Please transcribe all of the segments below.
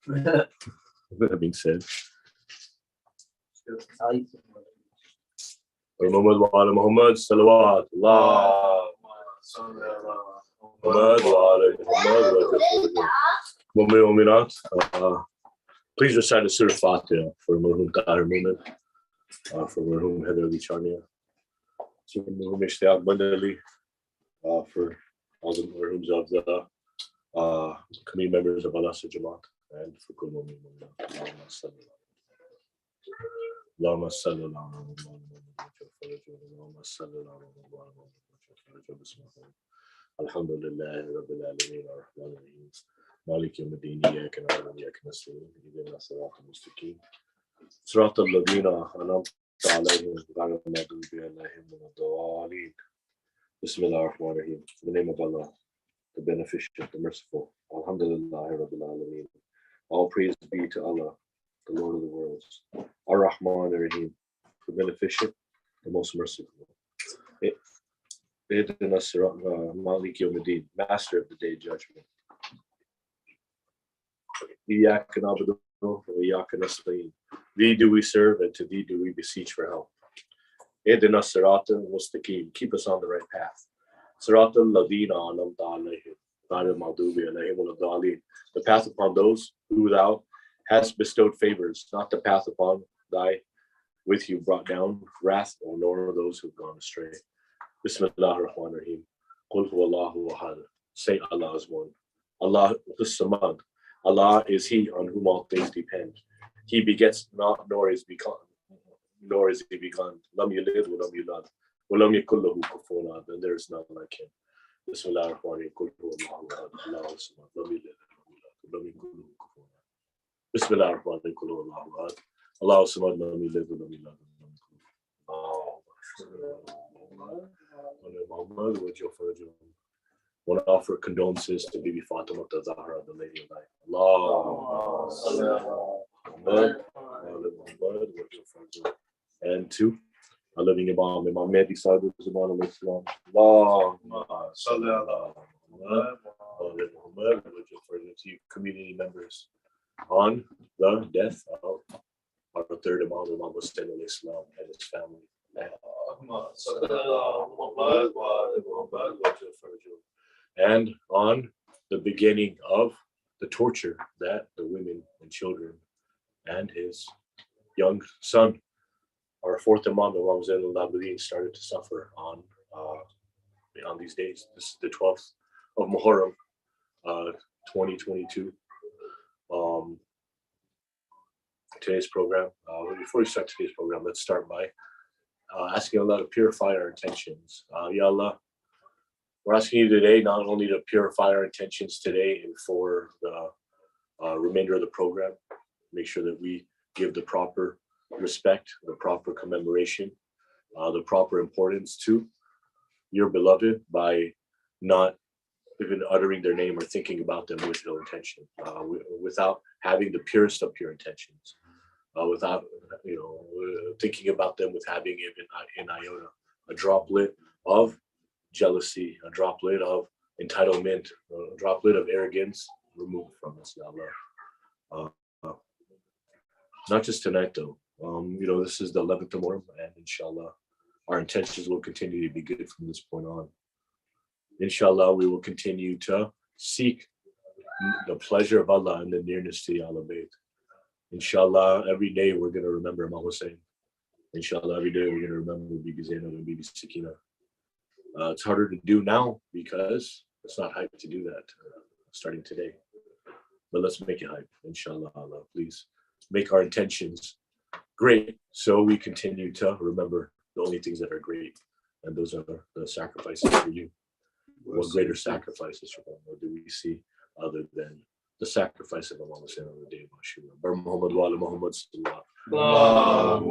That being said, Muhammad wa ala Muhammad salawat Allah Muhammad wa ala Muhammad. Please recite the Surah Fatiha for Marhum Tahir Muhammad, for Marhum Heather Ali Chania, for Marhum Ishtiyaq Bandali, for all the Marhums of the committee members of al-Asr Jamaat, and for Kul Mu'min. Allahumma salli ala Alhamdulillah Rabbil Alameen Ar-Rahman Ar-Rahim Malik Yawmiddin Iyyaka na'budu wa iyyaka nasta'in Ihdina as-siratal mustaqim Siratal ladzina an'amta 'alayhim ghayril maghdubi 'alayhim waladdallin. Bismillahir Rahmanir Rahim. In the name of Allah, the Beneficent, the Merciful. Alhamdulillah Rabbil Alameen. All praise be to Allah, the Lord of the worlds. Ar-Rahman Ar-Rahim, the Beneficent, the Most Merciful. Malik Yawmiddin, Master of the Day of Judgment. Iyyaka na'budu wa iyyaka nasta'in. Thee do we serve, and to Thee do we beseech for help. Ihdina as-siratal mustaqim. Keep us on the right path. Siratal ladina an'amta 'alayhim ghayril maghdubi 'alayhim waladdallin. The path upon those who Thou hast bestowed favors, not the path upon Thy with You brought down wrath, or nor those who have gone astray. Bismillahir Rahmanir Rahim. Qul huwallahu ahad. Say Allah is one. Allah is Samad. Allah is He on whom all things depend. He begets not, nor is He begun. Lam yalid wa lam yulad. Wa lam yakul lahu kufuwan ahad. And there is none like Him. Bismillahir Rahmanir Rahim. Qul huwallahu ahad. Allah is Samad. Lam yalid wa lam yakul lahu kufuwan ahad. Bismillahir Rahmanir Rahim. Qul huwallahu ahad. Allah is Samad. Lam yalid wa lam yulad. Muhammad, with your fortune. Want to offer condolences to Bibi Fatima Zahra, the Lady of Light. Allah, and to our living Imam Mehdi Saad Zaman al-Islam. Allah, Muhammad, with your fortune to community members on the death of our third Imam Hussein al-Islam and his family. And on the beginning of the torture that the women and children and his young son, our fourth Imam, Imam Zain al-Abidin, started to suffer on these days. This is the 12th of Muharram, 2022. Today's program. Before we start today's program, let's start by asking Allah to purify our intentions. Ya Allah, we're asking You today not only to purify our intentions today and for the remainder of the program, make sure that we give the proper respect, the proper commemoration, the proper importance to Your beloved by not even uttering their name or thinking about them with ill intention, without having the purest of pure intentions. Without thinking about them with having even an iota, a droplet of jealousy, a droplet of entitlement, a droplet of arrogance removed from us, Ya Allah. Not just tonight though. This is the 11th of Muharram, and inshallah, our intentions will continue to be good from this point on. Inshallah, we will continue to seek the pleasure of Allah and the nearness to the Ahlul Bayt. Inshallah, every day we're going to remember Imam Hussein. Inshallah, every day we're going to remember Bibi Zainab and Bibi Sakina. It's harder to do now because it's not hype to do that starting today. But let's make it hype. Inshallah, Allah, please make our intentions great so we continue to remember the only things that are great. And those are the sacrifices for You. What greater sacrifices for Allah do we see other than the sacrifice of Imam Hussein on the day of Ashura? Bar Muhammad wa ala Muhammad sallallahu alaihi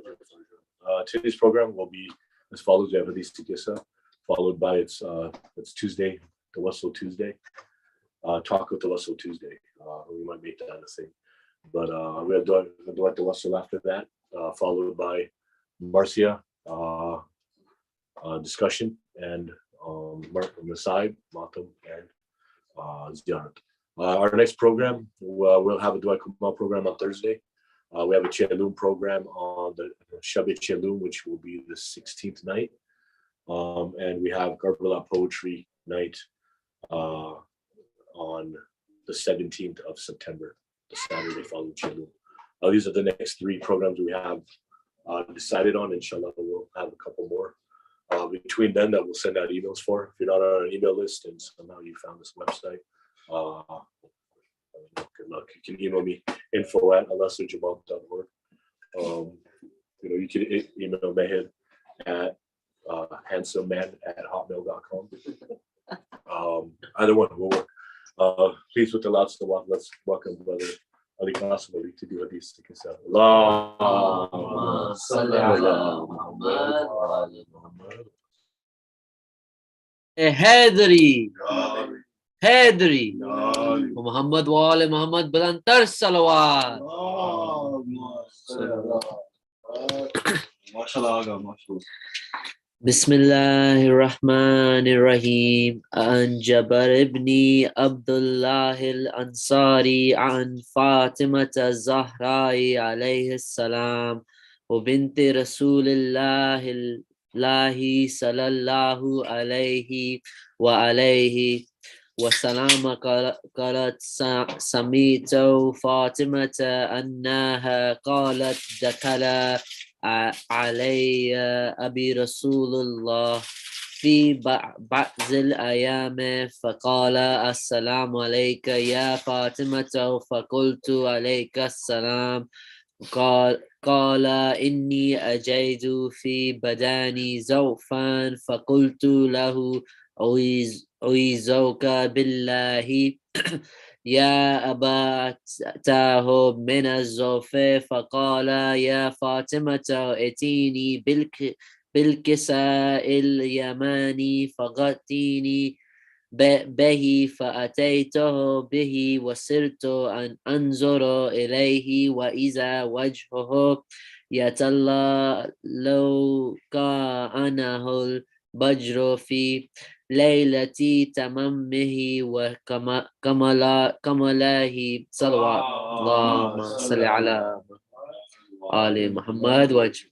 wasallam. Today's program will be as follows. We have Hadith Tikisa, followed by it's Tuesday, Tawassul Tuesday, Taco Tawassul Tuesday. We might make that a thing. But we have Duat Tawassul after that, followed by Marcia discussion, and Masai, Matam, and Ziyarat. Our next program, we'll have a Dua Kumal program on Thursday. We have a Chelum program on the Shabi Chelum, which will be the 16th night. And we have Karbala Poetry Night on the 17th of September, the Saturday following Chelum. These are the next 3 programs we have decided on. Inshallah, we'll have a couple more between then that we'll send out emails for. If you're not on our email list and somehow you found this website, good luck. You can email me info@alasrjamal.org. You can email Mehed at handsomeman@hotmail.com. Either one will work. Please, with the loud salawat, let's welcome Brother Ali Qasim Ali to do hadith to Kisa. Allahumma salli ala Muhammad wa ala Muhammad. Haydari, Haydari, Muhammad wa ala Muhammad bulantar salawat. Bismillahirrahmanirrahim. An Jabir ibn Abdullah al-Ansari an Fatimata Zahrai alayhi salam wa binti Rasulillah sallallahu alayhi wa alayhi wa salama qalat samitu Fatimata annaha qalat dakala علي أبي رسول الله في بعض الأيام فقال السلام عليك يا فاطمة فقلت عليك السلام قال إني أجد في بداني زوفا فقلت له أعيذك بالله يا أبا تاه من الزوف فقال يا فاطمة ائتيني بالكساء اليماني فغطيني به فأتيته به وصرت أن أنظر إليه وإذا وجهه يتلألأ لو كأنه البدر في ليلة تمامه وكمله صلوات اللهم صل على آل محمد وجه.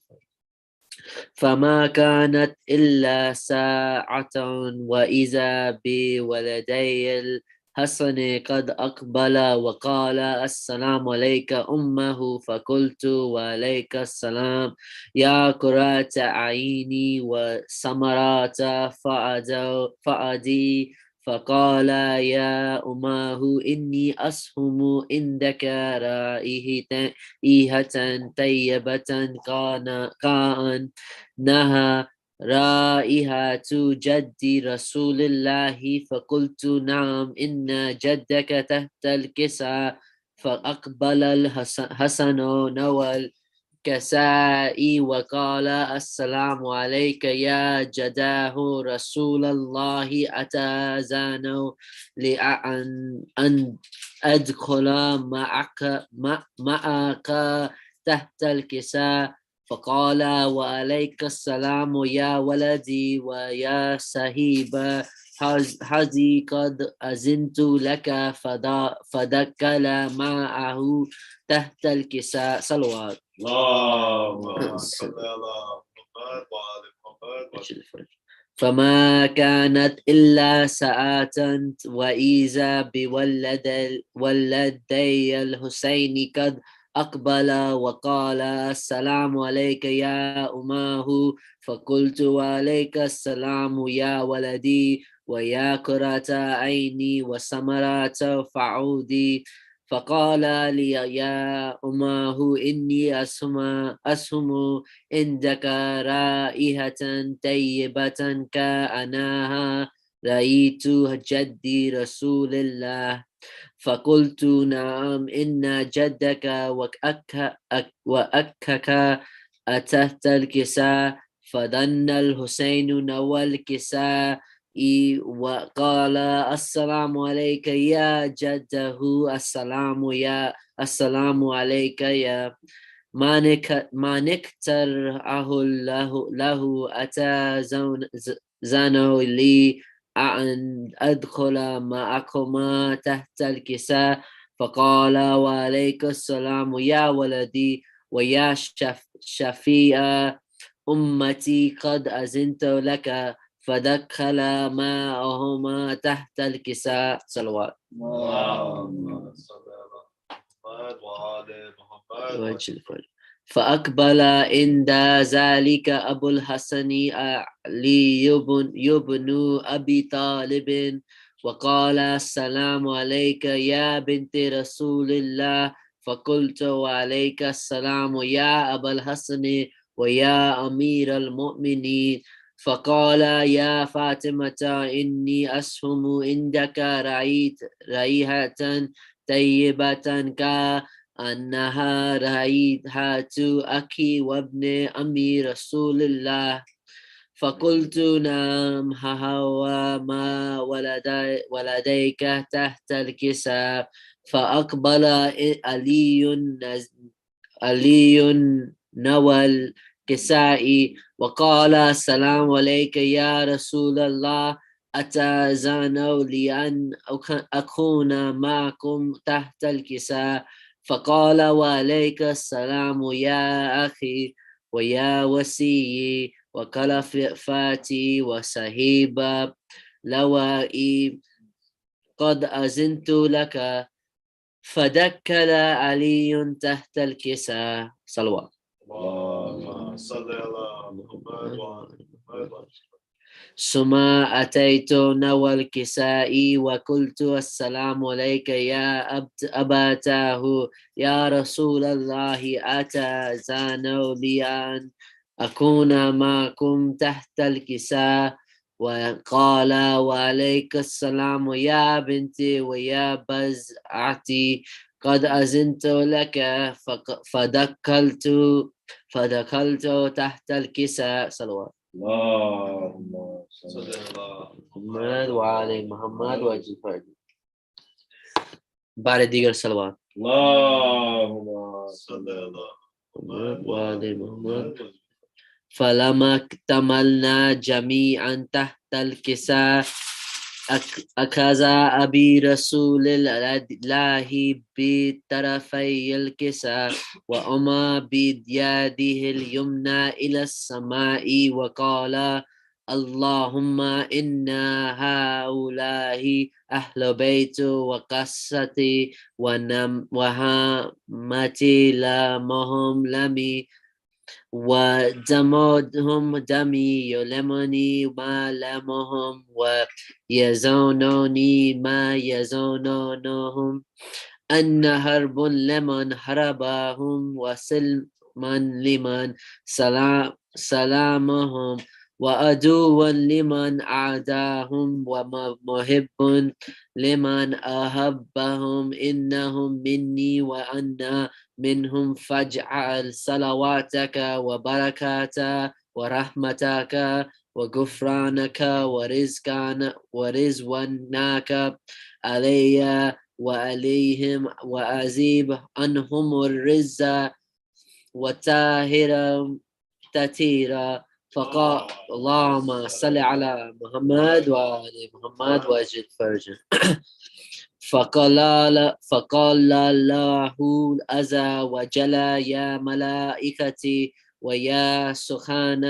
فما كانت إلا ساعة وإذا بولدي الحسن قد أقبل وقال السلام عليك أمه فقلت وعليك السلام يا قرة عيني وسمرات فؤادي فقال يا أمه إني أسهم عندك رائحة طيبة كأنها رائحة جد رسول الله فقلت نعم إن جدك تحت الكساء فأقبل الحسن نوى الكساء وقال السلام عليك يا جداه رسول الله أتأذن أن أدخل معك تحت الكساء فقال وعليك السلام يا ولدي ويا صهيب هذه قد أذنت لك فدخل معه تحت الكساء صلوات اللهم صل على محمد. فما كانت إلا ساعة وإذا بولدي الحسين قد أقبل وقال السلام عليك يا أماه فقلت وعليك السلام يا ولدي ويا قرة عيني وسمرات فعودي فقال لي يا أماه إني أسهم عندك رائحة طيبة كأنها رأيت جدي رسول الله فقلت نعم إن جدك وأكك أتحت الكساء فظن الحسين نوى الكساء وقال السلام عليك يا جده السلام عليك يا ما نكتر له استأذنوا لي أن أدخل معكما تحت الكساء فقال وعليك السلام يا ولدي ويا شفيع أمتي قد أذنت لك فدخل معهما تحت الكساء صلوات اللهم صل على محمد وآل محمد وجه الفجر فأقبل عند ذلك أبو الحسن علي بن أبي طالب وقال السلام عليك يا بنت رسول الله فقلت وعليك السلام يا أبا الحسن ويا أمير المؤمنين فقال يا فاطمة إني أسهم عندك رائحة طيبة أنها رائحة أخي وابن أمي رسول الله فقلت نعم هو ما ولديك تحت الكساء فأقبل علي نوى الكساء وقال السلام عليك يا رسول الله أتأذنوا لي أن أكون معكم تحت الكساء فقال وعليك السلام يا أخي ويا وسيي وكلفتي وصهيب لوائي قد أذنت لك فدكل علي تحت الكساء صلوات اللهم صل على محمد وآل محمد. ثم أتيت نوى الكساء وقلت السلام عليك يا أبتاه يا رسول الله أتأذن لي أن أكون معكم تحت الكساء وقال وعليك السلام يا بنتي ويا بزعتي قد أذنت لك فدخلت تحت الكساء صلوات اللهم صل على محمد وعلى محمد وجل فرد بعد ديگر صلوات اللهم صل على محمد وعلى محمد فلما اكتملنا جميعا تحت الكساء أخذ أبي رسول الله بطرفي الكساء وأما بيده اليمنى إلى السماء وقال اللهم إن هؤلاء أهل بيت وقصتي وهامتي لمهم لمي ودمهم دمي يلمني ما لمهم ويزونني ما يزونهم أن هرب لمن هربهم وسلما لمن سلامهم وعدوا لمن عاداهم ومحب لمن أحبهم إنهم مني وأنا منهم فاجعل صلواتك وبركاتك ورحمتك وغفرانك ورزوانك علي وعليهم وأزيب عنهم الرزق وطاهرا تطهيرا فقال اللهم صل على محمد وعلى محمد وأجل فرجه فقال الله عز وجل يا ملائكتي ويا سخان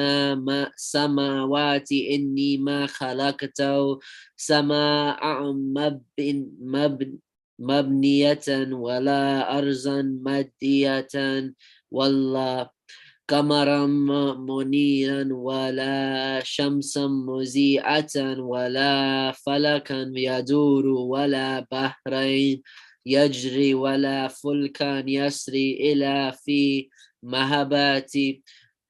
سماوات إني ما خلقت سماء مبنية ولا أرضا مادية والله قمرا منيرا ولا شمسا مذيعة ولا فلكا يدور ولا بحرين يجري ولا فلكا يسري إلى في مهبات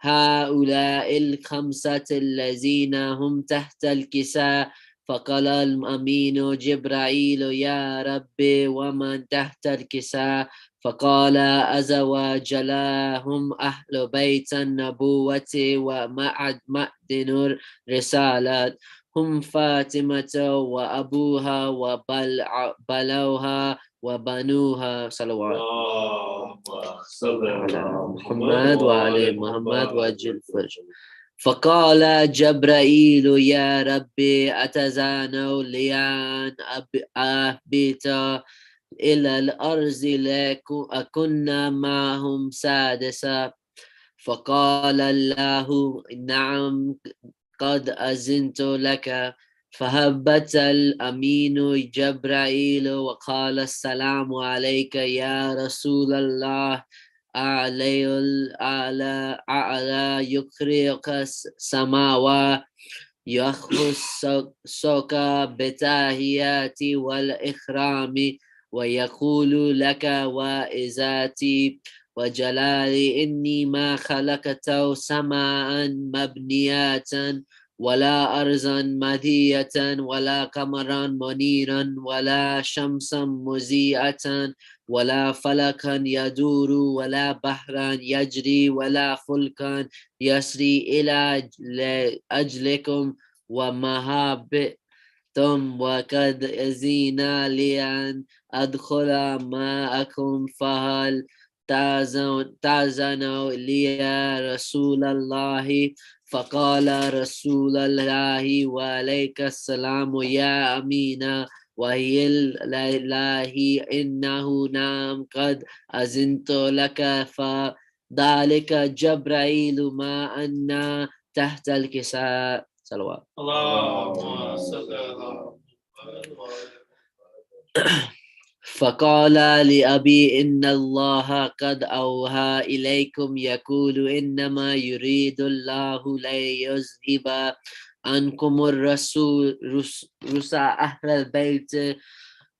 هؤلاء الخمسة الذين هم تحت الكساء فقال الأمين جبرائيل يا رب ومن تحت الكساء فقال عز وجل هم أهل بيت النبوة ومعدن الرسالة هم فاطمة وأبوها وبلوها وبنوها صلوات اللهم صل على محمد وعلى محمد وأجل فرج فقال جبرائيل يا ربي أتزانوا ليان أهبط إلى الأرض لأكن معهم سادسا فقال الله نعم قد أذنت لك فهبت الأمين جبرائيل وقال السلام عليك يا رسول الله أعلى أعلى يقرئك السماوات يخصك بالتحيات والإكرام ويقول لك وإزاتي وجلالي إني ما خلقت سماء مبنية ولا أرضا مهدية ولا قمرا منيرا ولا شمسا مضيئة ولا فلكا يدور ولا بحرا يجري ولا فلكا يسري إلى أجلكم ومهابتم وقد أذن لي أن أدخل معكم فهل تأذنوا لي يا رسول الله فقال رسول الله وعليك السلام يا أمينة وهي الله إنه نعم قد أذنت لك فذلك جبرائيل ما أن تحت الكساء صلوات اللهم صل على فقال لأبي إن الله قد أوحى إليكم يقول إنما يريد الله ليذهب عنكم الرسول رسى أهل البيت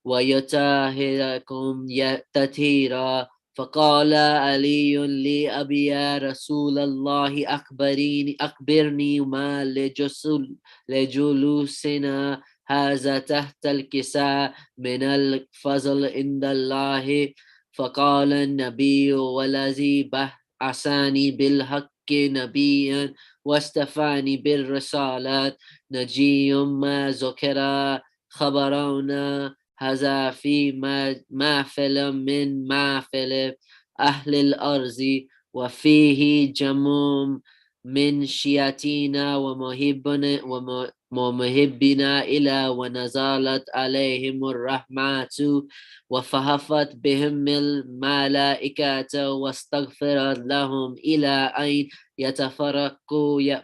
ويطهركم تطهيرا فقال علي لأبي يا رسول الله أخبرني ما لجلوسنا هذا تحت الكساء من الفضل عند الله فقال النبي والذي بعثني بالحق نبيا واستفاني بالرسالات نجي ما ذكر خبرنا هذا في محفل من محفل أهل الأرض وفيه جموم من شياتنا ومحبنا إلى ونزلت عليهم الرحمة وفهفت بهم الملائكة واستغفرت لهم إلى أن يتفرقوا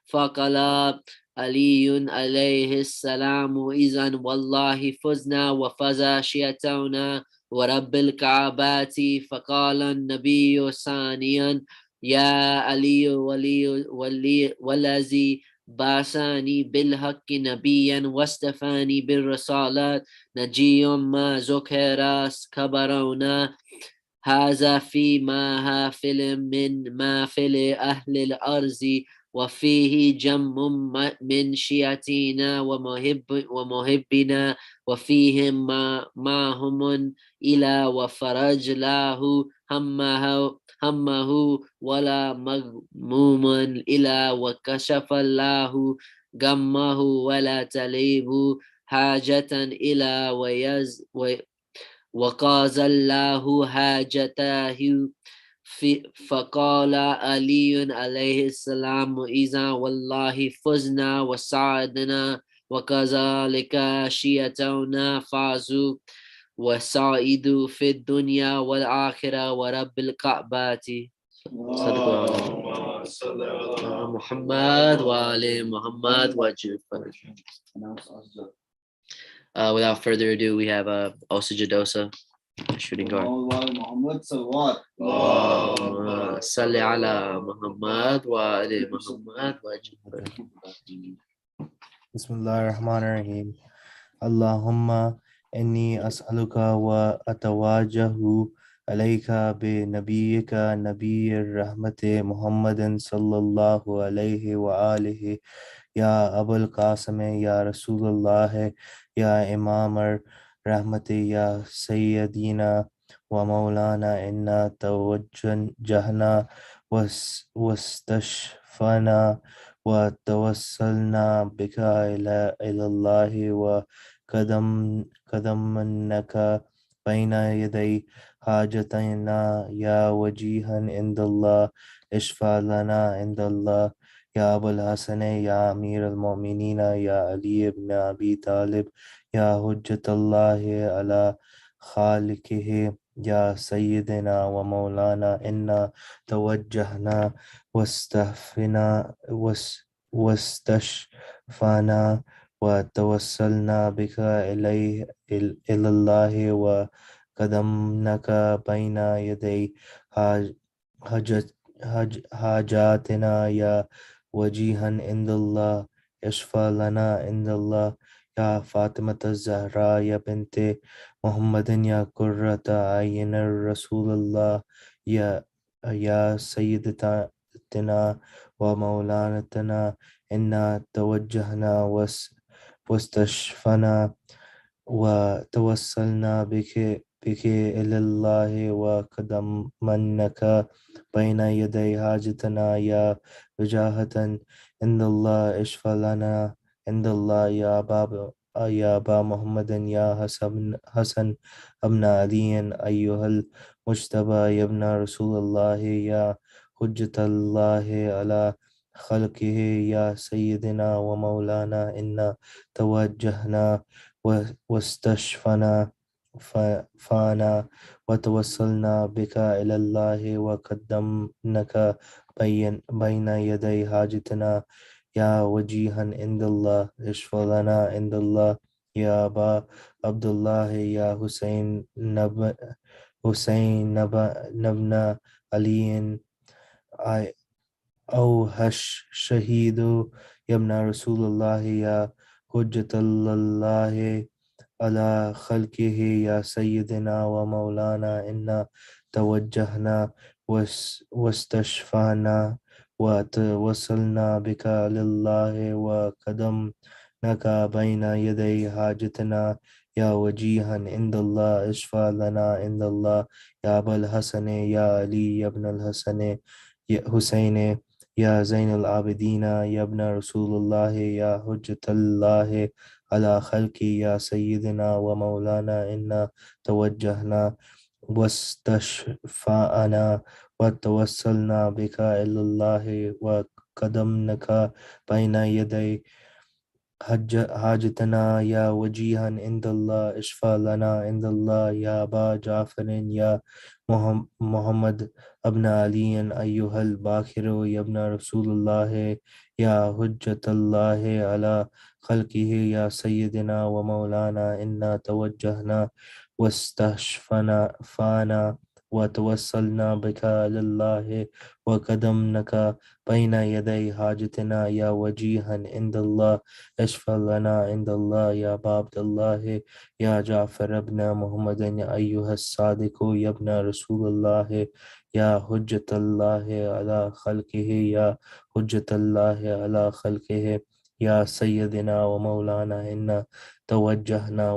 فقال علي عليه السلام إذن والله فزنا وفزا شيعتنا ورب الكعبات فقال النبي ثانيا يا علي والذي بعثني بالحق نبيا واستفاني بالرسالات نجي ما ذكر كبرونا هذا في محافل من محافل أهل الأرض وفيه جم من شيعتنا ومحبنا وفيهم معهم إلى وفرج له همه ولا مغموم إلى وكشف الله غمه ولا تليب حاجة إلى وقاضى الله حاجته فقال علي عليه السلام إذا والله فزنا وسعدنا وكذلك شيعتنا فازوا وسعيدوا في الدنيا والآخرة ورب الكعبات صدق اللهم صل على محمد وآل محمد وجل without further ado, we have Osa Jadosa shooting guard. Muhammad Salawat. اللهم صل على محمد وآل محمد وجل بسم الله الرحمن الرحيم اللهم إني أسألك وأتوجه عليك بنبيك نبي الرحمة محمد صلى الله عليه وآله يا أبا القاسم يا رسول الله يا إمام الرحمة يا سيدنا ومولانا إنا توجهنا واستشفنا وتوسلنا بك إلى الله وقدمناك بين يدي حاجتنا يا وجيها عند الله اشفع لنا عند الله يا أبا الحسن يا أمير المؤمنين يا علي بن أبي طالب يا حجة الله على خالقه يا سيدنا ومولانا إنا توجهنا واستهفنا واستشفانا وتوسلنا بك إلى الله وقدمناك بين يدي حاجاتنا يا وجيها عند الله يشفى لنا عند الله يا فاطمة الزهراء يا بنت محمد يا قرة عين رسول الله يا سيدتنا ومولانتنا إنا توجهنا واستشفنا وتوسلنا بك إلى الله وقدمناك بين يدي حاجتنا يا وجاهة عند الله اشفى لنا عند الله يا أبا محمد يا حسن ابن علي أيها المجتبى يا ابن رسول الله يا حجة الله على خلقه يا سيدنا ومولانا إنا توجهنا واستشفنا فانا وتوسلنا بك إلى الله وقدمناك بين يدي حاجتنا يا وجيها عند الله اشفى لنا عند الله يا أبا عبد الله يا حسين نبن علي أوهش شهيد يا ابن رسول الله يا حجة الله على خلقه يا سيدنا ومولانا إنا توجهنا واستشفعنا وتوسلنا بك لله وقدمناك بين يدي حاجتنا يا وجيها عند الله اشفى لنا عند الله يا أبا الحسن يا علي يا ابن الحسن يا حسين يا زين العابدين يا ابن رسول الله يا حجة الله على خلقي يا سيدنا ومولانا إنا توجهنا واستشفعنا وتوسلنا بك إلى الله وقدمناك بين يدي حاجتنا يا وجيها عند الله اشفى لنا عند الله يا أبا جعفر يا محمد ابن علي أيها الباكر يا ابن رسول الله يا حجة الله على خلقه يا سيدنا ومولانا إنا توجهنا واستشفنا فانا وتوسلنا بك لله وقدمناك بين يدي حاجتنا يا وجيها عند الله اشفى لنا عند الله يا أبا عبد الله يا جعفر ابن محمد يا أيها الصادق يا ابن رسول الله يا حجة الله على خلقه يا حجة الله على خلقه يا سيدنا ومولانا إنا توجهنا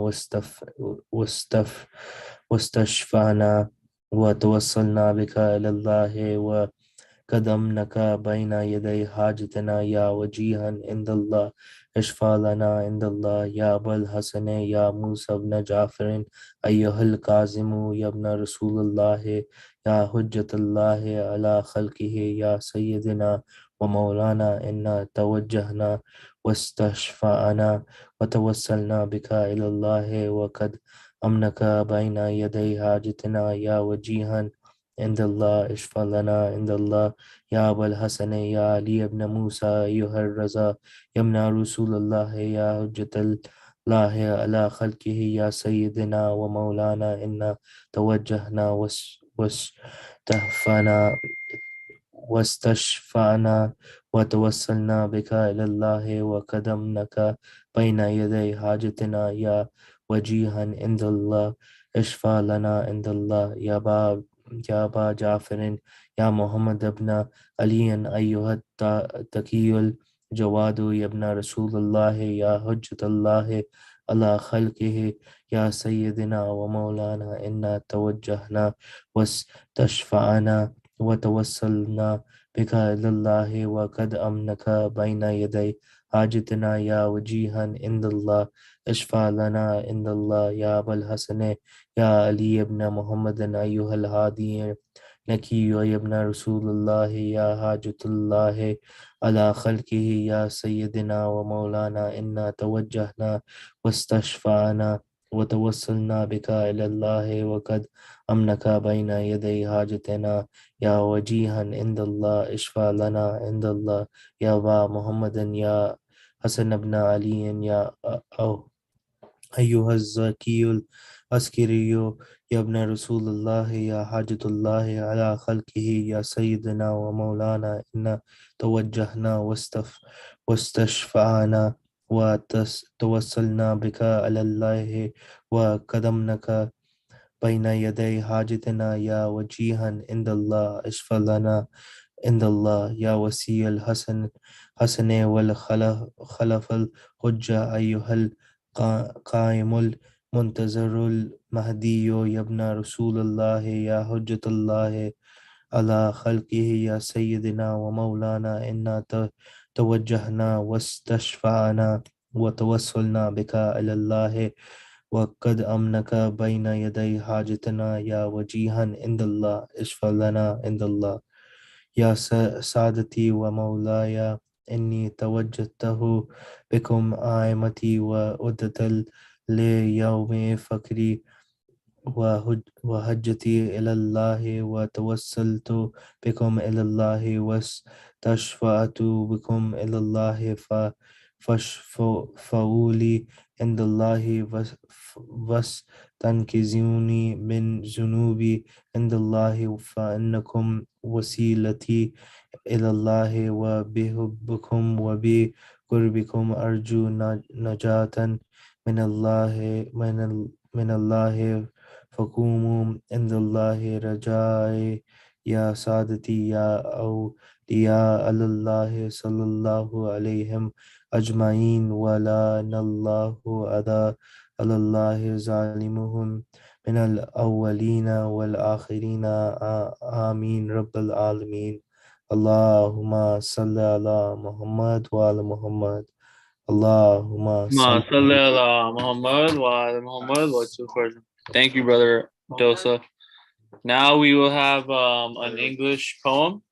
واستشفعنا وتوسلنا بك إلى الله وقدمناك بين يدي حاجتنا يا وجيها عند الله اشفى لنا عند الله يا أبا الحسن يا موسى بن جعفر أيها الكاظم يا ابن رسول الله يا حجة الله على خلقه يا سيدنا ومولانا إنا توجهنا واستشفعنا وتوسلنا بك إلى الله وقد أمنك بين يدي حاجتنا يا وجيها عند الله اشفى لنا عند الله يا أبا الحسن يا علي بن موسى أيها الرضا يا ابن رسول الله يا حجة الله على خلقه يا سيدنا ومولانا إنا توجهنا واستشفعنا وتوسلنا بك إلى الله وقدمناك بين يدي حاجتنا يا وجيها عند الله اشفى لنا عند الله يا أبا جعفر يا محمد ابن علي أيها التقي الجواد يا ابن رسول الله يا حجة الله على خلقه يا سيدنا ومولانا إنا توجهنا واستشفعنا وتوسلنا بك إلى الله وقد أمنك بين يدي حاجتنا يا وجيها عند الله اشفع لنا عند الله يا أبا الحسن يا علي بن محمد أيها الهادي نكي يا ابن رسول الله يا حاجة الله على خلقه يا سيدنا ومولانا إنا توجهنا واستشفعنا وتوسلنا بك إلى الله وقد أمنك بين يدي حاجتنا يا وجيها عند الله اشفع لنا عند الله يا أبا محمد يا حسن بن علي يا أو أيها الزكي العسكري يا ابن رسول الله يا حاجة الله على خلقه يا سيدنا ومولانا إنا توجهنا واستشفعنا وتوسلنا بك على الله وقدمنك بين يدي حاجتنا يا وجيها عند الله اشفع لنا عند الله يا وسيع الحسن والخلف الحجة أيها القائم المنتظر المهدي يا ابن رسول الله يا حجة الله على خلقه يا سيدنا ومولانا إنا توجهنا واستشفعنا وتوسلنا بك إلى الله وقد أمنك بين يدي حاجتنا يا وجيها عند الله اشفع لنا عند الله يا سادتي ومولاي إني توجهته بكم آمتي وأدت ليوم فكري وهجتي إلى الله وتوسلت بكم إلى الله واستشفعت بكم إلى الله فاشفعوا لي عند الله واستنقذوني من ذنوبي عند الله فإنكم وسيلتي إلى الله وبحبكم وبقربكم أرجو نجاة من الله فقوموا عند الله رجائي يا سادتي يا أولياء الله صلى الله عليهم أجمعين ولعن الله على الله ظالمهم من الأولين والآخرين آمين رب العالمين اللهم صل على محمد وعلى محمد اللهم Ma صل salli ala Muhammad wa ala Muhammad wa sallam. Thank you, brother Dosa. Now we will have an English poem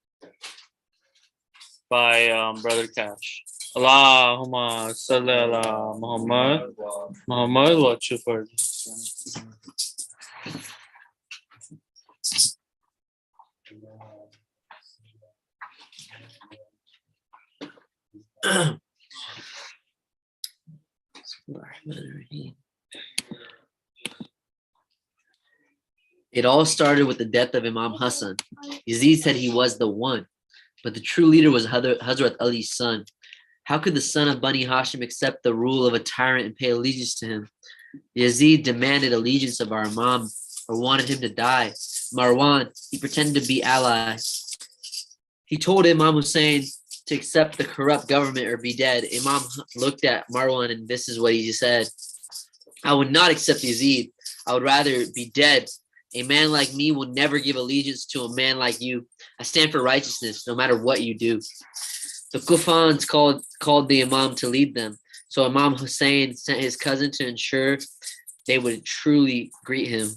by brother Cash. Allahumma salli ala Muhammad Muhammad wa sallam. It all started with the death of Imam Hassan. Yazid said he was the one, but the true leader was Hazrat Ali's son. How could the son of Bani Hashim accept the rule of a tyrant and pay allegiance to him? Yazid demanded allegiance of our Imam or wanted him to die. Marwan, he pretended to be ally. He told Imam Hussein to accept the corrupt government or be dead. Imam looked at Marwan and this is what he said. I would not accept Yazid. I would rather be dead. A man like me will never give allegiance to a man like you. I stand for righteousness no matter what you do. The Kufans called the Imam to lead them. So Imam Hussein sent his cousin to ensure they would truly greet him.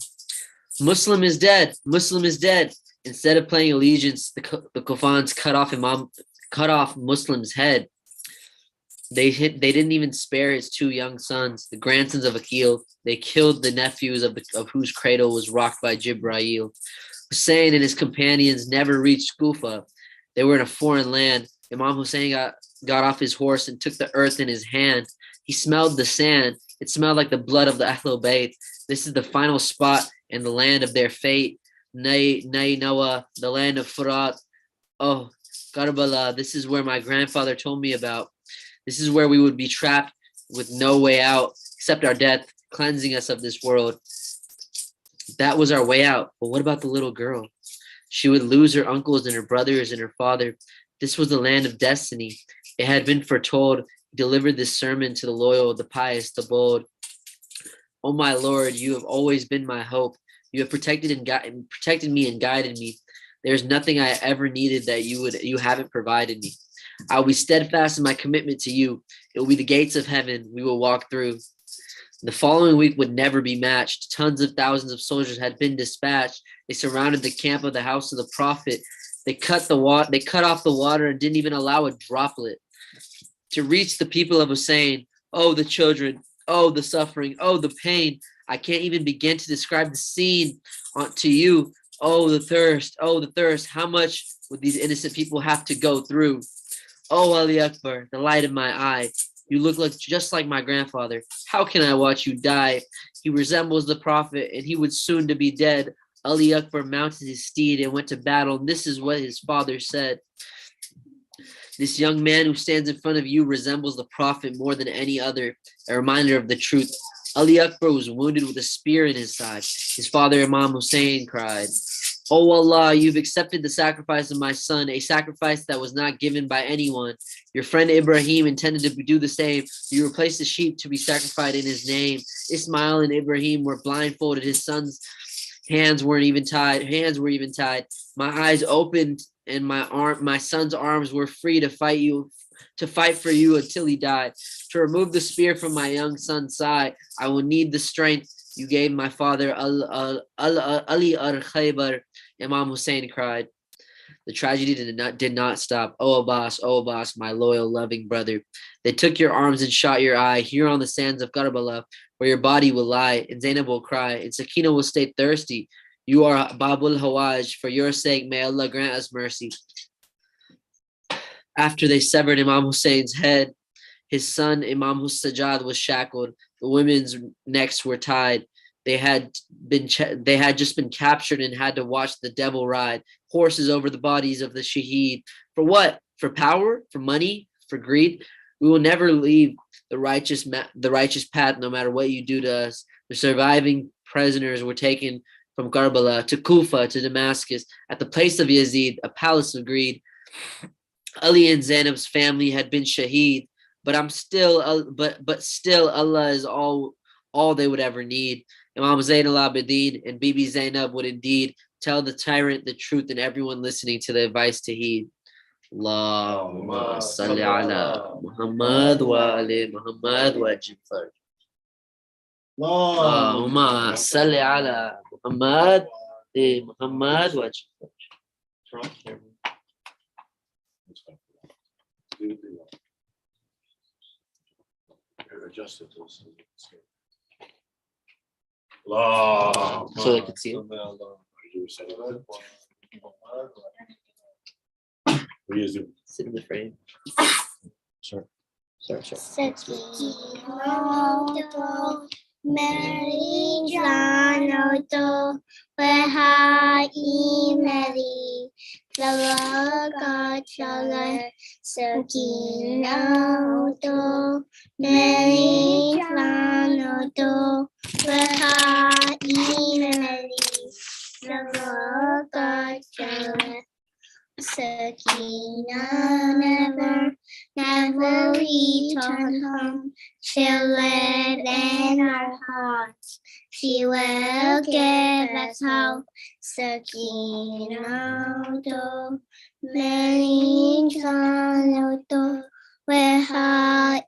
Muslim is dead. Muslim is dead. Instead of paying allegiance, the Kufans cut off Muslim's head. They didn't even spare his two young sons, the grandsons of Akil. They killed the nephews of whose cradle was rocked by Jibrail. Hussein and his companions never reached Kufa. They were in a foreign land. Imam Hussein got off his horse and took the earth in his hand. He smelled the sand. It smelled like the blood of the Ahlul Bayt. This is the final spot in the land of their fate. Nainawa, the land of Furat. Oh, Karbala, this is where my grandfather told me about. This is where we would be trapped with no way out except our death, cleansing us of this world. That was our way out. But what about the little girl? She would lose her uncles and her brothers and her father. This was the land of destiny. It had been foretold. He delivered this sermon to the loyal, the pious, the bold. Oh my Lord, you have always been my hope. You have protected me and guided me. There's nothing I ever needed that you haven't provided me. I will be steadfast in my commitment to you. It will be the gates of heaven we will walk through. The following week would never be matched. Tons of thousands of soldiers had been dispatched. They surrounded the camp of the house of the prophet. They cut off the water and didn't even allow a droplet to reach the people of Hussein. Oh, the children. Oh, the suffering. Oh, the pain. I can't even begin to describe the scene to you. Oh, the thirst. Oh, the thirst. How much would these innocent people have to go through? Oh, Ali Akbar, the light of my eye. You look just like my grandfather. How can I watch you die? He resembles the prophet, and he would soon to be dead. Ali Akbar mounted his steed and went to battle, and this is what his father said. This young man who stands in front of you resembles the prophet more than any other, a reminder of the truth. Ali Akbar was wounded with a spear in his side. His father, Imam Hussein, cried, "Oh Allah, you've accepted the sacrifice of my son, a sacrifice that was not given by anyone. Your friend Ibrahim intended to do the same. You replaced the sheep to be sacrificed in his name. Ismail and Ibrahim were blindfolded. His son's hands were even tied. My eyes opened, and my son's arms were free to fight for you until he died. To remove the spear from my young son's side, I will need the strength you gave my father, Ali al-Khaybar," Imam Hussein cried. The tragedy did not stop. Oh Abbas, my loyal, loving brother. They took your arms and shot your eye here on the sands of Karbala, where your body will lie, and Zainab will cry, and Sakina will stay thirsty. You are Babul Hawaj. For your sake, may Allah grant us mercy. After they severed Imam Hussein's head, his son Imam Hus-Sajjad was shackled. The women's necks were tied. They had just been captured and had to watch the devil ride horses over the bodies of the shaheed. For what? For power? For money? For greed? We will never leave the righteous path, no matter what you do to us. The surviving prisoners were taken from Karbala to Kufa to Damascus, at the place of Yazid, a palace of greed. Ali and Zainab's family had been shaheed, but still Allah is all they would ever need. Imam Zain al-Abidin and Bibi Zainab would indeed tell the tyrant the truth, and everyone listening to the advice to heed. Allahumma salli ala Muhammad wa ali Muhammad wa ajibfar. Allahumma salli ala Muhammad wa Muhammad wa ajibfar. Adjusted to Allah. So they could see it. Sit in the frame. Sure. Mary Janoto, Wahai Mary, Lavakachala, Sakinato, Mary Janoto, Wahai Mary, Lavakachala, Sakina, never return home. She'll live in our hearts. She will give us hope. Sakina, Mary Janoto, Wahai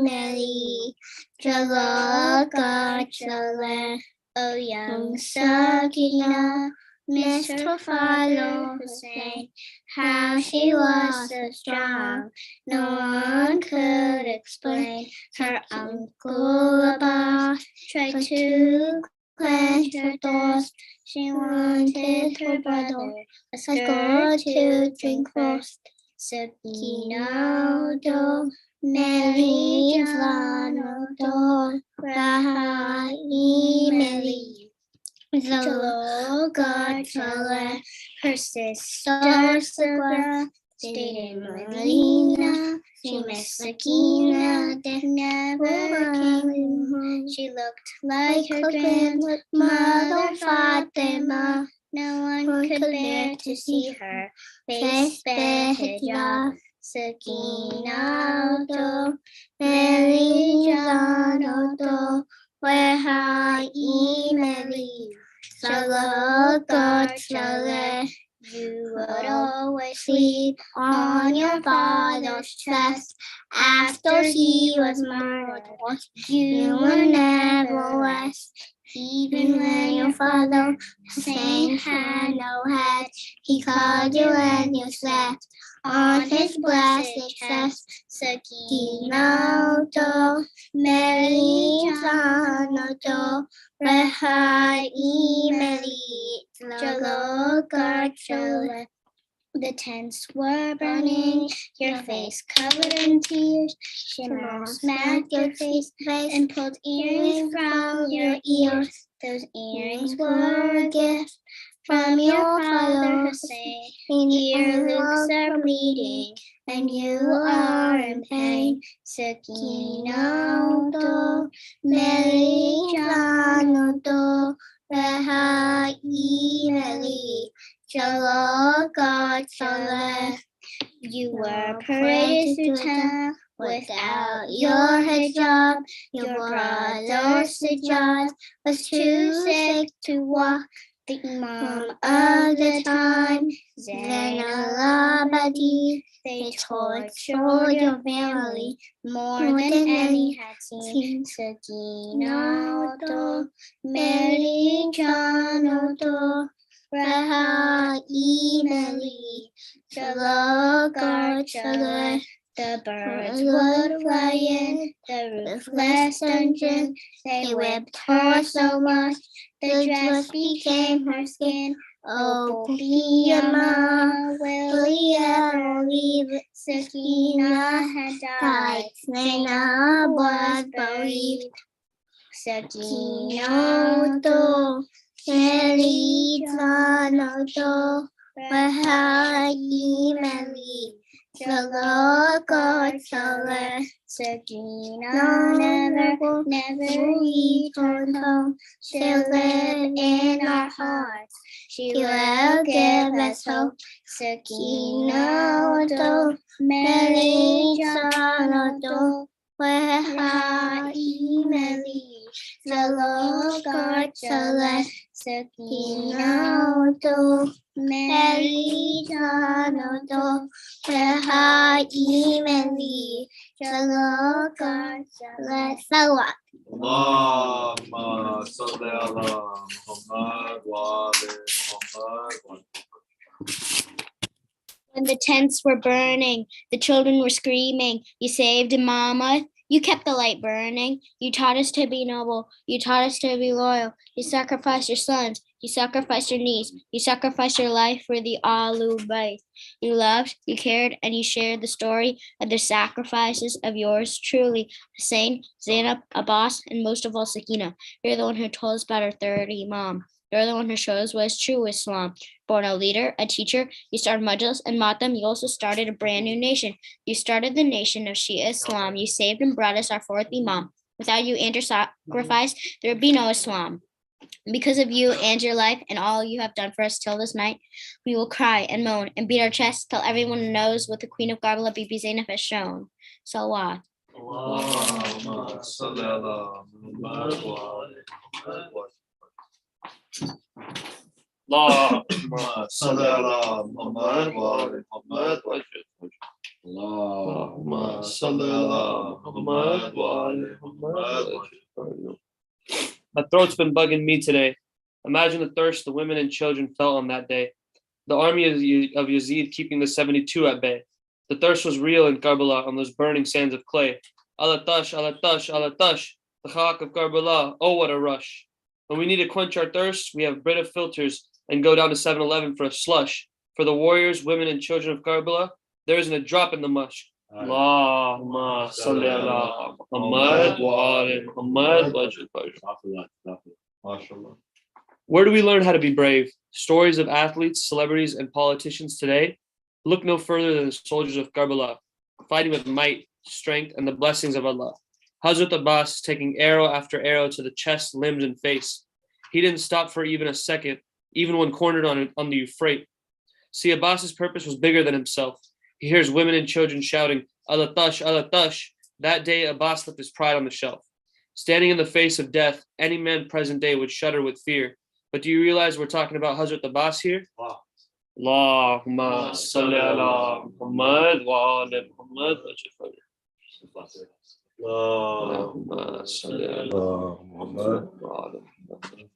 Mary, Jalaka Chala. Oh, young Sakina, Mr. Follow Hussein, how she was so strong, no one could explain. Her uncle Abbas tried to quench her thirst. She wanted her brother, a girl to drink first. Sakina do, Mary Janoto, Wahai Mary, Zalogachala, her sister Sagra, stayed in Medina. She missed Sakina, death never came home. She looked like her grandmother Fatima. No one could bear to see her face behijab. Sakina do, Mary Janoto, Wahai Mary, Salagachala, You would always sleep on your father's chest. After he was murdered, you would never rest. Even when your father Hussein had no head, he called you when you slept on his blessed chest. Sakinato, Mary Janato, Rahai Meli, Jalogar. The tents were burning, your face covered in tears. Shimon smacked your face and pulled earrings from your ears. Those earrings were a gift from your father Hussein. Earloops are bleeding and you are in pain. Sakinato, Meli Janoto, Rahai Meli. You were paraded through town without your hijab. Your brother Sajjad was too sick to walk. The Imam of the time, Zain al-Abadi, they tortured your family more than any had seen. Sakinato, Mary Janoto, Rahai Meli, Shalogar Shalar. The birds would fly in the roofless dungeon. They whipped her so much, the dress became her skin. Oh, Piyama, will he ever leave? Sakina had died, Zainab was bereaved. Sakinato, Meli Janoto, Rahai Meli, Shalogar Shalar. Sakina never returned home. She'll live in our hearts. She will give us hope. Sakinato, Meli Janoto, Rahai Meli, Shalogar Shalar. Sakinato, Meli Janoto, Rahai Meli, Shalogar Shalar. Salawat. Allahumma salli ala Muhammad wa ali Muhammad. When the tents were burning, the children were screaming, you saved Mama. You kept the light burning. You taught us to be noble. You taught us to be loyal. You sacrificed your sons. You sacrificed your niece. You sacrificed your life for the Ahlul Bayt. You loved, you cared, and you shared the story of the sacrifices of yours truly, Hussein, Zainab, Abbas, and most of all, Sakina. You're the one who told us about our third Imam. You're the one who shows what is true Islam. Born a leader, a teacher, you started Majlis and Matam. You also started a brand new nation. You started the nation of Shia Islam. You saved and brought us our fourth Imam. Without you and your sacrifice, there would be no Islam. Because of you and your life and all you have done for us till this night, we will cry and moan and beat our chests till everyone knows what the Queen of Karbala, Bibi Zainab, has shown. Salawat. Allahumma salli ala Muhammad wa ali Muhammad. Allahumma salli ala Muhammad wa ali Muhammad. Allahumma salli ala Muhammad wa ali Muhammad. My throat's been bugging me today. Imagine the thirst the women and children felt on that day. The army of Yazid keeping the 72 at bay. The thirst was real in Karbala on those burning sands of clay. Al-Atash, Al-Atash, Al-Atash, the Khak of Karbala, oh what a rush. When we need to quench our thirst, we have Brita filters and go down to 7-Eleven for a slush. For the warriors, women, and children of Karbala, there isn't a drop in the mush. Allahumma salli ala Muhammad wa ali Muhammad. Where do we learn how to be brave? Stories of athletes, celebrities, and politicians today? Look no further than the soldiers of Karbala, fighting with might, strength, and the blessings of Allah. Hazrat Abbas taking arrow after arrow to the chest, limbs, and face. He didn't stop for even a second, even when cornered on the Euphrates. See, Abbas's purpose was bigger than himself. He hears women and children shouting, Al-Atash, Al-Atash. That day, Abbas left his pride on the shelf. Standing in the face of death, any man present day would shudder with fear. But do you realize we're talking about Hazrat Abbas here? Wow. Allahumma salli ala Muhammad wa ala Muhammad. Allahumma salli ala Muhammad wa ala Muhammad.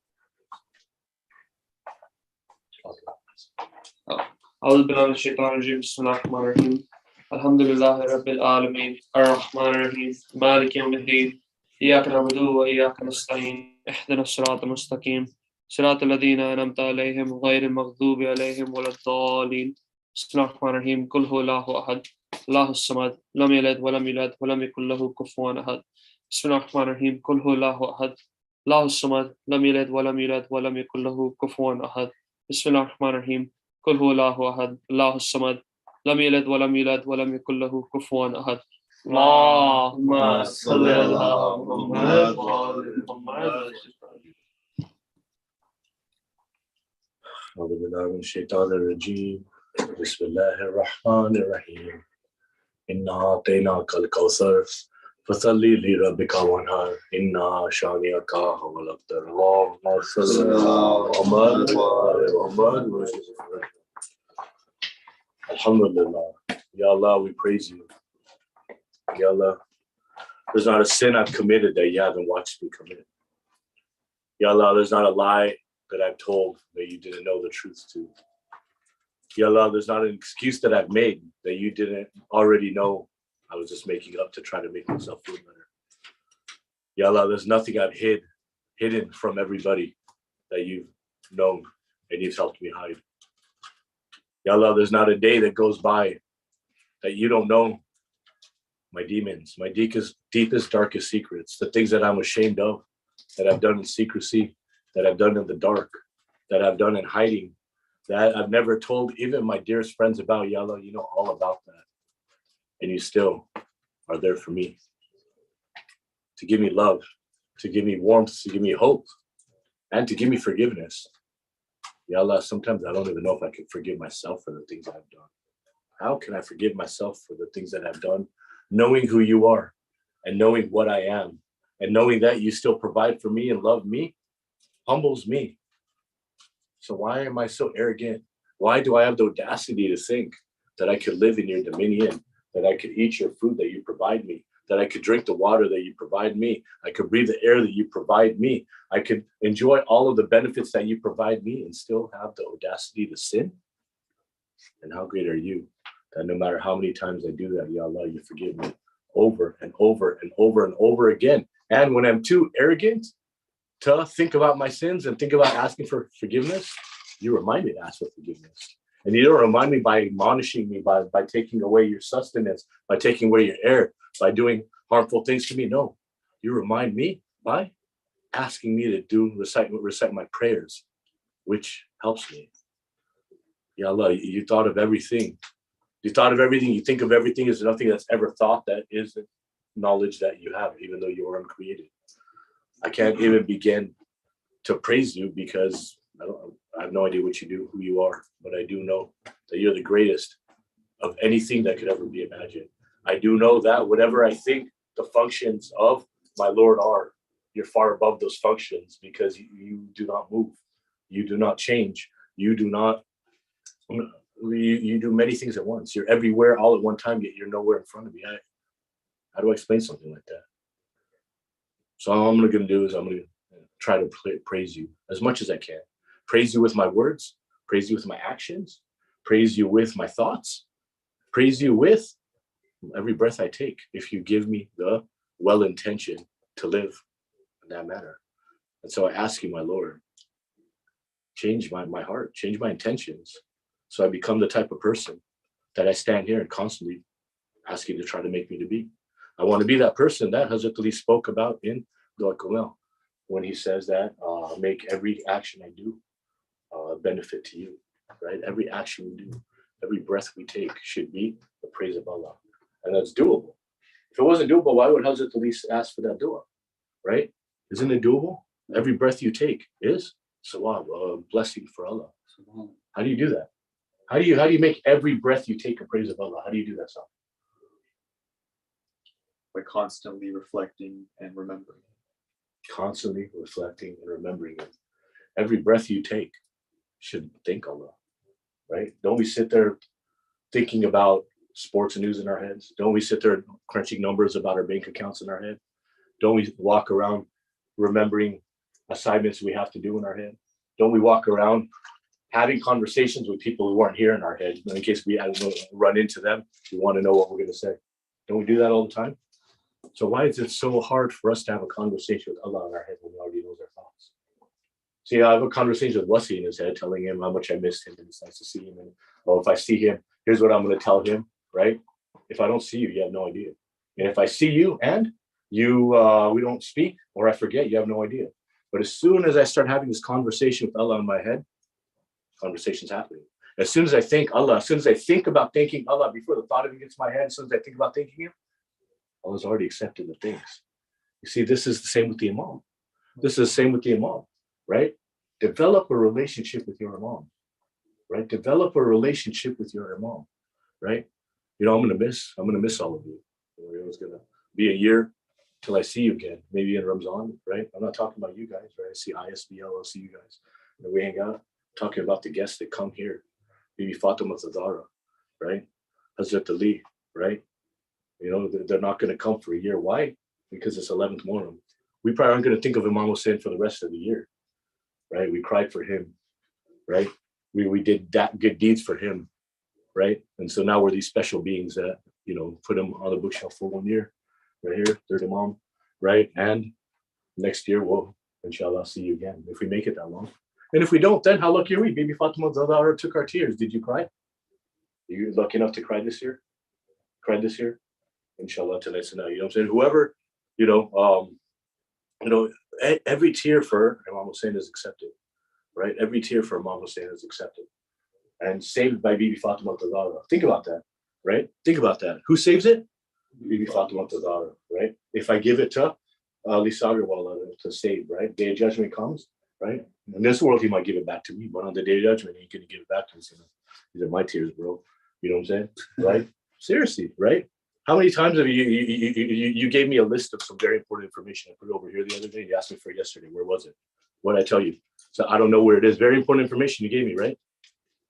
أعوذ بالله من الشيطان الرجيم بسم الله الرحمن الرحيم الحمد لله رب العالمين الرحمن الرحيم مالك يوم الدين إياك نعبد وإياك نستعين اهدنا الصراط المستقيم صراط الذين أنعمت عليهم غير المغضوب عليهم ولا الضالين بسم الله الرحمن الرحيم قل هو الله أحد الله الصمد لم يلد ولم يولد ولم يكن له كفوا أحد بسم الله الرحمن الرحيم قل هو الله أحد الله الصمد لم يلد ولم يولد ولم يكن له كفوا أحد بسم الله الرحمن الرحيم قل هو الله أحد الله الصمد لم يلد ولم يولد ولم يكن له كفوا أحد اللهم صل على محمد وعلى محمد. أعوذ بالله من الشيطان الرجيم بسم الله الرحمن الرحيم إنا أعطيناك الكوثر فصل لربك وانحر إن شانئك هو الأبتر اللهم صل على محمد وعلى محمد. Alhamdulillah. Ya Allah, we praise you. Ya Allah, there's not a sin I've committed that you haven't watched me commit. Ya Allah, there's not a lie that I've told that you didn't know the truth to. Ya Allah, there's not an excuse that I've made that you didn't already know I was just making up to try to make myself feel better. Ya Allah, there's nothing I've hidden from everybody that you've known and you've helped me hide. Ya Allah, there's not a day that goes by that you don't know my demons, my deepest, darkest secrets, the things that I'm ashamed of, that I've done in secrecy, that I've done in the dark, that I've done in hiding, that I've never told even my dearest friends about. Ya Allah, you know all about that. And you still are there for me, to give me love, to give me warmth, to give me hope, and to give me forgiveness. Ya Allah, sometimes I don't even know if I can forgive myself for the things I've done. How can I forgive myself for the things that I've done, knowing who you are and knowing what I am and knowing that you still provide for me and love me humbles me. So why am I so arrogant? Why do I have the audacity to think that I could live in your dominion, that I could eat your food that you provide me, that I could drink the water that you provide me, I could breathe the air that you provide me, I could enjoy all of the benefits that you provide me and still have the audacity to sin? And how great are you that no matter how many times I do that, Ya Allah, you forgive me over and over and over and over again. And when I'm too arrogant to think about my sins and think about asking for forgiveness, you remind me to ask for forgiveness. And you don't remind me by admonishing me, by taking away your sustenance, by taking away your air, by doing harmful things to me. No, you remind me by asking me to recite my prayers, which helps me. Ya Allah, you thought of everything. You thought of everything. You think of everything. There's nothing that's ever thought that isn't knowledge that you have, even though you are uncreated. I can't even begin to praise you because I have no idea what you do, who you are, but I do know that you're the greatest of anything that could ever be imagined. I do know that whatever I think the functions of my Lord are, you're far above those functions because you do not move. You do not change. You do not, you do many things at once. You're everywhere all at one time, yet you're nowhere in front of me. How do I explain something like that? So all I'm going to do is I'm going to try to praise you as much as I can. Praise you with my words, praise you with my actions, praise you with my thoughts, praise you with every breath I take, if you give me the well intention to live in that manner. And so I ask you, my Lord, change my heart, change my intentions, so I become the type of person that I stand here and constantly ask you to try to make me to be. I want to be that person that Hazrat Ali spoke about in Dua Kamel, when he says that make every action I do benefit to you, right? Every action we do, every breath we take should be the praise of Allah. And that's doable. If it wasn't doable, why would Hazrat Ali ask for that dua, right? Isn't it doable? Every breath you take is sawab, a blessing for Allah. How do you do that? How do you make every breath you take a praise of Allah? How do you do that, Sam? By constantly reflecting and remembering. Constantly reflecting and remembering it. Every breath you take should thank Allah. right? Don't we sit there thinking about sports and news in our heads? Don't we sit there crunching numbers about our bank accounts in our head? Don't we walk around remembering assignments we have to do in our head? Don't we walk around having conversations with people who aren't here in our head in case we run into them? We want to know what we're going to say. Don't we do that all the time? So why is it so hard for us to have a conversation with Allah in our head when we already knows our thoughts? See, I have a conversation with Wasi in his head, telling him how much I missed him and it's nice to see him. And oh, if I see him, here's what I'm going to tell him, right? If I don't see you, you have no idea. And if I see you and you, we don't speak, or I forget, you have no idea. But as soon as I start having this conversation with Allah in my head, conversation's happening. As soon as I thank Allah, as soon as I think about thanking Allah before the thought of it gets in my head, as soon as I think about thanking Him, Allah's already accepted the things. You see, this is the same with the Imam. This is the same with the Imam, right? Develop a relationship with your Imam, right? Develop a relationship with your Imam, right? You know, I'm gonna miss all of you. You know, it's gonna be a year till I see you again, maybe in Ramzan, right? I'm not talking about you guys, right? I see ISBL, I'll see you guys. And we hang out, talking about the guests that come here. Maybe Fatima Zahra, right? Hazrat Ali, right? You know, they're not going to come for a year. Why? Because it's 11th Muharram. We probably aren't going to think of Imam Hussein for the rest of the year, right? We cried for him, right? We did that good deeds for him, right? And so now we're these special beings that, you know, put him on the bookshelf for 1 year, right here, third Imam, right? And next year we'll, inshallah, see you again if we make it that long. And if we don't, then how lucky are we? Baby Fatima Zahra took our tears. Did you cry? Are you lucky enough to cry this year? Cried this year? Inshallah, tonight's the night. You know what I'm saying? Whoever, every tear for Imam Hussein is accepted, right? Every tear for Imam Hussein is accepted and saved by Bibi Fatima Zahra. Think about that, right? Think about that. Who saves it? Bibi Fatima Zahra, right? If I give it to Ali Sagarwala to save, right? Day of judgment comes, right? In this world, he might give it back to me, but on the day of judgment, he ain't gonna give it back to us. You know, these are my tears, bro. You know what I'm saying, right? Seriously, right? How many times have you gave me a list of some very important information? I put it over here the other day. You asked me for it yesterday. Where was it? What did I tell you? So I don't know where it is. Very important information you gave me, right?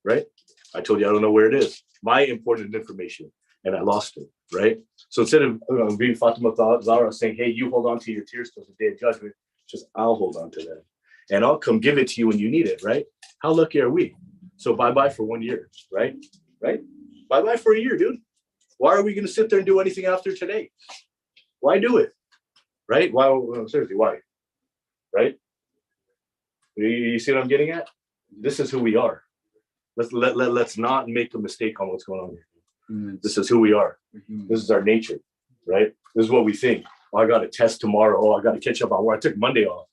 Right? I told you I don't know where it is. My important information, and I lost it, right? So instead of being Fatima Zahra saying, hey, you hold on to your tears till the day of judgment, just I'll hold on to them. And I'll come give it to you when you need it, right? How lucky are we? So bye-bye for 1 year, right? Right? Bye-bye for a year, dude. Why are we going to sit there and do anything after today? Why do it? Right? Why? Seriously, why? Right? You see what I'm getting at? This is who we are. Let's not make a mistake on what's going on here. This is who we are. This is our nature, right? This is what we think. Oh, I got a test tomorrow. Oh, I got to catch up on work. I took Monday off,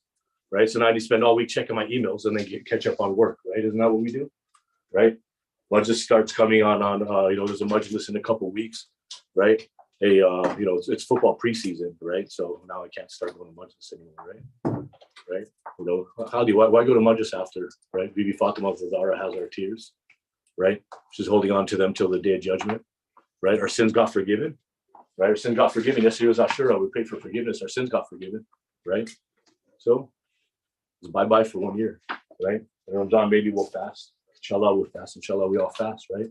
right? So now I need to spend all week checking my emails and then catch up on work, right? Isn't that what we do, right? Majlis starts coming on there's a majlis in a couple of weeks, right? Hey, it's football preseason, right? So now I can't start going to majlis anymore, right? Right? You know, why go to majlis after, right? Bibi Fatima Zahra has our tears, right? She's holding on to them till the day of judgment, right? Our sins got forgiven, right? Our sins got forgiven. Yesterday was Ashura. We prayed for forgiveness. Our sins got forgiven, right? So it's bye-bye for 1 year, right? And Ramadan, maybe we'll fast. Inshallah, we'll fast. Inshallah, we all fast, right?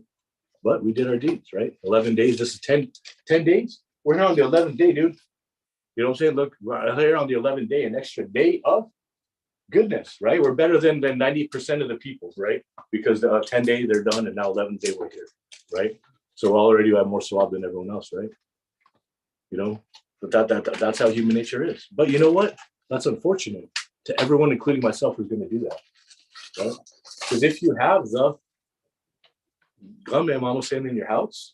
But we did our deeds, right? 11 days. This is 10 days. We're here on the 11th day, dude. You know what I'm saying? Look, we're here on the 11th day, an extra day of goodness, right? We're better than 90% of the people, right? Because 10 days they're done, and now 11th day we're here, right? So already we have more sawab than everyone else, right? You know, but that's how human nature is. But you know what? That's unfortunate to everyone, including myself, who's going to do that, right? Because if you have the Gam Imam Hussein in your house,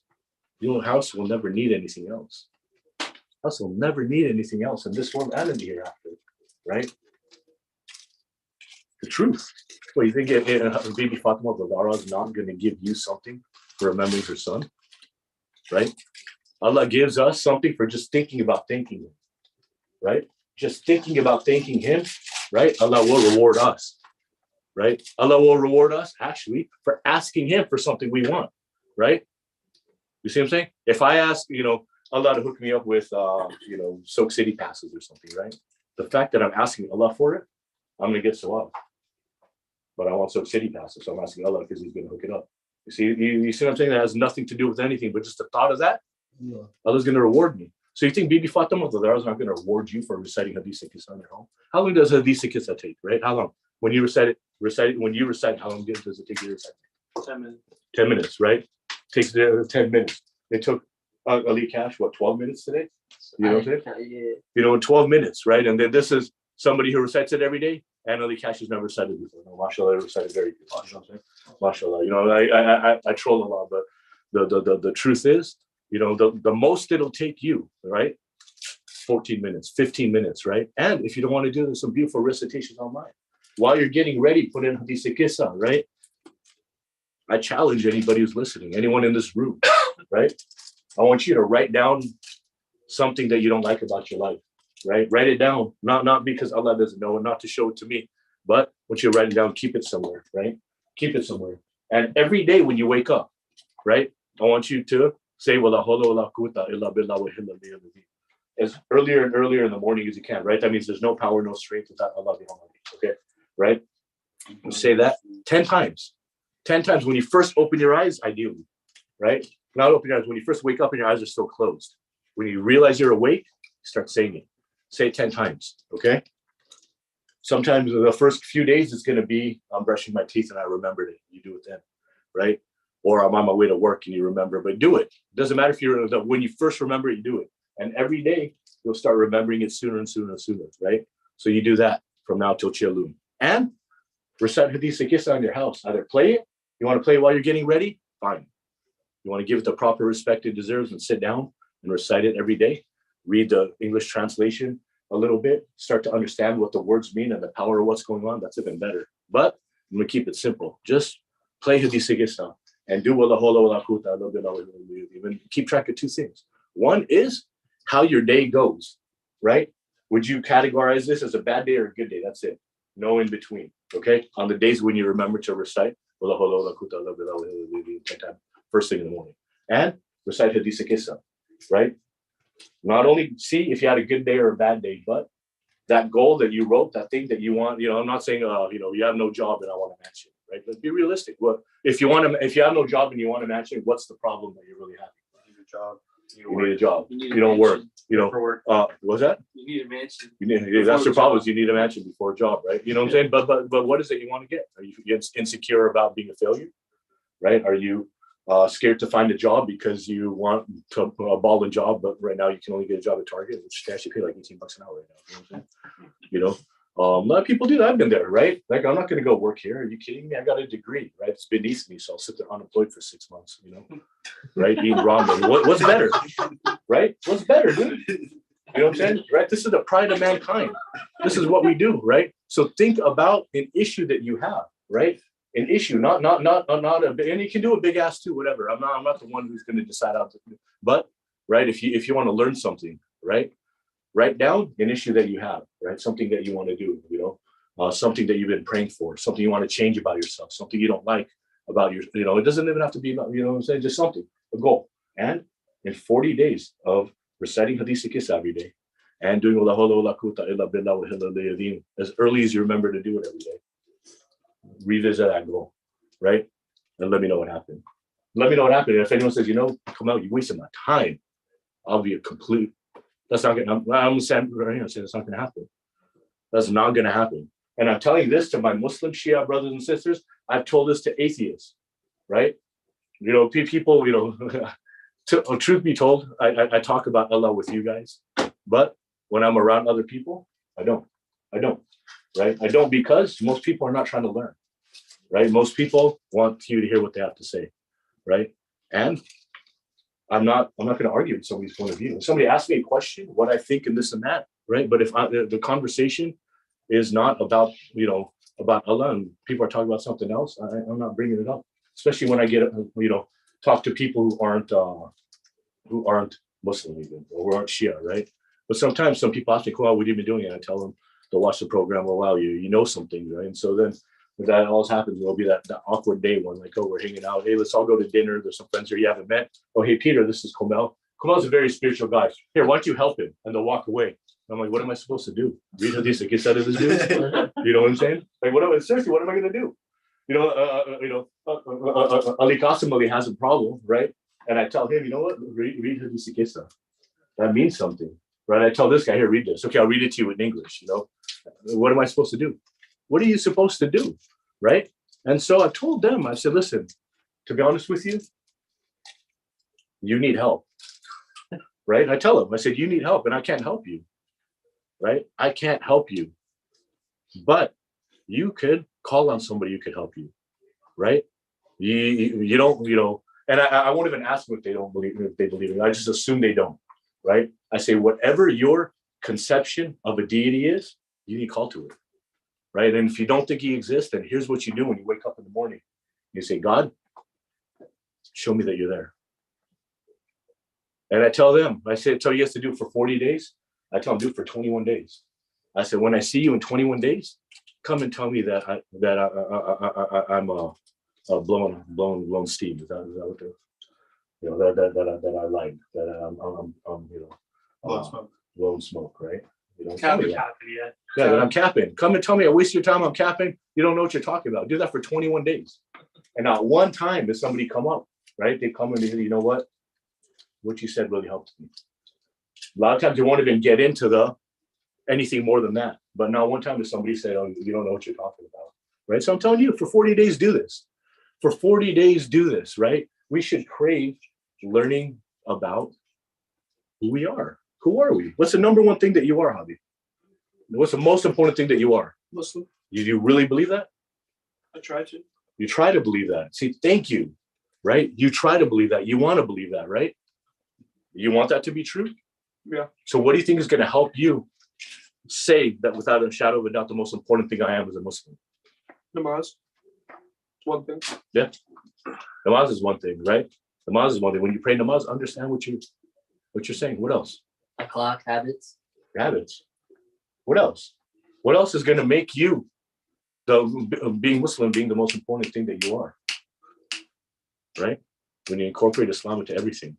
your house will never need anything else. House will never need anything else in this world and in the hereafter, right? The truth. Well, you think Bibi Fatima Zahra is not going to give you something for remembering her son, right? Allah gives us something for just thinking about thanking Him, right? Just thinking about thanking Him, right? Allah will reward us. Right? Allah will reward us actually for asking Him for something we want, right? You see what I'm saying? If I ask, Allah to hook me up with, Soak City passes or something, right? The fact that I'm asking Allah for it, I'm going to get sawab. But I want Soak City passes, so I'm asking Allah because He's going to hook it up. You see what I'm saying? That has nothing to do with anything, but just the thought of that, Allah's going to reward me. So you think Bibi Fatima, Allah's not going to reward you for reciting Hadith Kisa in your home? How long does Hadith Kisa take, right? How long? When you recite it, when you recite, how long does it take you to recite? 10 minutes. 10 minutes, right? Takes 10 minutes. It took Ali Cash, what, 12 minutes today? You know what I'm saying? You know, 12 minutes, right? And then this is somebody who recites it every day, and Ali Cash has never recited before. No, mashallah, recited very good. You know what I'm saying? Mashallah. You know, I troll a lot, but the truth is, you know, the most it'll take you, right? 14 minutes, 15 minutes, right? And if you don't want to do this, some beautiful recitations online. While you're getting ready, put in Hadith Kisa, right? I challenge anybody who's listening, anyone in this room, right? I want you to write down something that you don't like about your life, right? Write it down, not because Allah doesn't know and not to show it to me, but once you write it down, keep it somewhere, right? Keep it somewhere. And every day when you wake up, right? I want you to say, "Wala hawla wala quwwata illa billah wa as earlier and earlier in the morning as you can, right? That means there's no power, no strength without Allah the Almighty, okay? Right? You say that 10 times. 10 times when you first open your eyes, ideally, right? Not open your eyes. When you first wake up and your eyes are still closed. When you realize you're awake, start saying it. Say it 10 times, okay? Sometimes the first few days, it's going to be, I'm brushing my teeth and I remembered it. You do it then, right? Or I'm on my way to work and you remember, but do it. It doesn't matter if you're, when you first remember it, you do it. And every day, you'll start remembering it sooner and sooner and sooner, right? So you do that from now till Chilun. And recite Hadith Kisa in your house. Either play it, you want to play it while you're getting ready, fine. You want to give it the proper respect it deserves and sit down and recite it every day. Read the English translation a little bit, start to understand what the words mean and the power of what's going on. That's even better. But I'm going to keep it simple. Just play Hadith Kisa and do wala hawla wala quwwata illa billah. Even keep track of two things. One is how your day goes, right? Would you categorize this as a bad day or a good day? That's it. No in between, okay? On the days when you remember to recite, first thing in the morning. And recite Hadith Kisa, right? Not only see if you had a good day or a bad day, but that goal that you wrote, that thing that you want, you know, I'm not saying, you have no job and I want to match it, right? But be realistic. Well, if you have no job and you want to match it, what's the problem that you're really having? You need a job. You need a job. You don't work. You know, what's that? You need a mansion. That's the problem. Is you need a mansion before a job, right? You know what I'm saying? But what is it you want to get? Are you insecure about being a failure, right? Are you scared to find a job because you want to a balling job, but right now you can only get a job at Target, which they actually pay like $18 an hour right now. You know, a lot of people do that. I've been there, right? Like, I'm not going to go work here. Are you kidding me? I got a degree, right? It's beneath me, so I'll sit there unemployed for 6 months, you know, right? Eating ramen. What's better, right? What's better, dude? You know what I'm saying? Right? This is the pride of mankind. This is what we do, right? So think about an issue that you have, right? An issue, not a big, and you can do a big ass too, whatever. I'm not the one who's going to decide how to do it. But right, if you want to learn something, right? Write down an issue that you have, right? Something that you want to do, you know, something that you've been praying for, something you want to change about yourself, something you don't like about your, you know, it doesn't even have to be about, you know what I'm saying, just something, a goal. And in 40 days of reciting Hadith Kisa every day and doing wala hawla wala quwwata illa billah wa hilal as early as you remember to do it every day, revisit that goal, right? And let me know what happened. Let me know what happened. And if anyone says, you know, come out, you wasted my time, I'll be a complete. That's not going to, I'm saying right here, saying it's not going to happen. That's not going to happen. And I'm telling this to my Muslim Shia brothers and sisters. I've told this to atheists, right? You know, people, you know, truth be told, I talk about Allah with you guys, but when I'm around other people, I don't, right? I don't, because most people are not trying to learn, right? Most people want you to hear what they have to say, right? And I'm not going to argue with somebody's point of view. If somebody asks me a question, what I think and this and that, right? But if the conversation is not about, you know, about Allah and people are talking about something else, I'm not bringing it up. Especially when I get, you know, talk to people who aren't Muslim even, or who aren't Shia, right? But sometimes some people ask me, "Well, what have you been doing?" And I tell them to watch the program. Well, wow, you know some things, right? And so then when that always happens, there'll be that awkward day when, like, oh, we're hanging out. Hey, let's all go to dinner. There's some friends here you haven't met. Oh, hey, Peter, this is Komel. Komel's a very spiritual guy. Here, why don't you help him? And they'll walk away. I'm like, what am I supposed to do? Read Hadith, get out of this dude? You know what I'm saying? Like, seriously, what am I going to do? Ali Qasim Ali has a problem, right? And I tell him, you know what? Read Hadith Kisa. That means something, right? I tell this guy, here, read this. Okay, I'll read it to you in English. What am I supposed to do? What are you supposed to do, right? And so I told them, I said, listen, to be honest with you, you need help, right? I tell them, I said, you need help, and I can't help you, right? I can't help you, but you could call on somebody who could help you, right? You don't, and I won't even ask them if they believe it. I just assume they don't, right? I say, whatever your conception of a deity is, you need to call to it, right? And if you don't think he exists, then here's what you do when you wake up in the morning. You say, God, show me that you're there. And I tell them, I say, tell you has to do it for 40 days. I tell them, do it for 21 days. I said, when I see you in 21 days, come and tell me that I'm blown steam. Is that what the, that I lied, that I'm blowing smoke, right? Capping, that I'm capping. Come and tell me I waste your time. I'm capping. You don't know what you're talking about. Do that for 21 days. And not one time does somebody come up, right? They come and they say, you know what you said really helped me. A lot of times they won't even get into anything more than that. But not one time does somebody say, oh, you don't know what you're talking about, right? So I'm telling you, for 40 days, do this. For 40 days, do this, right? We should crave learning about who we are. Who are we? What's the number one thing that you are, Javi? What's the most important thing that you are? Muslim. You really believe that? I try to. You try to believe that. See, thank you, right? You try to believe that. You want to believe that, right? You want that to be true? Yeah. So what do you think is going to help you say that without a shadow of a doubt, the most important thing I am is a Muslim? Namaz. One thing. Yeah. Namaz is one thing, right? Namaz is one thing. When you pray namaz, understand what you're saying. What else? Akhlaq, habits. Habits. What else? What else is going to make you being Muslim being the most important thing that you are? Right? When you incorporate Islam into everything,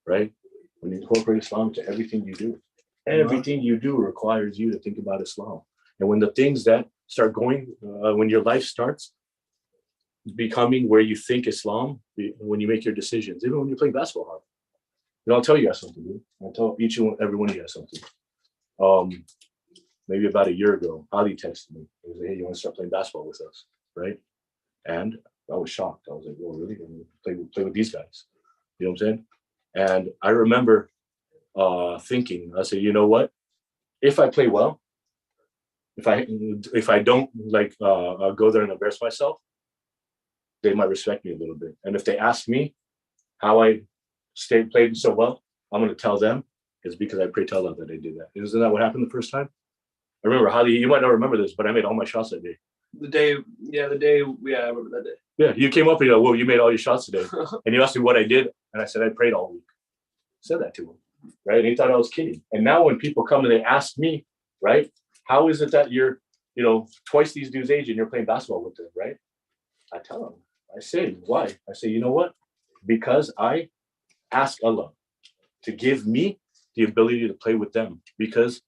right? When you incorporate Islam into everything you do, everything you do requires you to think about Islam. And when the things that start going, when your life starts becoming where you think Islam, when you make your decisions, even when you're playing basketball, I'll tell you guys something, dude. I'll tell every one of you guys something. Maybe about a year ago, Ali texted me. He was like, hey, you want to start playing basketball with us, right? And I was shocked. I was like, well, really? Play with these guys. You know what I'm saying? And I remember thinking, I said, you know what? If I play well, if I don't go there and embarrass myself, they might respect me a little bit. And if they ask me how I played so well, I'm going to tell them it's because I prayed to Allah that I did that. Isn't that what happened the first time? I remember, Hadi, you might not remember this, but I made all my shots that day. I remember that day. Yeah, you came up and you made all your shots today. And you asked me what I did, and I said, I prayed all week. I said that to him, right? And he thought I was kidding. And now when people come and they ask me, right, how is it that you're, twice these dudes' age and you're playing basketball with them, right? I tell them, I say, why? I say, you know what? Because I ask Allah to give me the ability to play with them.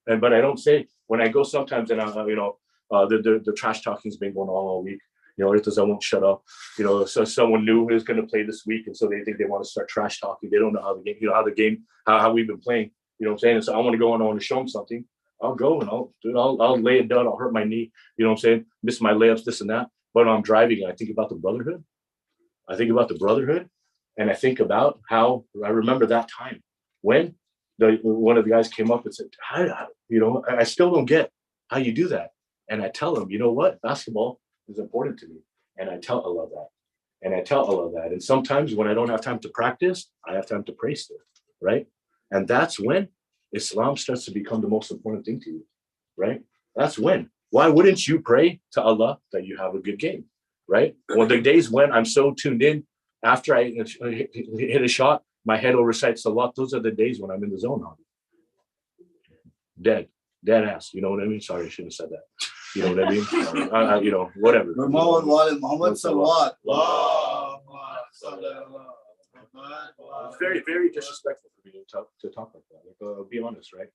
But I don't say, when I go sometimes and the trash talking's been going on all week. Because I won't shut up. So someone new who's going to play this week, and so they think they want to start trash talking. They don't know how the game, how we've been playing. You know what I'm saying? And so I want to go and I want to show them something. I'll go and I'll lay it down. I'll hurt my knee. You know what I'm saying? Miss my layups, this and that. But when I'm driving, I think about the brotherhood. And I think about how I remember that time when one of the guys came up and said, I still don't get how you do that. And I tell him, you know what? Basketball is important to me. And I tell Allah that. And sometimes when I don't have time to practice, I have time to pray still, right? And that's when Islam starts to become the most important thing to you, right? That's when. Why wouldn't you pray to Allah that you have a good game, right? Well, the days when I'm so tuned in, after I hit a shot, my head will recite salat. Those are the days when I'm in the zone. Dead ass. You know what I mean? Sorry, I shouldn't have said that. You know what I mean? Whatever. Muhammad Salawat. It's very, very disrespectful for me to talk like that. I'll be honest, right?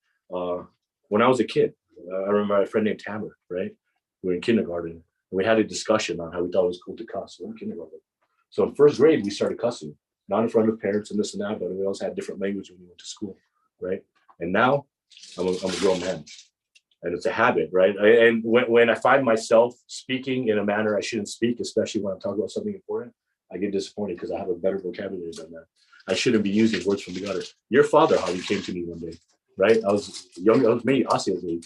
When I was a kid, I remember a friend named Tamer, right? We were in kindergarten. we had a discussion on how we thought it was cool to cuss. We're in kindergarten. So in first grade, we started cussing, not in front of parents and this and that, but we also had different language when we went to school, right? And now I'm a grown man, and it's a habit, right? And when I find myself speaking in a manner I shouldn't speak, especially when I'm talking about something important, I get disappointed because I have a better vocabulary than that. I shouldn't be using words from the gutter. Your father, how he came to me one day, right? I was young, I was me, Asi was me.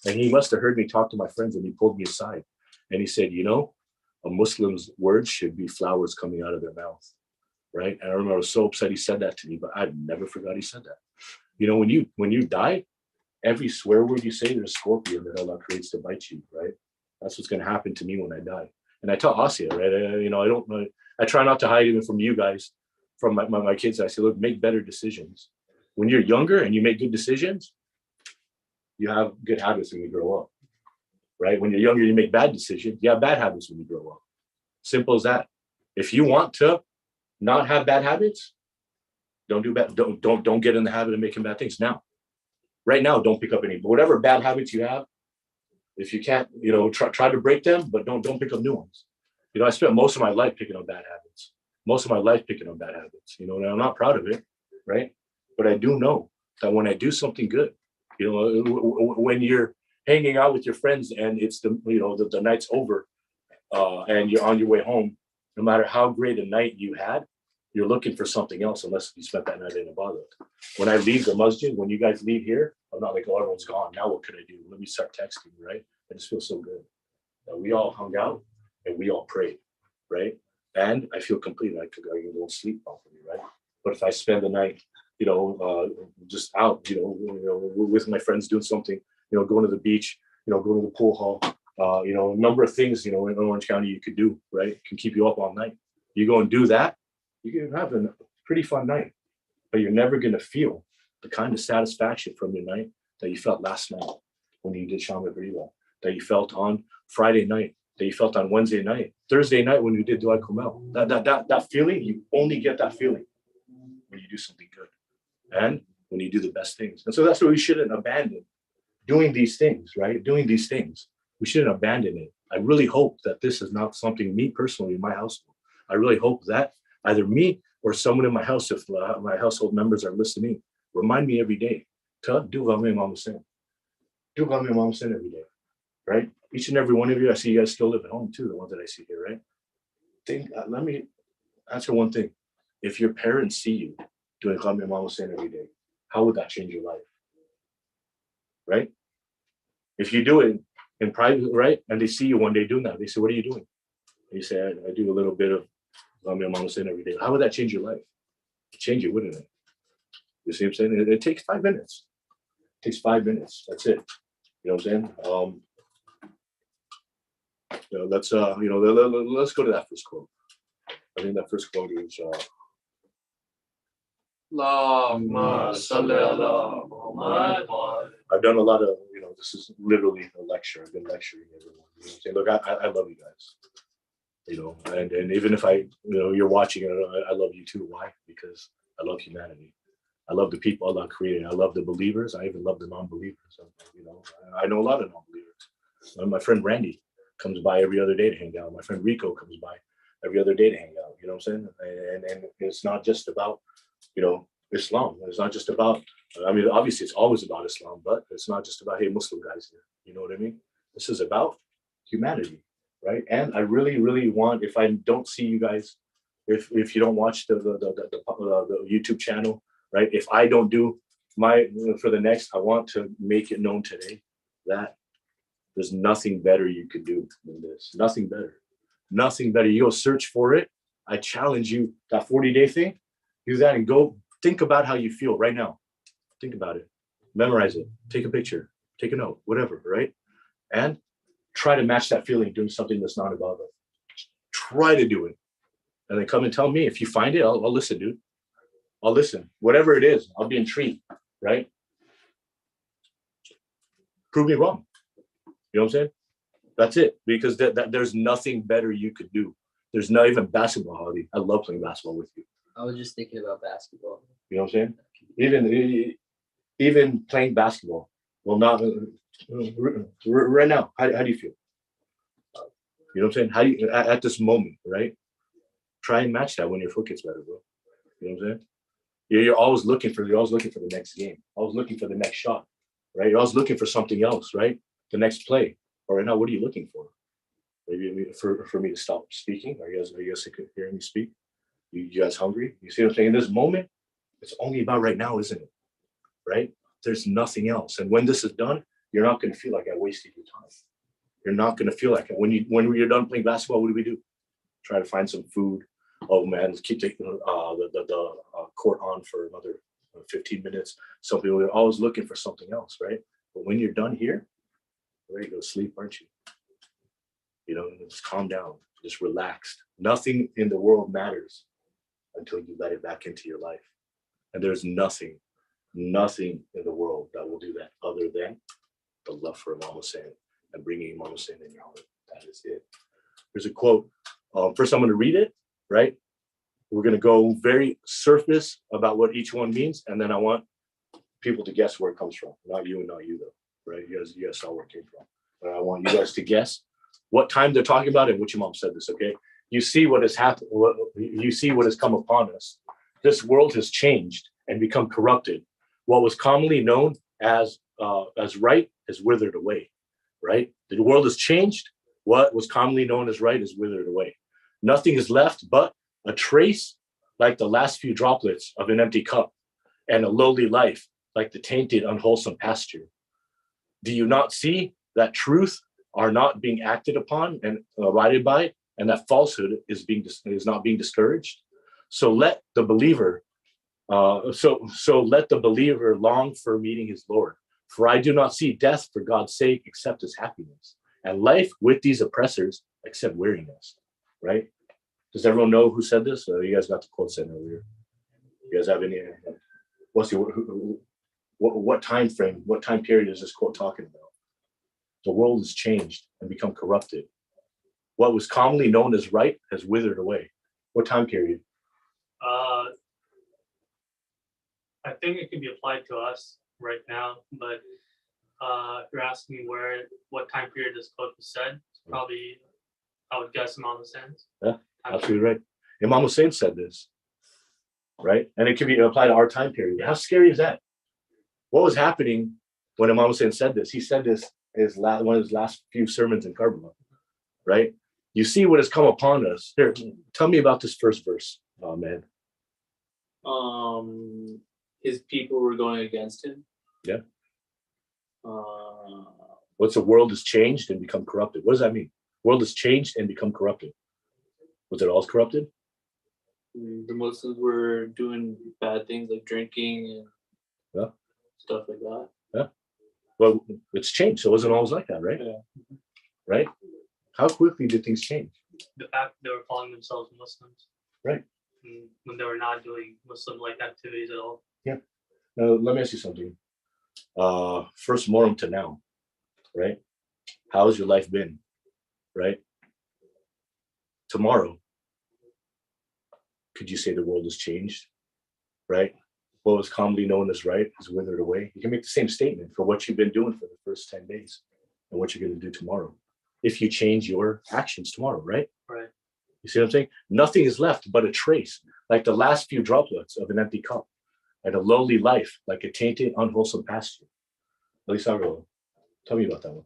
And he must have heard me talk to my friends, and he pulled me aside. And he said, a Muslim's words should be flowers coming out of their mouth, right? And I remember I was so upset he said that to me, but I never forgot he said that. When you die, every swear word you say, there's a scorpion that Allah creates to bite you, right? That's what's going to happen to me when I die. And I tell Asia, right? I try not to hide even from you guys, from my kids. I say, look, make better decisions. When you're younger and you make good decisions, you have good habits when you grow up, right? When you're younger, you make bad decisions. You have bad habits when you grow up. Simple as that. If you want to not have bad habits, don't do bad. Don't get in the habit of making bad things now. Right now, don't pick up any. Whatever bad habits you have, if you can't, try to break them, but don't pick up new ones. I spent most of my life picking up bad habits. And I'm not proud of it, right? But I do know that when I do something good, when you're hanging out with your friends and it's the night's over, and you're on your way home, no matter how great a night you had, you're looking for something else unless you spent that night in Ibadah. When I leave the masjid, when you guys leave here, I'm not like, oh, everyone's gone. Now what could I do? Let me start texting, right? I just feel so good that we all hung out and we all prayed, right? And I feel complete. I can go sleep properly, right? But if I spend the night, just out, with my friends doing something, going to the beach, going to the pool hall, a number of things, in Orange County you could do, right? It can keep you up all night. You go and do that, you can have a pretty fun night, but you're never going to feel the kind of satisfaction from your night that you felt last night when you did Sham Riva, that you felt on Friday night, that you felt on Wednesday night, Thursday night when you did Dua Kumel. That feeling, you only get that feeling when you do something good and when you do the best things. And so that's why we shouldn't abandon doing these things, right? Doing these things. We shouldn't abandon it. I really hope that this is not something, me personally, in my household. I really hope that either me or someone in my house, if my household members are listening, remind me every day to do Ghamim Mamasin. Do Ghamim Mamasin every day, right? Each and every one of you, I see you guys still live at home too, the ones that I see here, right? Let me answer one thing. If your parents see you doing Ghamim Mamasin every day, how would that change your life? Right? If you do it in private, right? And they see you one day doing that, they say, what are you doing? And you say, I do a little bit of Ghamim Mamasin every day. How would that change your life? Change it, wouldn't it? You see what I'm saying? It takes 5 minutes. It takes 5 minutes. That's it. You know what I'm saying? Let's go to that first quote. I think that first quote is I've done a lot of, this is literally a lecture. I've been lecturing everyone. You know what I'm saying? Look, I love you guys. And even if you're watching it, I love you too. Why? Because I love humanity. I love the people Allah created. I love the believers. I even love the non-believers. I know a lot of non-believers. My friend Randy comes by every other day to hang out. My friend Rico comes by every other day to hang out. You know what I'm saying? And it's not just about, Islam. It's not just about, obviously it's always about Islam, but it's not just about, hey, Muslim guys here. You know what I mean? This is about humanity, right? And I really, really want, if I don't see you guys, if you don't watch the YouTube channel, right? If I don't do for the next, I want to make it known today that there's nothing better you could do than this. Nothing better. Nothing better. You'll search for it. I challenge you, that 40-day thing, do that and go think about how you feel right now. Think about it. Memorize it. Take a picture. Take a note. Whatever, right? And try to match that feeling doing something that's not about it. Try to do it. And then come and tell me. If you find it, I'll listen, dude. I'll listen. Whatever it is, I'll be intrigued, right? Prove me wrong. You know what I'm saying? That's it. Because there's nothing better you could do. There's not even basketball, Holly. I love playing basketball with you. I was just thinking about basketball. You know what I'm saying? Even playing basketball. Well, not right now. How do you feel? You know what I'm saying? How do you at this moment, right? Try and match that when your foot gets better, bro. You know what I'm saying? You're always looking for the next game, always looking for the next shot, right? You're always looking for something else, right? The next play. Or right now, what are you looking for? Maybe for me to stop speaking. Are you guys hearing me speak? You guys hungry? You see what I'm saying? In this moment, it's only about right now, isn't it? Right? There's nothing else. And when this is done, you're not going to feel like I wasted your time. You're not going to feel like it. When you're done playing basketball, what do? Try to find some food. Oh man, let's keep taking the court on for another 15 minutes. Some people are always looking for something else, right? But when you're done here, you're ready to go to sleep, aren't you? You know, just calm down, just relaxed. Nothing in the world matters until you let it back into your life. And there's nothing in the world that will do that other than the love for Imam Hussein and bringing Imam Hussein in your heart. That is it. There's a quote. First, I'm going to read it, right? We're going to go very surface about what each one means. And then I want people to guess where it comes from. Not you and not you, though, right? You guys saw where it came from. But I want you guys to guess what time they're talking about and which Imam said this, okay? You see what has happened. You see what has come upon us. This world has changed and become corrupted. What was commonly known as right has withered away, right? The world has changed. What was commonly known as right is withered away. Nothing is left but a trace like the last few droplets of an empty cup, and a lowly life like the tainted, unwholesome pasture. Do you not see that truth are not being acted upon and abided by, and that falsehood is not being discouraged? So let the believer let the believer long for meeting his Lord. For I do not see death for God's sake except as happiness, and life with these oppressors except weariness. Right? Does everyone know who said this? You guys got the quote said earlier. You guys have any? What time frame? What time period is this quote talking about? The world has changed and become corrupted. What was commonly known as right has withered away. What time period? I think it can be applied to us right now, but if you're asking me what time period this quote was said, probably I would guess Imam Hussein's. Yeah, absolutely right. Imam Hussein said this, right? And it can be applied to our time period. How scary is that? What was happening when Imam Hussein said this? He said this is one of his last few sermons in Karbala, right? You see what has come upon us. Here, tell me about this first verse, man. His people were going against him. Yeah. What's the world has changed and become corrupted? What does that mean? World has changed and become corrupted. Was it all corrupted? The Muslims were doing bad things like drinking and stuff like that. Yeah. Well, it's changed. So it wasn't always like that, right? Yeah. Right? How quickly did things change? The fact they were calling themselves Muslims. Right. When they were not doing Muslim-like activities at all. Yeah. Now, let me ask you something. First Muharram to now, right? How has your life been? Right? Tomorrow, could you say the world has changed? Right? What was commonly known as right has withered away. You can make the same statement for what you've been doing for the first 10 days and what you're going to do tomorrow. If you change your actions tomorrow, right? Right. You see what I'm saying? Nothing is left but a trace, like the last few droplets of an empty cup, and a lowly life, like a tainted, unwholesome pasture. Elisaro, tell me about that one.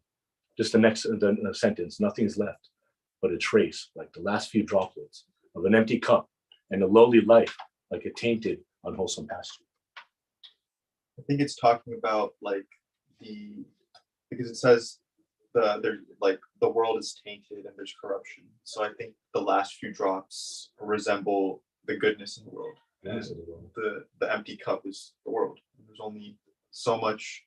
Just the next sentence. Nothing is left but a trace, like the last few droplets of an empty cup, and a lowly life, like a tainted, unwholesome pasture. I think it's talking about because it says the world is tainted and there's corruption. So I think the last few drops resemble the goodness in the world. The empty cup is the world. There's only so much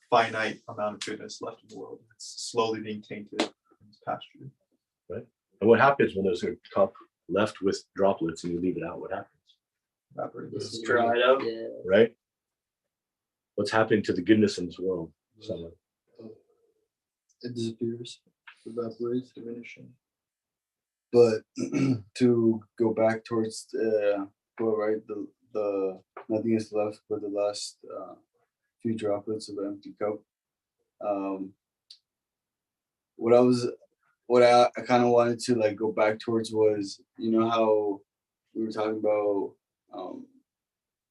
finite amount of goodness left in the world. It's slowly being tainted in this pasture. Right. And what happens when there's a cup left with droplets and you leave it out? What happens? It's dried up. Yeah. Right? What's happening to the goodness in this world? Someone. It disappears, evaporates, diminishing. But to go back towards the nothing is left but the last few droplets of an empty cup. What what I kind of wanted to like go back towards was, you know, how we were talking about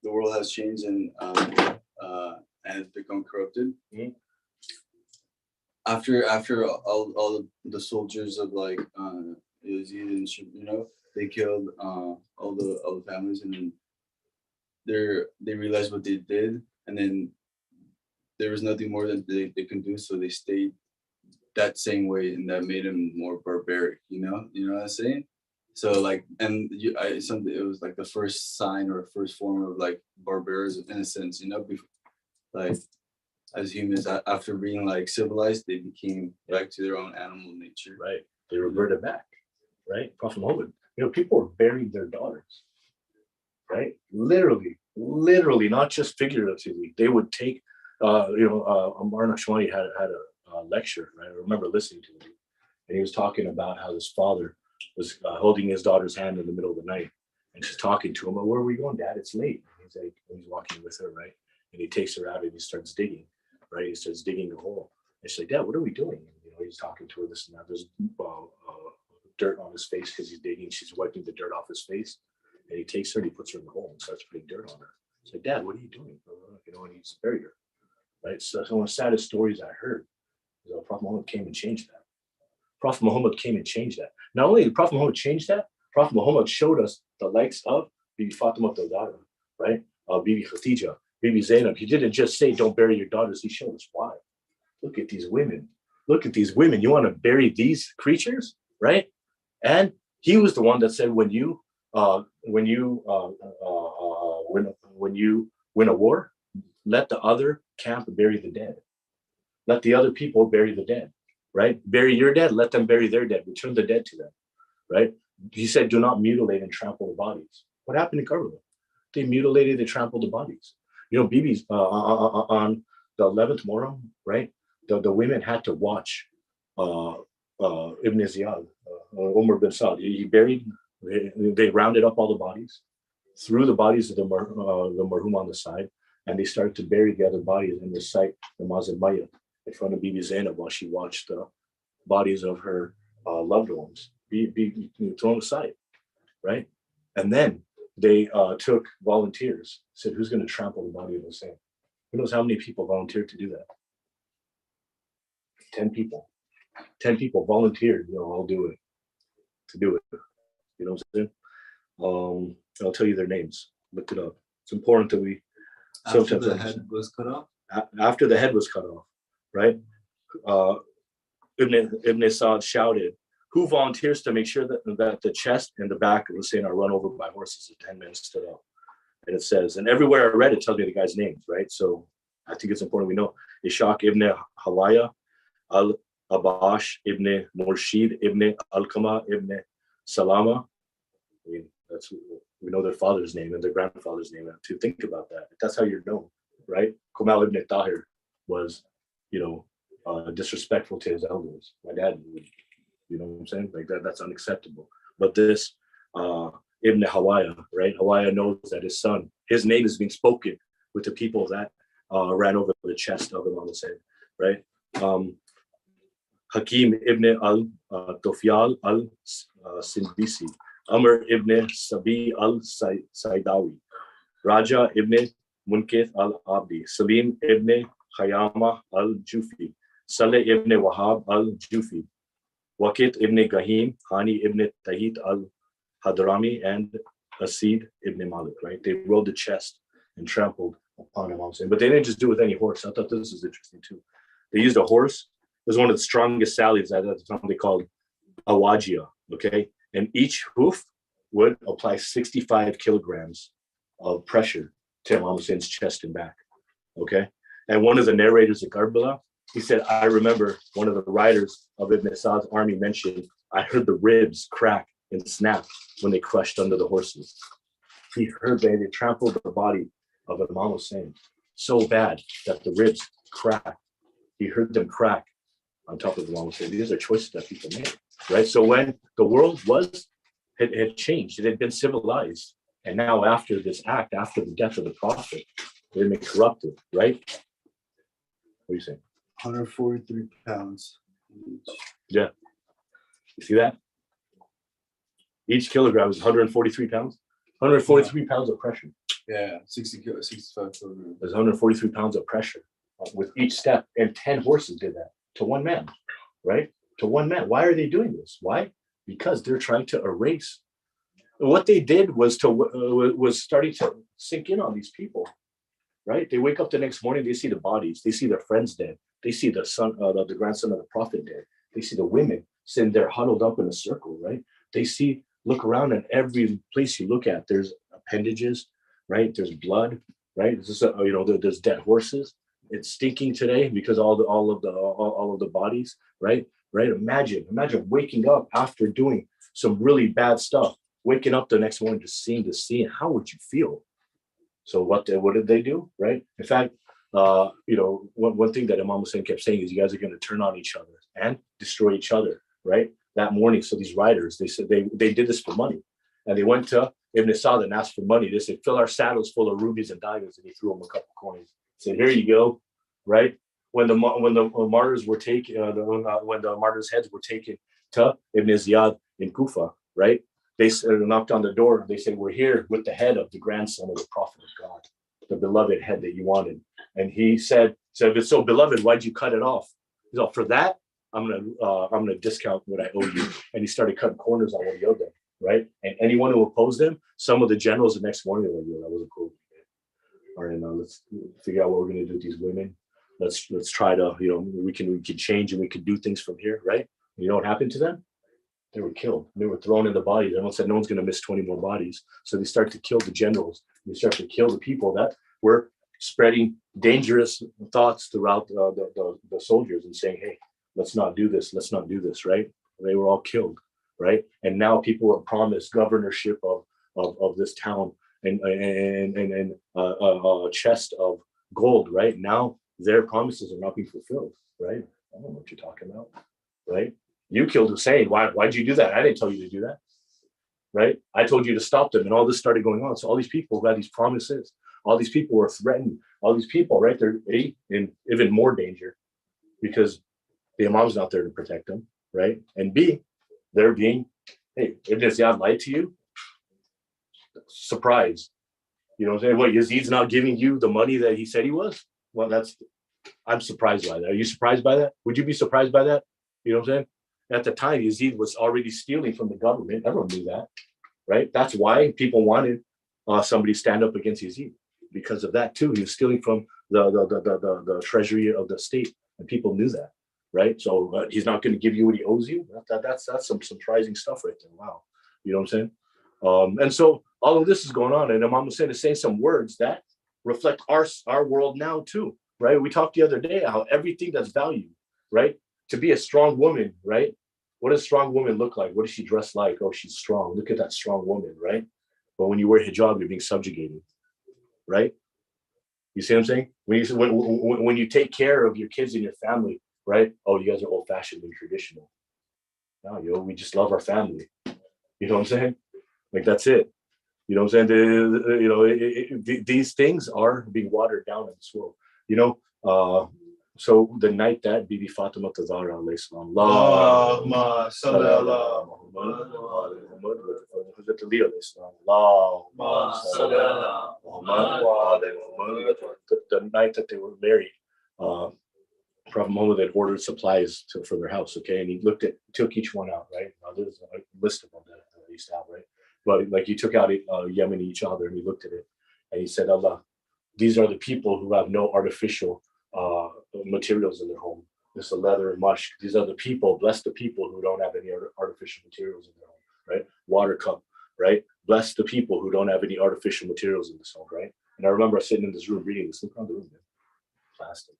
the world has changed and has become corrupted. Mhm. After all the soldiers of like Yazid and you know, they killed all the families, and then they realized what they did, and then there was nothing more that they can do, so they stayed that same way, and that made them more barbaric. You know what I'm saying? So like, and something, it was like the first sign or first form of like barbarism in a sense. You know, like as humans, after being like civilized, they became back to their own animal nature. Right. They reverted back. Right. Prophet Muhammad. You know, people were burying their daughters. Right. Literally, not just figuratively. They would take. Muharram Shaab had a lecture. Right. I remember listening to him, and he was talking about how his father was holding his daughter's hand in the middle of the night, and she's talking to him. Where are we going, Dad? It's late. And he's like, he's walking with her, right? And he takes her out and he starts digging, right? He starts digging a hole. And she's like, Dad, what are we doing? And, you know, he's talking to her this and that. There's dirt on his face because he's digging. She's wiping the dirt off his face, and he takes her and he puts her in the hole and starts putting dirt on her. He's like, Dad, what are you doing? You know, and he's buried her, right? So that's one of the saddest stories I heard. Prophet Muhammad came and changed that. Prophet Muhammad came and changed that. Not only did Prophet Muhammad change that, Prophet Muhammad showed us the likes of Bibi Fatima al-Zahra, right? Bibi Khadija, Bibi Zainab. He didn't just say, don't bury your daughters. He showed us why. Look at these women. Look at these women. You want to bury these creatures, right? And he was the one that said, when you win a war, let the other camp bury the dead. Let the other people bury the dead. Right? Bury your dead, let them bury their dead, return the dead to them, right? He said, do not mutilate and trample the bodies. What happened in Karbala? They mutilated, they trampled the bodies. You know, Bibi's on the 11th Muharram, right? The women had to watch Ibn Ziyad, Umar bin Saad. He buried, they rounded up all the bodies, threw the bodies of the marhum on the side, and they started to bury the other bodies and recite the Namaz al-Mayyat in front of Bibi Zainab while she watched the bodies of her loved ones be thrown aside, right? And then they took volunteers, said, who's going to trample the body of the saint? Who knows how many people volunteered to do that? 10 people. 10 people volunteered, I'll do it, to do it. You know what I'm saying? I'll tell you their names. Look it up. It's important that we... After the head was cut off? After the head was cut off, right? Ibn Sa'd shouted, who volunteers to make sure that the chest and the back of the saint are run over by horses? The 10 men stood up. And it says, and everywhere I read, it tells me the guy's names, right? So I think it's important we know. Ishaq ibn Hawaya, al-Abash ibn Murshid ibn Alqama ibn Salama. I mean, we know their father's name and their grandfather's name. To think about that, that's how you're known, right? Kumal ibn Tahir was, disrespectful to his elders. My dad would, you know what I'm saying? Like that's unacceptable. But this Ibn Hawaya, right? Hawaya knows that his son, his name is being spoken with the people that ran over the chest of Imam Hussein, right? Hakim ibn al-Tufyal al-Sindisi, Amr ibn Sabi al-Saidawi, Raja ibn Munkith al-Abdi, Salim ibn Khayama al-Jufi, Saleh ibn Wahab al-Jufi, Waqit ibn Gahim, Hani ibn Tahit al-Hadrami, and Asid ibn Malik, right? They rode the chest and trampled upon Imam Hussein. But they didn't just do it with any horse. I thought this was interesting too. They used a horse. It was one of the strongest sallies at the time. They called Awajia, okay? And each hoof would apply 65 kilograms of pressure to Imam Hussein's chest and back, okay? And one of the narrators of Karbala, he said, I remember one of the riders of Ibn Sa'd's army mentioned, I heard the ribs crack and snap when they crushed under the horses. He heard they trampled the body of Imam Hussein so bad that the ribs cracked. He heard them crack on top of Imam Hussein. These are choices that people made, right? So when the world had changed, it had been civilized. And now after this act, after the death of the prophet, it had been corrupted, right? What do you say? 143 pounds each. Yeah. You see that? Each kilogram is 143 pounds. 143 pounds of pressure. Yeah, 65 kilograms. There's 143 pounds of pressure with each step, and 10 horses did that to one man, right? To one man. Why are they doing this? Why? Because they're trying to erase. What they did was starting to sink in on these people, right? They wake up the next morning, they see the bodies, they see their friends dead, they see the son, the grandson of the prophet dead, they see the women sitting there huddled up in a circle, right? They see, look around, and every place you look at, there's appendages, right? There's blood, right? There's dead horses. It's stinking today because all of the bodies, right? Right? Imagine waking up after doing some really bad stuff, waking up the next morning just seeing the scene. How would you feel? So what did they do, right? In fact, one thing that Imam Hussein kept saying is, you guys are going to turn on each other and destroy each other, right? That morning, so these riders, they said they did this for money, and they went to Ibn Sa'd and asked for money. They said, fill our saddles full of rubies and diamonds, and he threw them a couple coins. He said, here you go, right? When the martyrs were taken, when the martyrs' heads were taken to Ibn Ziyad in Kufa, right? They knocked on the door. They said, we're here with the head of the grandson of the prophet of God, the beloved head that you wanted. And he said, if it's so beloved, why'd you cut it off? He said, for that, I'm gonna discount what I owe you. And he started cutting corners on what he owed them, right? And anyone who opposed him, some of the generals the next morning were like, yo, that wasn't cool. All right, now let's figure out what we're gonna do with these women. Let's try to, we can change and we can do things from here, right? You know what happened to them? They were killed. They were thrown in the bodies. Everyone said no one's going to miss 20 more bodies. So they start to kill the generals. They start to kill the people that were spreading dangerous thoughts throughout the soldiers and saying, hey, let's not do this. Let's not do this, right? They were all killed, right? And now people were promised governorship of this town and a chest of gold, right? Now their promises are not being fulfilled, right? I don't know what you're talking about, right? You killed Hussein. Why'd you do that? I didn't tell you to do that, right? I told you to stop them, and all this started going on. So all these people who had these promises, all these people were threatened. All these people, right? They're in even more danger because the Imam's not there to protect them, right? And B, they're being, hey, Ibn Ziyad lied to you. Surprise. You know what I'm saying? What, Yazid's not giving you the money that he said he was? Well, I'm surprised by that. Are you surprised by that? Would you be surprised by that? You know what I'm saying? At the time, Yazid was already stealing from the government. Everyone knew that, right? That's why people wanted somebody to stand up against Yazid. Because of that too, he was stealing from the treasury of the state, and people knew that, right? So he's not going to give you what he owes you. That's some surprising stuff right there. Wow, you know what I'm saying? And so all of this is going on, and Imam Hussein is saying some words that reflect our world now too, right? We talked the other day how everything that's valued, right? To be a strong woman, right? What does a strong woman look like? What does she dress like? Oh, she's strong. Look at that strong woman, right? But when you wear hijab, you're being subjugated, right? You see what I'm saying? When you take care of your kids and your family, right? Oh, you guys are old-fashioned and traditional. No, we just love our family. You know what I'm saying? Like, that's it. You know what I'm saying? These things are being watered down in this world. So the night that Bibi Fatima Zahra alayhi salam, Allahumma salli ala Muhammad wa ala Muhammad wa Hazrat Ali alayhi salam, Allahumma salli ala Muhammad wa ala Muhammad. The night that they were married, Prophet Muhammad had ordered supplies for their house, okay? And he took each one out, right? Now, there's a list of them that he used to have, right? But like he took out Yemen each other, and he looked at it, and he said, Allah, these are the people who have no artificial materials in their home. This is leather and mush. These are the people, bless the people who don't have any artificial materials in their home, right? Water cup, right? Bless the people who don't have any artificial materials in this home, right? And I remember sitting in this room reading this. Look around the room, man. Plastic.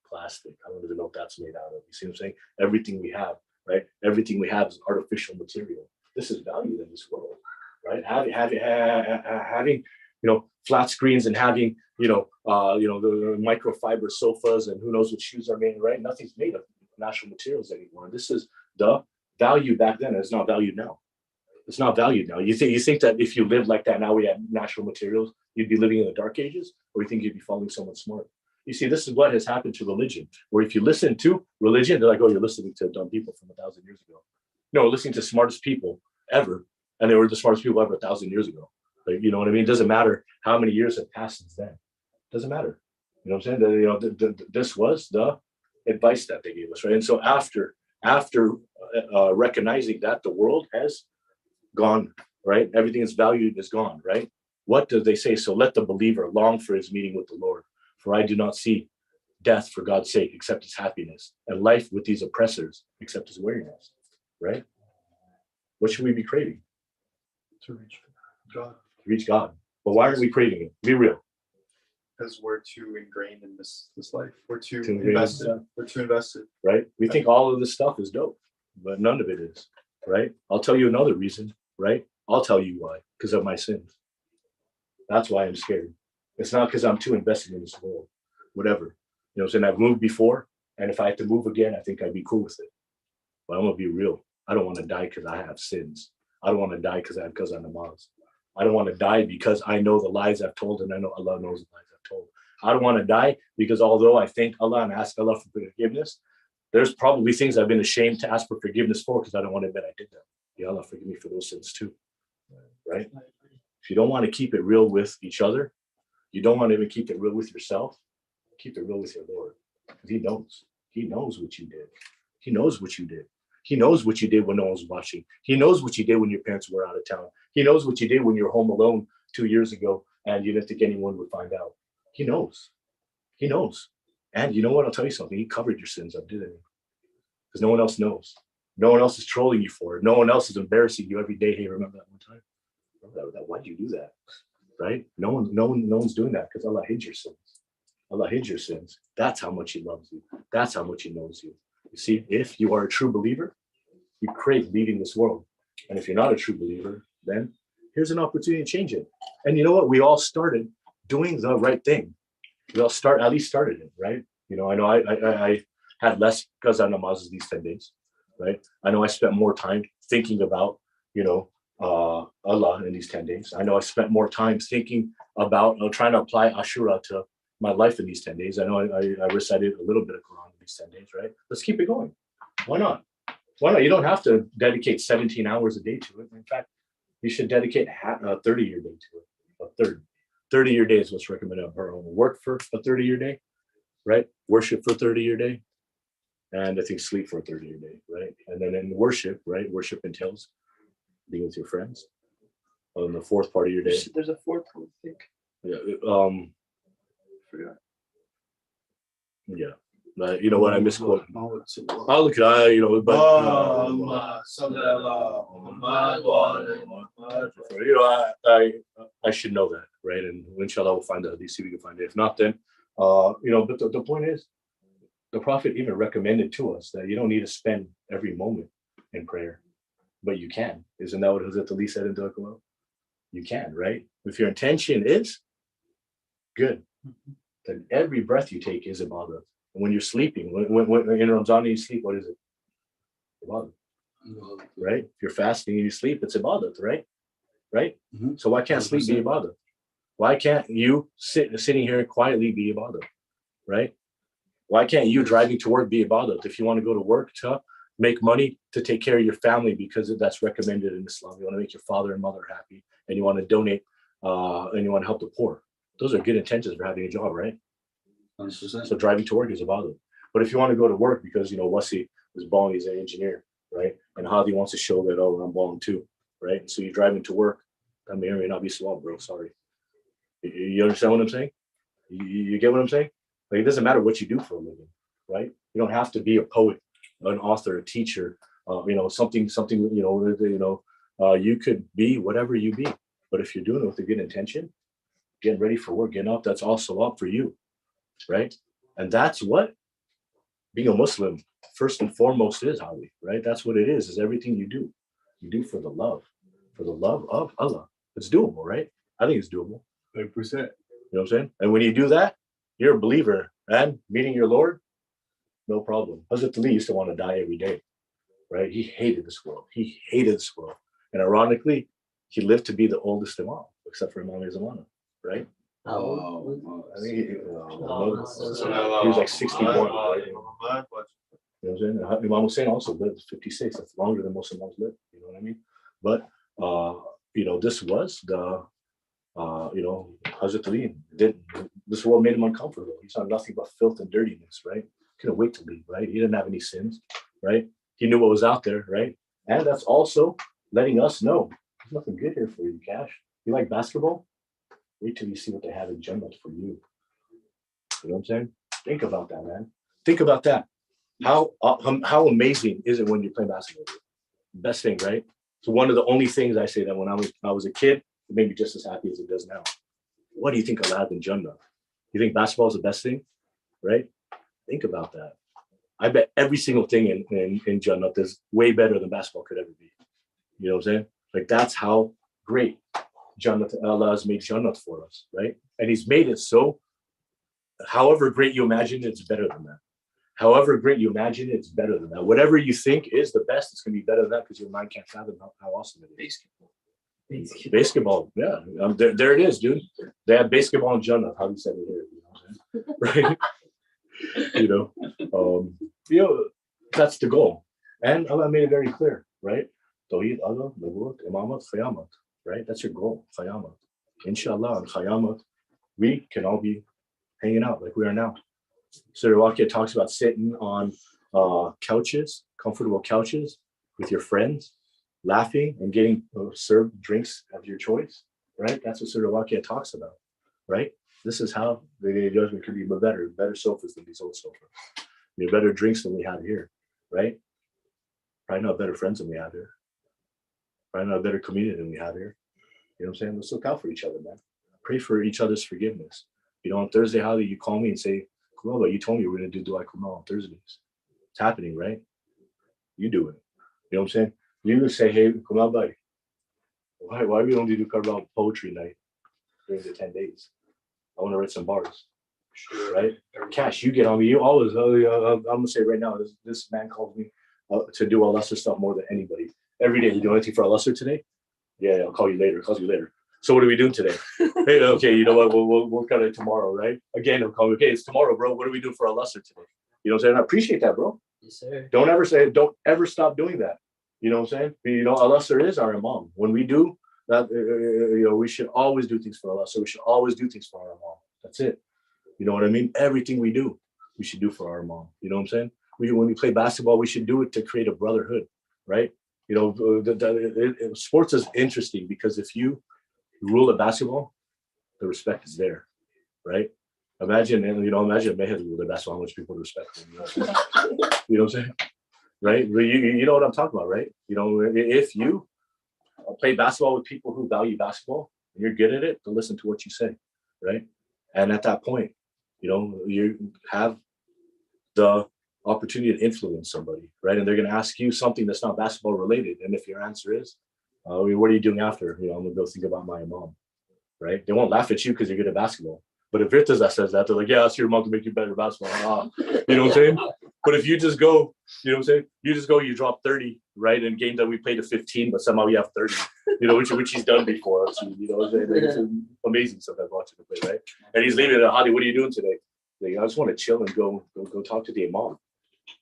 I don't even know what that's made out of. You see what I'm saying? Everything we have, right? Everything we have is artificial material. This is valued in this world, right? Having flat screens and having the microfiber sofas and who knows what shoes are made, right? Nothing's made of natural materials anymore. This is the value back then. It's not valued now. It's not valued now. You think that if you lived like that now, we had natural materials, you'd be living in the dark ages, or you think you'd be following someone smart? You see, this is what has happened to religion, where if you listen to religion, they're like, oh, you're listening to dumb people from 1,000 years ago. listening to the smartest people ever, and they were the smartest people ever 1,000 years ago. Like, you know what I mean? It doesn't matter how many years have passed since then. It doesn't matter. You know what I'm saying? This was the advice that they gave us, right? And so after recognizing that the world has gone, right? Everything is valued is gone, right? What do they say? So let the believer long for his meeting with the Lord. For I do not see death for God's sake, except his happiness, and life with these oppressors, except his weariness, right? What should we be craving? To reach God. To reach God. But why aren't we craving it? Be real. Because we're too ingrained in this life. We're too Too invested. ingrained. We're too invested. Right? We think all of this stuff is dope, but none of it is, right? I'll tell you another reason, right? I'll tell you why. Because of my sins. That's why I'm scared. It's not because I'm too invested in this world. Whatever. You know what I'm saying? I've moved before, and if I had to move again, I think I'd be cool with it. But I'm gonna be real. I don't want to die because I have sins. I don't want to die because I have cousin namaz. I don't want to die because I know the lies I've told, and I know Allah knows the lies I've told. I don't want to die because although I thank Allah and ask Allah for forgiveness, there's probably things I've been ashamed to ask for forgiveness for because I don't want to admit I did them. Ya Allah, forgive me for those sins too. Right? If you don't want to keep it real with each other, you don't want to even keep it real with yourself, keep it real with your Lord. He knows. He knows what you did. He knows what you did. He knows what you did when no one was watching. He knows what you did when your parents were out of town. He knows what you did when you were home alone 2 years ago and you didn't think anyone would find out. He knows. He knows. And you know what? I'll tell you something. He covered your sins up, didn't he? Because no one else knows. No one else is trolling you for it. No one else is embarrassing you every day. Hey, remember that one time? Remember that? Why'd you do that? Right? No one's doing that because Allah hid your sins. Allah hid your sins. That's how much he loves you. That's how much he knows you. You see, if you are a true believer, you crave leaving this world. And if you're not a true believer, then here's an opportunity to change it. And you know what? We all started doing the right thing. We all at least started it, right? You know I had less qaza namazes these 10 days, right? I know I spent more time thinking about, Allah in these 10 days. I know I spent more time thinking about trying to apply Ashura to my life in these 10 days. I know I recited a little bit of Quran in these 10 days, right? Let's keep it going. Why not? Why not? You don't have to dedicate 17 hours a day to it. In fact, you should dedicate a 30-year day to it. A third. 30-year day is what's recommended. Work for a 30-year day, right? Worship for a 30-year day. And I think sleep for a 30-year day, right? And then in worship, right? Worship entails being with your friends. On the fourth part of your day. There's a fourth one, I think. Yeah. Forgot. Yeah. You know what? I misquote. I'll look at it, but I should know that, right? And inshallah we'll find out. Let's see if we can find it. If not, then but the point is, the Prophet even recommended to us that you don't need to spend every moment in prayer, but you can. Isn't that what Hazrat Ali said in Dawah? You can, right? If your intention is good, then every breath you take is ibadah. When you're sleeping, when in Ramadan you sleep, what is it? Ibadah, right? If you're fasting and you sleep, it's ibadah, right? Right? Mm-hmm. So why can't sleep be ibadah? Why can't you sitting here quietly be ibadah, right? Why can't you driving to work be ibadah? If you want to go to work to make money to take care of your family because that's recommended in Islam, you want to make your father and mother happy, and you want to donate, and you want to help the poor. Those are good intentions for having a job, right? 100%. So driving to work is ibadah. But if you want to go to work because Wasi was balling, he's an engineer, right? And Hadi wants to show that, I'm balling too, right? And so you're driving to work, that may or may not be swab, bro. Sorry. You understand what I'm saying? You get what I'm saying? Like, it doesn't matter what you do for a living, right? You don't have to be a poet, an author, a teacher, something, you could be whatever you be. But if you're doing it with a good intention, getting ready for work, getting up, that's also up for you, right? And that's what being a Muslim first and foremost is, Holly, right? That's what it is everything you do. You do for the love of Allah. It's doable, right? I think it's doable. 100%. You know what I'm saying? And when you do that, you're a believer, and meeting your Lord, no problem. Hazrat Ali used to want to die every day, right? He hated this world. And ironically, he lived to be the oldest Imam, except for Imam Zamana, right? I think he was like 61, right? You know what I'm saying? Imam Hussein also lived 56. That's longer than most Imams live. You know what I mean? But this was the Hazrat Ali did this world made him uncomfortable. He saw nothing but filth and dirtiness, right? Couldn't wait to leave, right? He didn't have any sins, right? He knew what was out there, right? And that's also letting us know there's nothing good here for you, Cash. You like basketball? Wait till you see what they have in Jannah for you. You know what I'm saying? Think about that, man. Think about that. How amazing is it when you're playing basketball? Best thing, right? So one of the only things I say that when I was a kid, it made me just as happy as it does now. What do you think Allah had in Jannah? You think basketball is the best thing, right? Think about that. I bet every single thing in Jannah is way better than basketball could ever be. You know what I'm saying? Like that's how great Jannah Allah has made Jannah for us, right? And He's made it so. However great you imagine, it's better than that. However great you imagine, it's better than that. Whatever you think is the best, it's going to be better than that because your mind can't fathom how awesome it is. Basketball, yeah. There it is, dude. They have basketball in Jannah. How do you say it here? You know what I'm saying? Right? That's the goal. And Allah made it very clear, right? Tawheed, Allah, Nubuwwat, Imamat, Khiyamat, right? That's your goal, Khiyamat. Inshallah, and Khiyamat, we can all be hanging out like we are now. Surah Waqia talks about sitting on couches, comfortable couches with your friends, laughing and getting served drinks of your choice, right? That's what Surah Waqia talks about, right? This is how the Day of Judgment could be better sofas than these old sofas. Better drinks than we have here, right? Probably not better friends than we have here. Probably not a better community than we have here. You know what I'm saying? Let's look out for each other, man. Pray for each other's forgiveness. On Thursday, how do you call me and say, Kumaba, you told me we're going to do Dua Kumal on Thursdays. It's happening, right? You do it. You know what I'm saying? You just say, hey, Kumaba, why we only do Karbala poetry night during the 10 days? I want to write some bars. Sure. Right? Cash, you get on me. You always, I'm going to say right now, this man calls me to do al-Asr stuff more than anybody. Every day, you do anything for al-Asr today? Yeah, I'll call you later. Calls you later. So what are we doing today? Hey, okay, you know what? We'll work on it tomorrow, right? Again, I'll call you. Okay, it's tomorrow, bro. What are we doing for al-Asr today? You know what I'm saying? I appreciate that, bro. Yes, sir. Don't ever stop doing that. You know what I'm saying? Al-Asr is our Imam. When we do that, we should always do things for al-Asr. We should always do things for our Imam. That's it. You know what I mean? Everything we do, we should do for our Imam. You know what I'm saying? When we play basketball, we should do it to create a brotherhood, right? Sports is interesting because if you rule at basketball, the respect is there, right? Imagine Mehed rule the basketball, how much people respect him. You know what I'm saying? Right? You know what I'm talking about, right? If you play basketball with people who value basketball and you're good at it, they'll listen to what you say, right? And at that point, you have the opportunity to influence somebody, right? And they're going to ask you something that's not basketball related. And if your answer is, what are you doing after? I'm going to go think about my Imam, right? They won't laugh at you because you're good at basketball. But if Irtaza says that, they're like, yeah, ask your mom to make you better at basketball. You know what I'm saying? But if you just go, you know what I'm saying? You just go, you drop 30, right? In games that we played to 15, but somehow you have 30, which he's done before. So, it's amazing stuff I've watched him play, right? And he's leaving it. Hadi, what are you doing today? Like, I just want to chill and go talk to the Imam.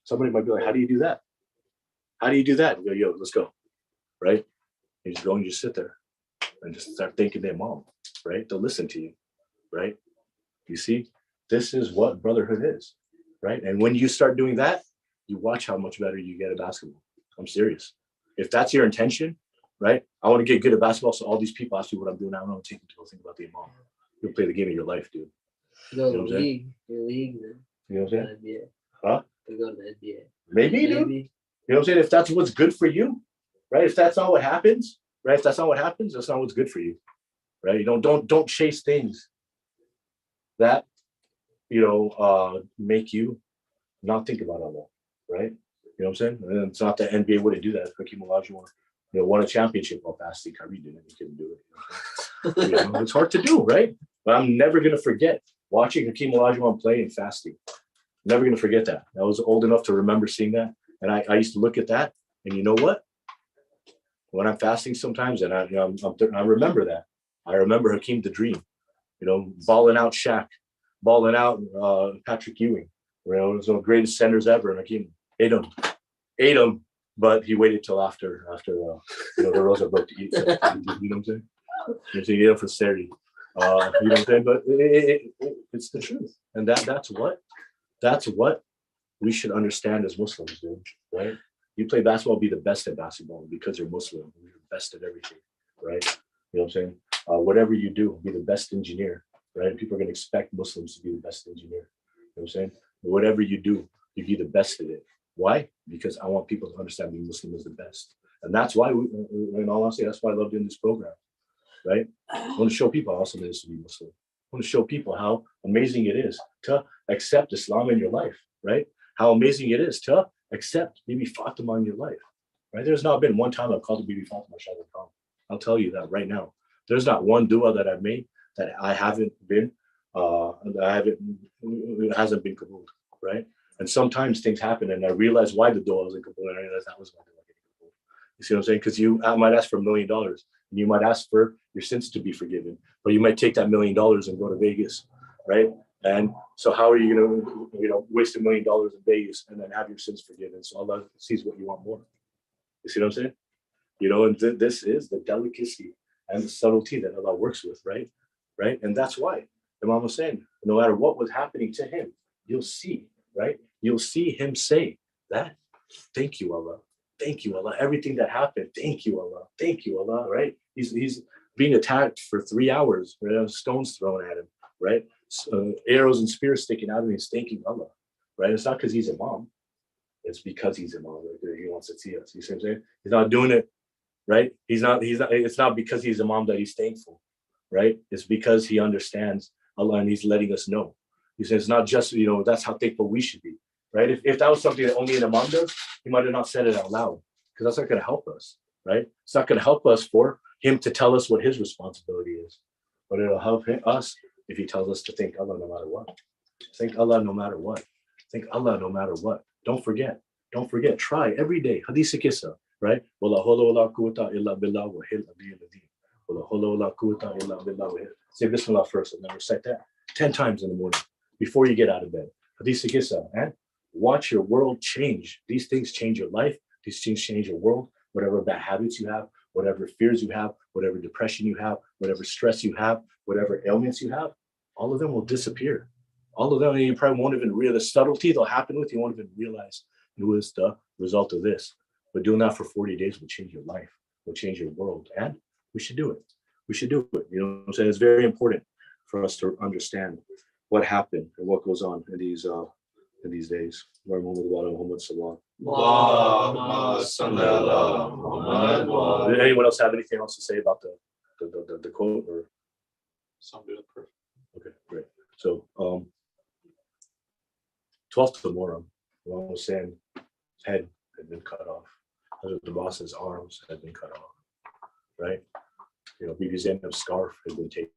Somebody might be like, how do you do that? How do you do that? And go, yo, let's go, right? You just go and just sit there and just start thinking the Imam, right? They'll listen to you, right? You see, this is what brotherhood is, right? And when you start doing that, you watch how much better you get at basketball. I'm serious. If that's your intention, right? I want to get good at basketball, so all these people ask me what I'm doing. I don't know, take them to go think about the Imam. You'll play the game of your life, dude. Go to the league. Your league, man. You know what I'm saying? NBA. Huh? Go to the NBA. Maybe, dude. You know what I'm saying? If that's what's good for you, right? If that's not what happens, right? If that's not what happens, that's not what's good for you, right? Don't chase things that make you not think about Allah, right? You know what I'm saying? And it's not that NBA wouldn't do that. Hakeem Olajuwon, won a championship while fasting. Kyrie didn't. He couldn't do it. It's hard to do, right? But I'm never gonna forget watching Hakeem Olajuwon play and fasting. Never gonna forget that. I was old enough to remember seeing that, and I used to look at that, and you know what? When I'm fasting sometimes, and I remember that. I remember Hakeem the Dream, balling out Shaq, balling out Patrick Ewing. It was one of the greatest centers ever, and Hakeem. ate him, but he waited till after the rosa broke to eat. So, you know what I'm saying? So he ate him for Sari. You know what I'm saying? But it's the truth, and that's what we should understand as Muslims, dude. Right? You play basketball, be the best at basketball because you're Muslim. You're the best at everything, right? You know what I'm saying? Whatever you do, be the best engineer, right? People are going to expect Muslims to be the best engineer. You know what I'm saying? Whatever you do, you be the best at it. Why? Because I want people to understand being Muslim is the best. And that's why, in all honesty, that's why I love doing this program, right? I want to show people how awesome it is to be Muslim. I want to show people how amazing it is to accept Islam in your life, right? How amazing it is to accept Bibi Fatima in your life, right? There's not been one time I've called Bibi Fatima Shahid Khan. I'll tell you that right now. There's not one dua that I've made that I haven't been, it hasn't been kabul, right? And sometimes things happen and I realize why the dua wasn't kabul and I realize that was why the dua wasn't kabul. You see what I'm saying? Because I might ask for $1 million and you might ask for your sins to be forgiven, but you might take that $1 million and go to Vegas, right? And so how are you going to, waste $1 million in Vegas and then have your sins forgiven? So Allah sees what you want more. You see what I'm saying? And this is the delicacy and the subtlety that Allah works with, right? And that's why Imam was saying, no matter what was happening to him, you'll see, right? You'll see him say that, thank you, Allah. Thank you, Allah. Everything that happened, thank you, Allah. Thank you, Allah, right? He's being attacked for 3 hours, right? Stones thrown at him, right? Arrows and spears sticking out of him. He's thanking Allah, right? It's not because he's Imam. It's because he's Imam. Right? He wants to see us. You see what I'm saying? He's not doing it, right? He's not. It's not because he's Imam that he's thankful, right? It's because he understands Allah and he's letting us know. He says it's not just, that's how thankful we should be, right? If that was something that only an Imam does, he might have not said it out loud because that's not going to help us, right? It's not going to help us for him to tell us what his responsibility is, but it'll help us if he tells us to thank Allah no matter what. Thank Allah no matter what. Thank Allah no matter what. Don't forget. Try every day. Hadith kissa, right? Wala hawla wala quwwata illa billah wa hil abiyil ladin. Wala hawla wala quwwata illa billah wa hil. Say Bismillah first and then recite that 10 times in the morning before you get out of bed. Hadith kissa, and watch your world change. These things change your life. These things change your world. Whatever bad habits you have, whatever fears you have, whatever depression you have, whatever stress you have, whatever ailments you have, all of them will disappear. All of them, and you probably won't even realize the subtlety that'll happen with you. You won't even realize it was the result of this. But doing that for 40 days will change your life, will change your world. And we should do it. We should do it. You know what I'm saying? It's very important for us to understand what happened and what goes on in these days. Did anyone else have anything else to say about the quote or Summed it up perfect. okay, great. So 12th of Muharram, Imam was saying his head had been cut off. The boss's arms had been cut off, right? Bibi Zainab's scarf had been taken.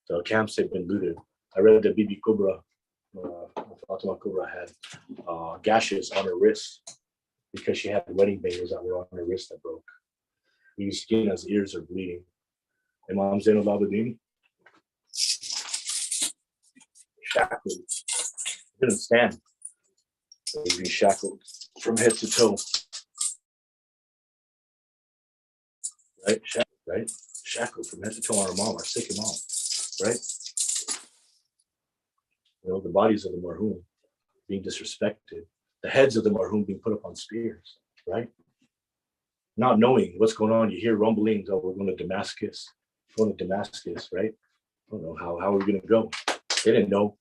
The camps had been looted. I read that Bibi Kubra, Fatima Kubra had gashes on her wrists because she had wedding bangles that were on her wrist that broke. Bibi Sakina's ears are bleeding. Imam Zainul Abidin, shackled. He didn't stand. He was being shackled from head to toe. Right? Shackled from head to toe on our mom, our sick mom. Right? The bodies of the marhum being disrespected. The heads of the marhum being put up on spears. Right? Not knowing what's going on. You hear rumblings, oh, we're going to Damascus. Right? I don't know how we're going to go. They didn't know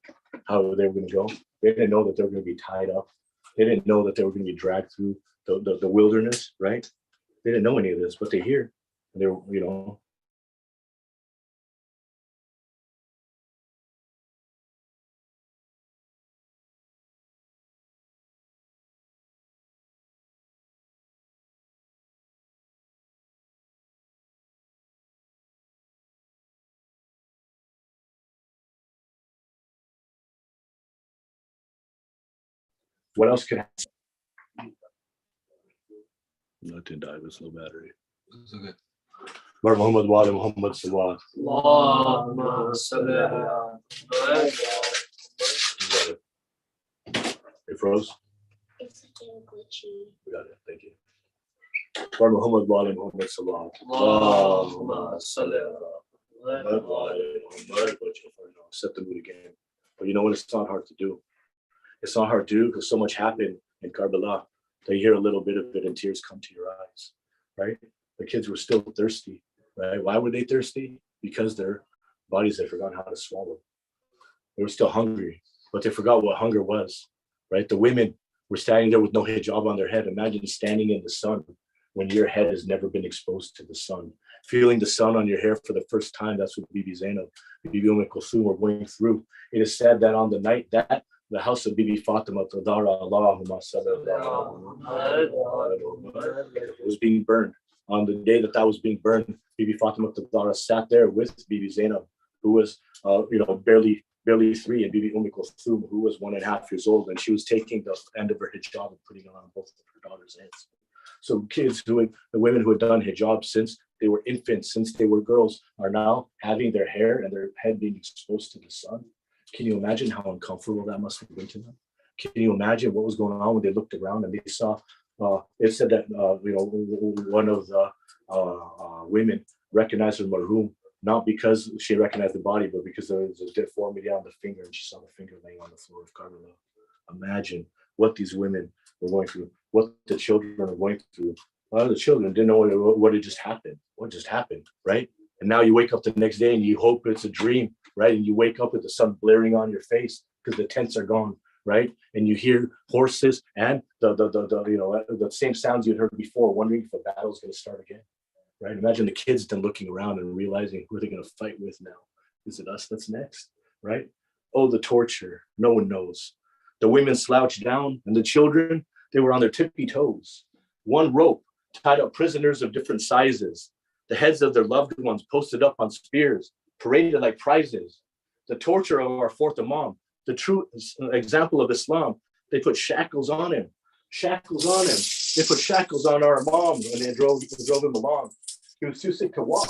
how they were going to go. They didn't know that they were going to be tied up. They didn't know that they were going to be dragged through the wilderness, right? They didn't know any of this, but they hear. And they're, what else could happen? Not to die with low battery. It's okay. Muhammad wa Muhammad sallallahu. It froze? It's getting glitchy. We got it. Thank you. For Muhammad wa ala Muhammad sallallahu Allahumma salli set the mood again. But you know what? It's not hard to do. It's not hard to do because so much happened in Karbala that you hear a little bit of it and tears come to your eyes, right? The kids were still thirsty, right? Why were they thirsty? Because their bodies had forgotten how to swallow. They were still hungry, but they forgot what hunger was, right? The women were standing there with no hijab on their head. Imagine standing in the sun when your head has never been exposed to the sun. Feeling the sun on your hair for the first time, that's what Bibi Zainab, Bibi Kulthum were going through. It is said that on the night that the house of Bibi Fatima was being burned. On the day that was being burned, Bibi Fatima sat there with Bibi Zainab, who was barely 3, and Bibi Kulthum, who was 1.5 years old, and she was taking the end of her hijab and putting it on both of her daughter's heads. So the women who had done hijab since they were infants, since they were girls, are now having their hair and their head being exposed to the sun. Can you imagine how uncomfortable that must have been to them? Can you imagine what was going on when they looked around and they saw, it said that, one of the women recognized her marhum, not because she recognized the body, but because there was a deformity on the finger and she saw the finger laying on the floor of Karbala. Imagine what these women were going through, what the children are going through. A lot of the children didn't know what had just happened. What just happened, right? And now you wake up the next day and you hope it's a dream, right? And you wake up with the sun blaring on your face because the tents are gone, right? And you hear horses and the same sounds you'd heard before, wondering if the battle's going to start again, right? Imagine the kids then looking around and realizing who are they going to fight with now? Is it us that's next, right? Oh, the torture. No one knows. The women slouched down and the children, they were on their tippy toes. One rope tied up prisoners of different sizes. The heads of their loved ones posted up on spears, paraded like prizes. The torture of our fourth Imam, the true example of Islam, they put shackles on him. Shackles on him. They put shackles on our Imam and they drove him along. He was too sick to walk.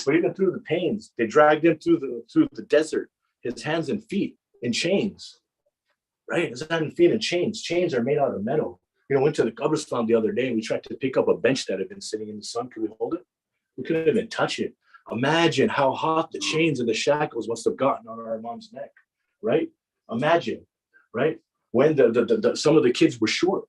But even through the pains, they dragged him through the desert, his hands and feet in chains. Right? His hands and feet in chains. Chains are made out of metal. Went to the Qabristan the other day and we tried to pick up a bench that had been sitting in the sun. Could we hold it? We couldn't even touch it. Imagine how hot the chains and the shackles must have gotten on our Imam's neck, right? Imagine, right? When some of the kids were short,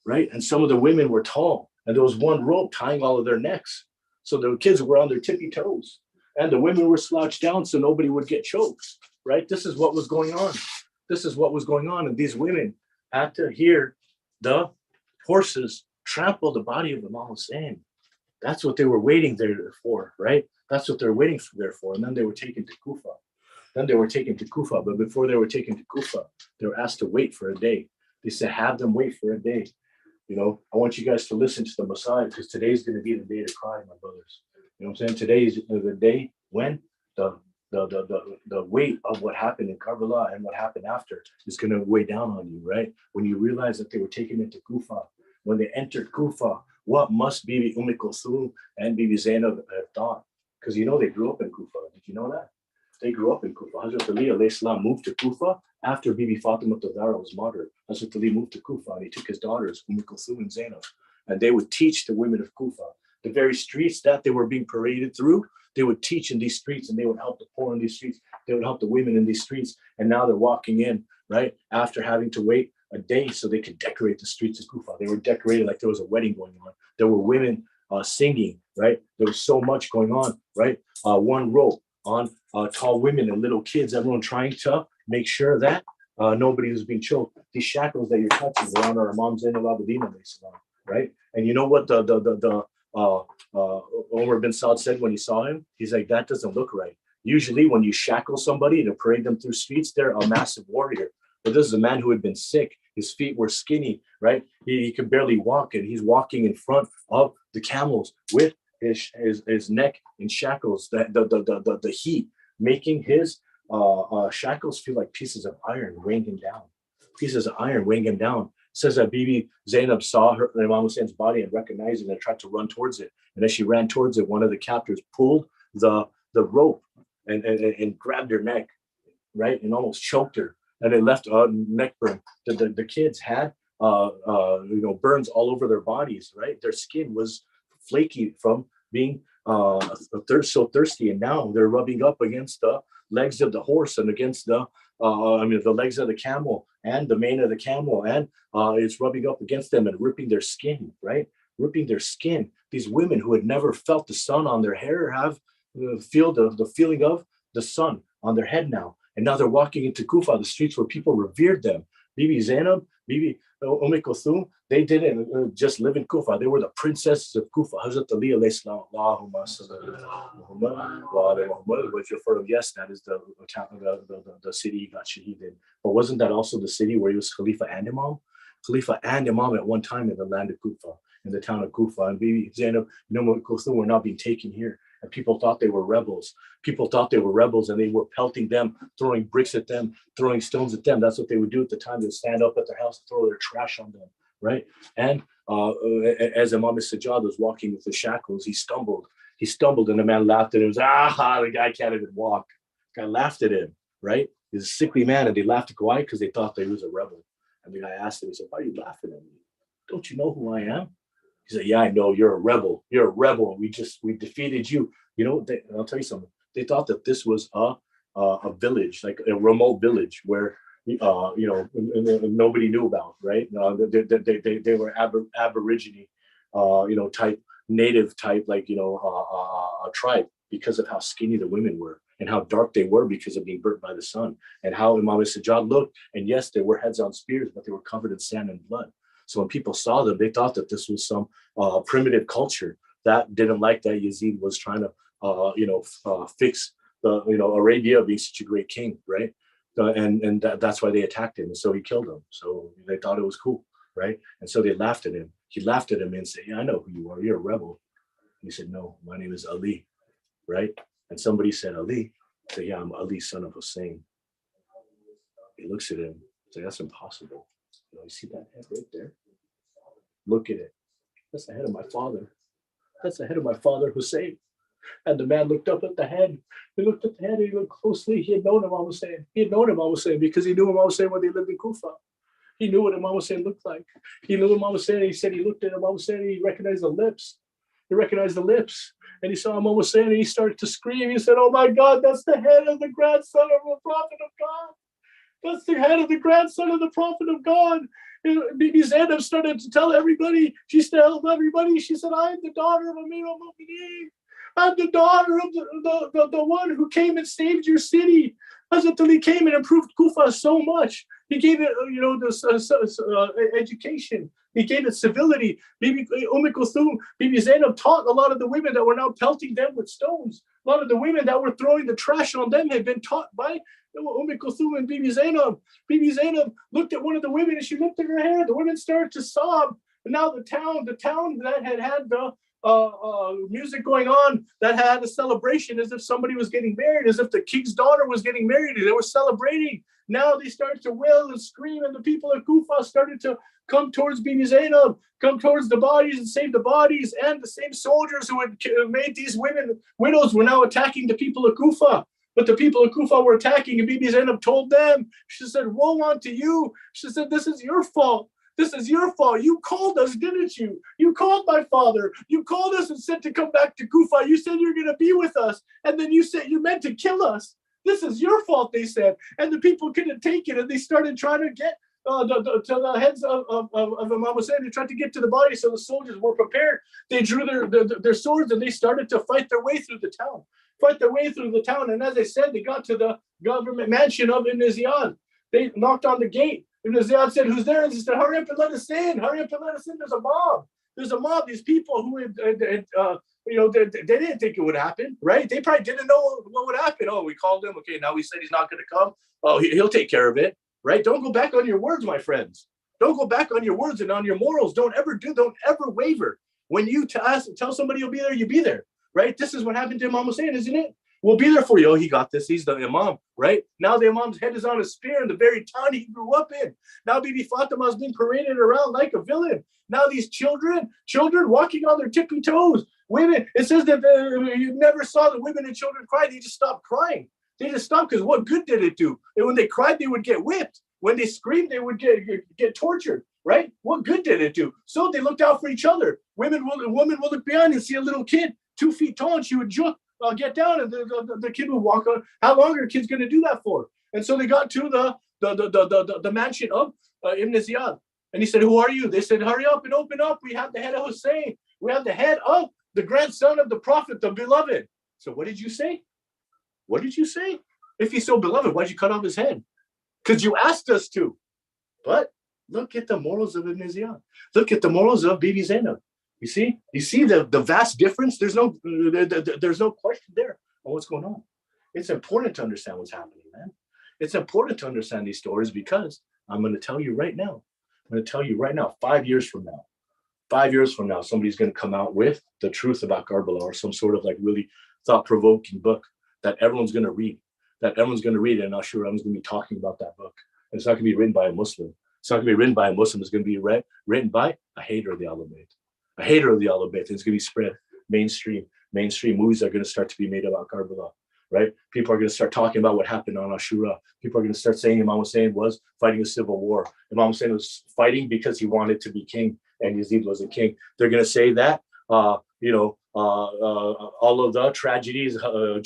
right? And some of the women were tall, and there was one rope tying all of their necks. So the kids were on their tippy toes, and the women were slouched down so nobody would get choked, right? This is what was going on. This is what was going on, and these women had to hear the horses trample the body of Imam Hussein. That's what they were waiting there for, right? That's what they're waiting there for. And then they were taken to Kufa. But before they were taken to Kufa, they were asked to wait for a day. They said, have them wait for a day. I want you guys to listen to the Messiah because today's going to be the day to cry, my brothers. You know what I'm saying? Today is the day when the weight of what happened in Karbala and what happened after is going to weigh down on you, right? When you realize that they were taken into Kufa, when they entered Kufa, what must Bibi Kulthum and Bibi Zainab have thought? Because they grew up in Kufa. Did you know that? They grew up in Kufa. Hazrat Ali alayhi salam moved to Kufa after Bibi Fatima Zahra was martyred. Hazrat Ali moved to Kufa and he took his daughters, Kulthum and Zainab, and they would teach the women of Kufa. The very streets that they were being paraded through, they would teach in these streets and they would help the poor in these streets. They would help the women in these streets. And now they're walking in, right? After having to wait a day so they could decorate the streets of Kufa. They were decorated like there was a wedding going on. There were women singing, right? There was so much going on, right? One rope on tall women and little kids, everyone trying to make sure that nobody was being choked. These shackles that you're touching were on our Imam Zain al-Abidin, right? And you know what Umar bin Saud said when he saw him? He's like, that doesn't look right. Usually when you shackle somebody to parade them through streets, they're a massive warrior. But this is a man who had been sick. His feet were skinny, right? He could barely walk, and he's walking in front of the camels with his neck in shackles. The heat making his shackles feel like pieces of iron weighing him down. Pieces of iron weighing him down. It says that Bibi Zainab saw Imam Hussein's body and recognized it and tried to run towards it. And as she ran towards it, one of the captors pulled the rope and grabbed her neck, right, and almost choked her. And it left a neck burn. The kids had burns all over their bodies, right? Their skin was flaky from being so thirsty, and now they're rubbing up against the legs of the horse and against the legs of the camel and the mane of the camel, and it's rubbing up against them and ripping their skin, right? Ripping their skin. These women who had never felt the sun on their hair have feel the feeling of the sun on their head now. And now they're walking into Kufa, the streets where people revered them. Bibi Zainab, Bibi Kulthum, they didn't just live in Kufa. They were the princesses of Kufa. Hazrat Ali alayhi salam, Allahumma salli was referred of, yes, that is the city he got shaheed in. But wasn't that also the city where he was Khalifa and Imam? Khalifa and Imam at one time in the land of Kufa, in the town of Kufa. And Bibi Zainab, Kulthum were not being taken here. And people thought they were rebels. People thought they were rebels, and they were pelting them, throwing bricks at them, throwing stones at them. That's what they would do at the time. They would stand up at their house and throw their trash on them, right? And as Imam Sajjad was walking with the shackles, he stumbled. And the man laughed at him. He was, the guy can't even walk. The guy laughed at him, right? He's a sickly man, and they laughed at Kawhi because they thought that he was a rebel. And the guy asked him, he said, why are you laughing at me? Don't you know who I am? He said, yeah, I know, you're a rebel. You're a rebel. We defeated you. I'll tell you something. They thought that this was a village, like a remote village where, nobody knew about, right? They were Aborigine, type, native type, like, a tribe, because of how skinny the women were and how dark they were because of being burnt by the sun, and how Imam Sajjad looked. And yes, they were heads on spears, but they were covered in sand and blood. So when people saw them, they thought that this was some primitive culture that didn't like that Yazid was trying to, fix the, Arabia being such a great king, right? And that's why they attacked him. And so he killed them. So they thought it was cool, right? And so they laughed at him. He laughed at him and said, yeah, I know who you are. You're a rebel. And he said, no, my name is Ali, right? And somebody said, Ali. He said, yeah, I'm Ali, son of Hussein. He looks at him. He's like, that's impossible. You see that head right there? Look at it. That's the head of my father. That's the head of my father, Hussein. And the man looked up at the head. He looked at the head and he looked closely. He had known Imam Hussein. He had known Imam Hussein because he knew Imam Hussein when they lived in Kufa. He knew what Imam Hussein looked like. He knew Imam Hussein. He said he looked at Imam Hussein and he recognized the lips. And he saw Imam Hussein and he started to scream. He said, oh my God, that's the head of the grandson of the Prophet of God. That's the head of the grandson of the Prophet of God. Bibi Zainab started to tell everybody. She told everybody. She said, I'm the daughter of Amir al-Mu'mineen. I'm the daughter of the one who came and saved your city. Hazrat Ali came and improved Kufa so much. He gave it, this education. He gave it civility. Bibi Kulthum, Bibi Zainab taught a lot of the women that were now pelting them with stones. A lot of the women that were throwing the trash on them had been taught by Kulthum and Bibi Zainab. Bibi Zainab looked at one of the women and she looked at her hair. The women started to sob. And now the town that had the music going on, that had a celebration as if somebody was getting married, as if the king's daughter was getting married. They were celebrating. Now they started to wail and scream, and the people of Kufa started to come towards Bibi Zainab, come towards the bodies and save the bodies. And the same soldiers who had made these women widows were now attacking the people of Kufa. But the people of Kufa were attacking, and Bibi Zainab told them, she said, woe unto you. She said, this is your fault. This is your fault. You called us, didn't you? You called my father. You called us and said to come back to Kufa. You said you're going to be with us. And then you said you meant to kill us. This is your fault, they said. And the people couldn't take it. And they started trying to get to the heads of Imam Hussein. They tried to get to the body. So the soldiers were prepared. They drew their swords and they started to fight their way through the town. And as I said, they got to the government mansion of Ibn Ziyad. They knocked on the gate. Ibn Ziyad said, who's there? And he said, hurry up and let us in. There's a mob. These people who they didn't think it would happen, right? They probably didn't know what would happen. Oh, we called him. Okay, now we said he's not going to come. Oh, he'll take care of it, right? Don't go back on your words, my friends. Don't go back on your words and on your morals. Don't ever waver. When you tell somebody you'll be there, you be there, right? This is what happened to Imam Hussein, isn't it? We'll be there for you. Oh, he got this. He's the Imam, right? Now the Imam's head is on a spear in the very town he grew up in. Now Bibi Fatima is being paraded around like a villain. Now these children walking on their tippy toes. Women, it says that you never saw the women and children cry. They just stopped crying. They just stopped because what good did it do? And when they cried, they would get whipped. when they screamed, they would get tortured, right? What good did it do? So they looked out for each other. Women will look behind and see a little kid 2 feet tall, and she would get down, and the kid would walk on. How long are kids going to do that for? And so they got to the mansion of Ibn Ziyad, and he said, "Who are you?" They said, "Hurry up and open up. We have the head of Hussein. We have the head of the grandson of the Prophet, the beloved." So what did you say? What did you say? If he's so beloved, why'd you cut off his head? Because you asked us to. But look at the morals of Ibn Ziyad. Look at the morals of Bibi Zainab. You see the vast difference. There's no question there on what's going on. It's important to understand what's happening, man. It's important to understand these stories, because I'm going to tell you right now. 5 years from now, somebody's going to come out with the truth about Karbala, or some sort of like really thought-provoking book that everyone's going to read. And Ashura, I'm going to be talking about that book. And it's not going to be written by a Muslim. It's not going to be written by a Muslim. It's going to be written by a hater of the Ahlul Bayt. A hater of the Ahlul Bayt. It's going to be spread mainstream. Mainstream movies are going to start to be made about Karbala, right? People are going to start talking about what happened on Ashura. People are going to start saying Imam Hussein was fighting a civil war. Imam Hussein was fighting because he wanted to be king, and Yazid wasn't king. They're going to say that, all of the tragedies,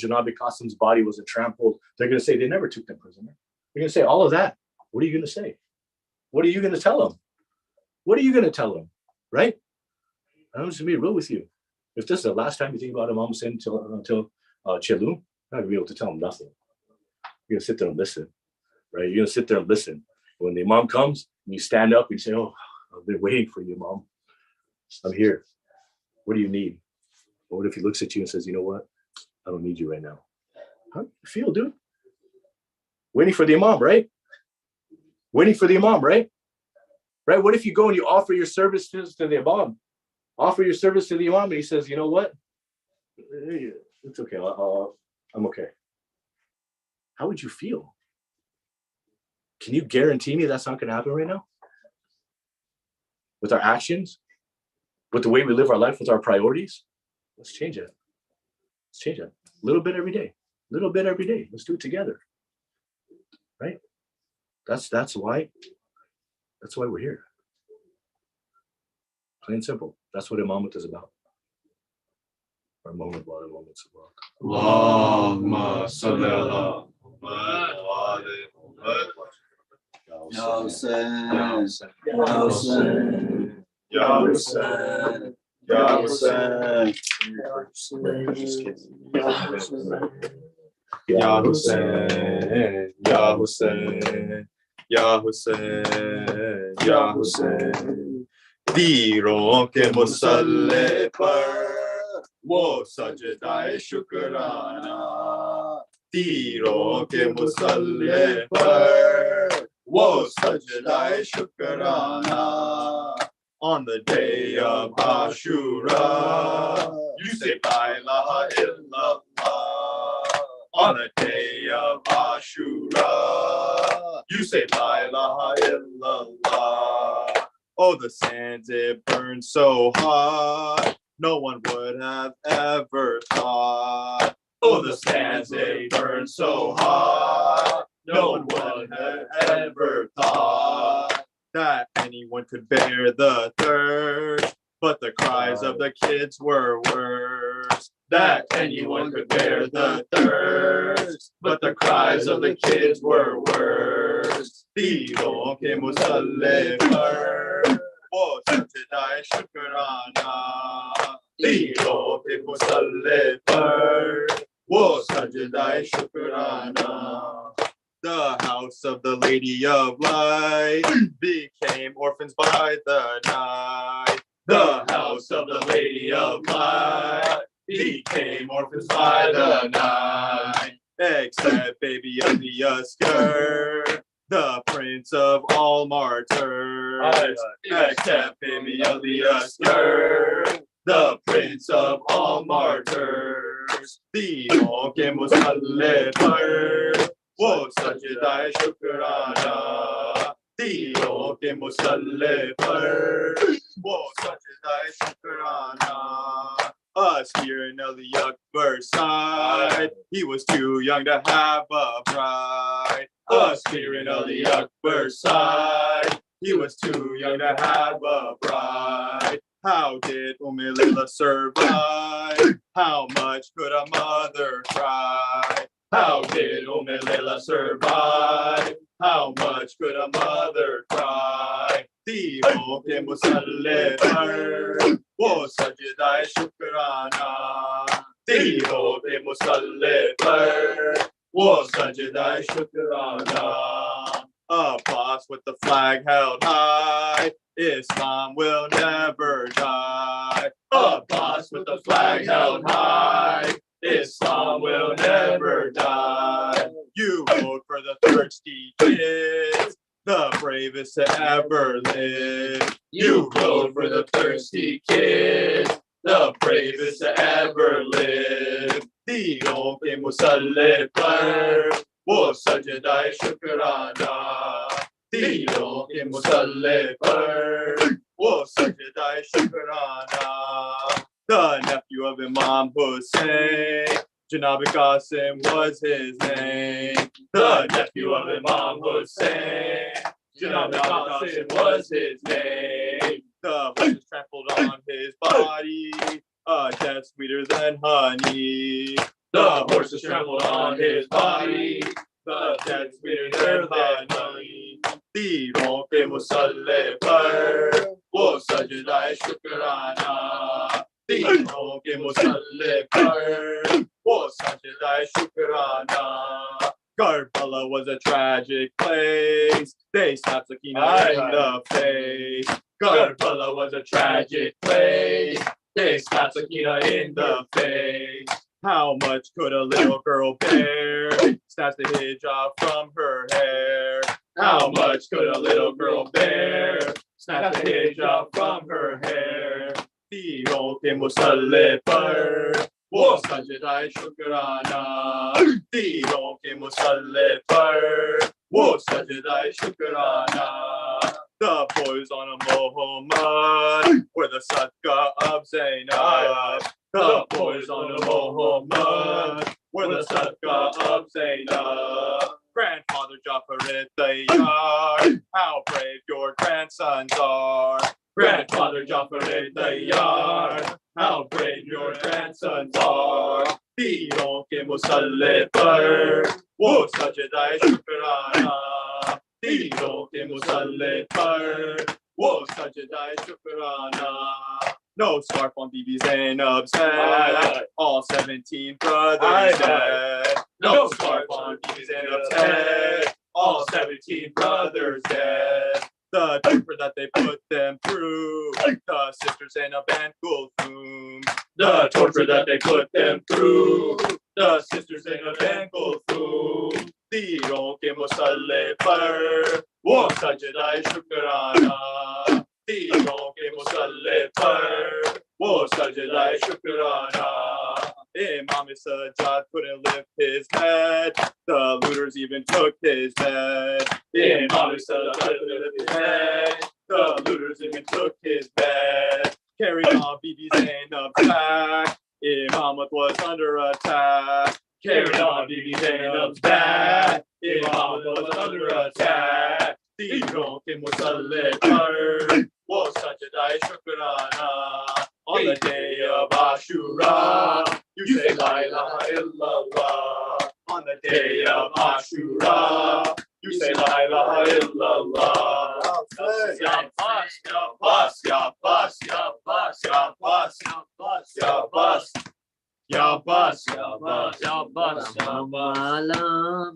Janabi Qasim's body was trampled. They're going to say they never took them prisoner. They're going to say all of that. What are you going to say? What are you going to tell them? What are you going to tell them? Right? I'm just going to be real with you. If this is the last time you think about Imam Hussein until Chelum, you're not going to be able to tell them nothing. You're going to sit there and listen. Right? You're going to sit there and listen. When the Imam comes, and you stand up and you say, "Oh, I've been waiting for you, Imam. I'm here. What do you need?" Or what if he looks at you and says, "You know what? I don't need you right now." How do you feel, dude? Waiting for the Imam, right? Waiting for the Imam, right? Right? What if you go and you offer your services to the Imam? Offer your service to the Imam, and he says, "You know what? It's okay. I'm okay." How would you feel? Can you guarantee me that's not going to happen right now? With our actions? With the way we live our life, with our priorities? Let's change it. Let's change it. A little bit every day. A little bit every day. Let's do it together. Right? That's why we're here. Plain and simple. That's what Imamat is about. Our moment, moments of love. Allahumma salli ala Muhammad wa ali Muhammad. Ya Hussein, Ya Hussein, Ya Hussein, Ya Hussein, Ya Hussein, Ya Hussein, Ya Hussein, Ya Hussein, Ya Hussein. तीरों के मुसल्ले पर वो सजदाए शुक्राना, तीरों के मुसल्ले पर वो सजदाए शुक्राना. On the day of Ashura, you say La ilaha illallah. On the day of Ashura, you say La ilaha illallah. Oh, the sands, it burned so hot, no one would have ever thought. Oh, the sands, they burned so hot, no one would have ever thought that anyone could bear the thirst. But the cries of the kids were worse. That anyone could bear the thirst. But the cries of the kids were worse. तीरों के मुसल्ले पर वो सजदाए शुक्राना. तीरों के मुसल्ले पर वो सजदाए शुक्राना. The house of the Lady of Light became orphans by the night. The house of the Lady of Light became orphans by the night. Except baby of the Asr, the prince of all martyrs. Except baby of the Asr, the prince of all martyrs. तीरों के मुसल्ले पर वो सजदाए शुक्राना. तीरों के मुसल्ले पर वो सजदाए शुक्राना. Us here in Ali Akbar's side, he was too young to have a bride. a spear in Ali Akbar's side. He was too young to have a bride. How did Layla survive? How much could a mother cry? How did Layla survive? How much could a mother cry? Divo ke musalle par wo sajda shukrana. Divo ke musalle par wo sajda shukrana. A boss with the flag held high. Islam will never die. A boss with the flag held high. Islam will never die. You vote for the thirsty kids, the bravest to ever live. You vote for the thirsty kids, the bravest to ever live. Dinon ke musalle par wo sajda shukrana. Dinon ke musalle par wo sajda shukrana. The nephew of Imam Hussein, Janab Qasim was his name. The nephew of Imam Hussein, Janab Qasim was his name. The horses trampled on his body, a death sweeter than honey. The horses trampled on his body, the death sweeter than honey. Dinon ke musalle par wo sajda shukrana. Dinon ke musalle par wo sajda shukrana. Karbala was a tragic place. They slapped Sakina in the face. Karbala was a tragic place. They slapped Sakina in the face. How much could a little girl bear? Snatched the hijab from her hair. How much could a little girl bear? Snatched the hijab from her hair. Dinon ke musalle par wo sajda shukrana. Dinon ke musalle par wo sajda shukrana. The boys on a Muhammad were the Sadqa of Zainab. The boys on a Muhammad were the Sadqa of Zainab. Grandfather Jafar Tayyar, how brave your grandsons are. Grandfather Jafar Tayyar, how brave your grandsons are. Dinon ke musalle par wo sajda shukrana. Dinon ke musalle par wo sajda shukrana. No scarf on Bibi Zainab's head. All 17 brothers dead. No scarf on Bibi Zainab's head. All 17 brothers dead. The torture that they put them through. The sisters Zainab and Kulthum. The torture that they put them through. The sisters Zainab and Kulthum. Dinon ke musalle par wo sajda shukrana. Dinon ke musalle par wo sajda shukrana. Imam Sajjad couldn't lift his head. The looters even took his bed. Imam Sajjad couldn't lift his head. The looters even took his bed. Carried on Bibi Zainab's back. Imam was under attack. Carried on Bibi Zainab's back. Imam was under attack. Dinon ke musalle par wo sajda shukrana. On the day of Ashura, you say La ilaha illallah. On the day of Ashura, you say La ilaha illallah. Ya bus, ya bus, ya bus, ya bus, ya bus, ya bus, ya bus. Ya bus, ya bus, ya bus, ya bus.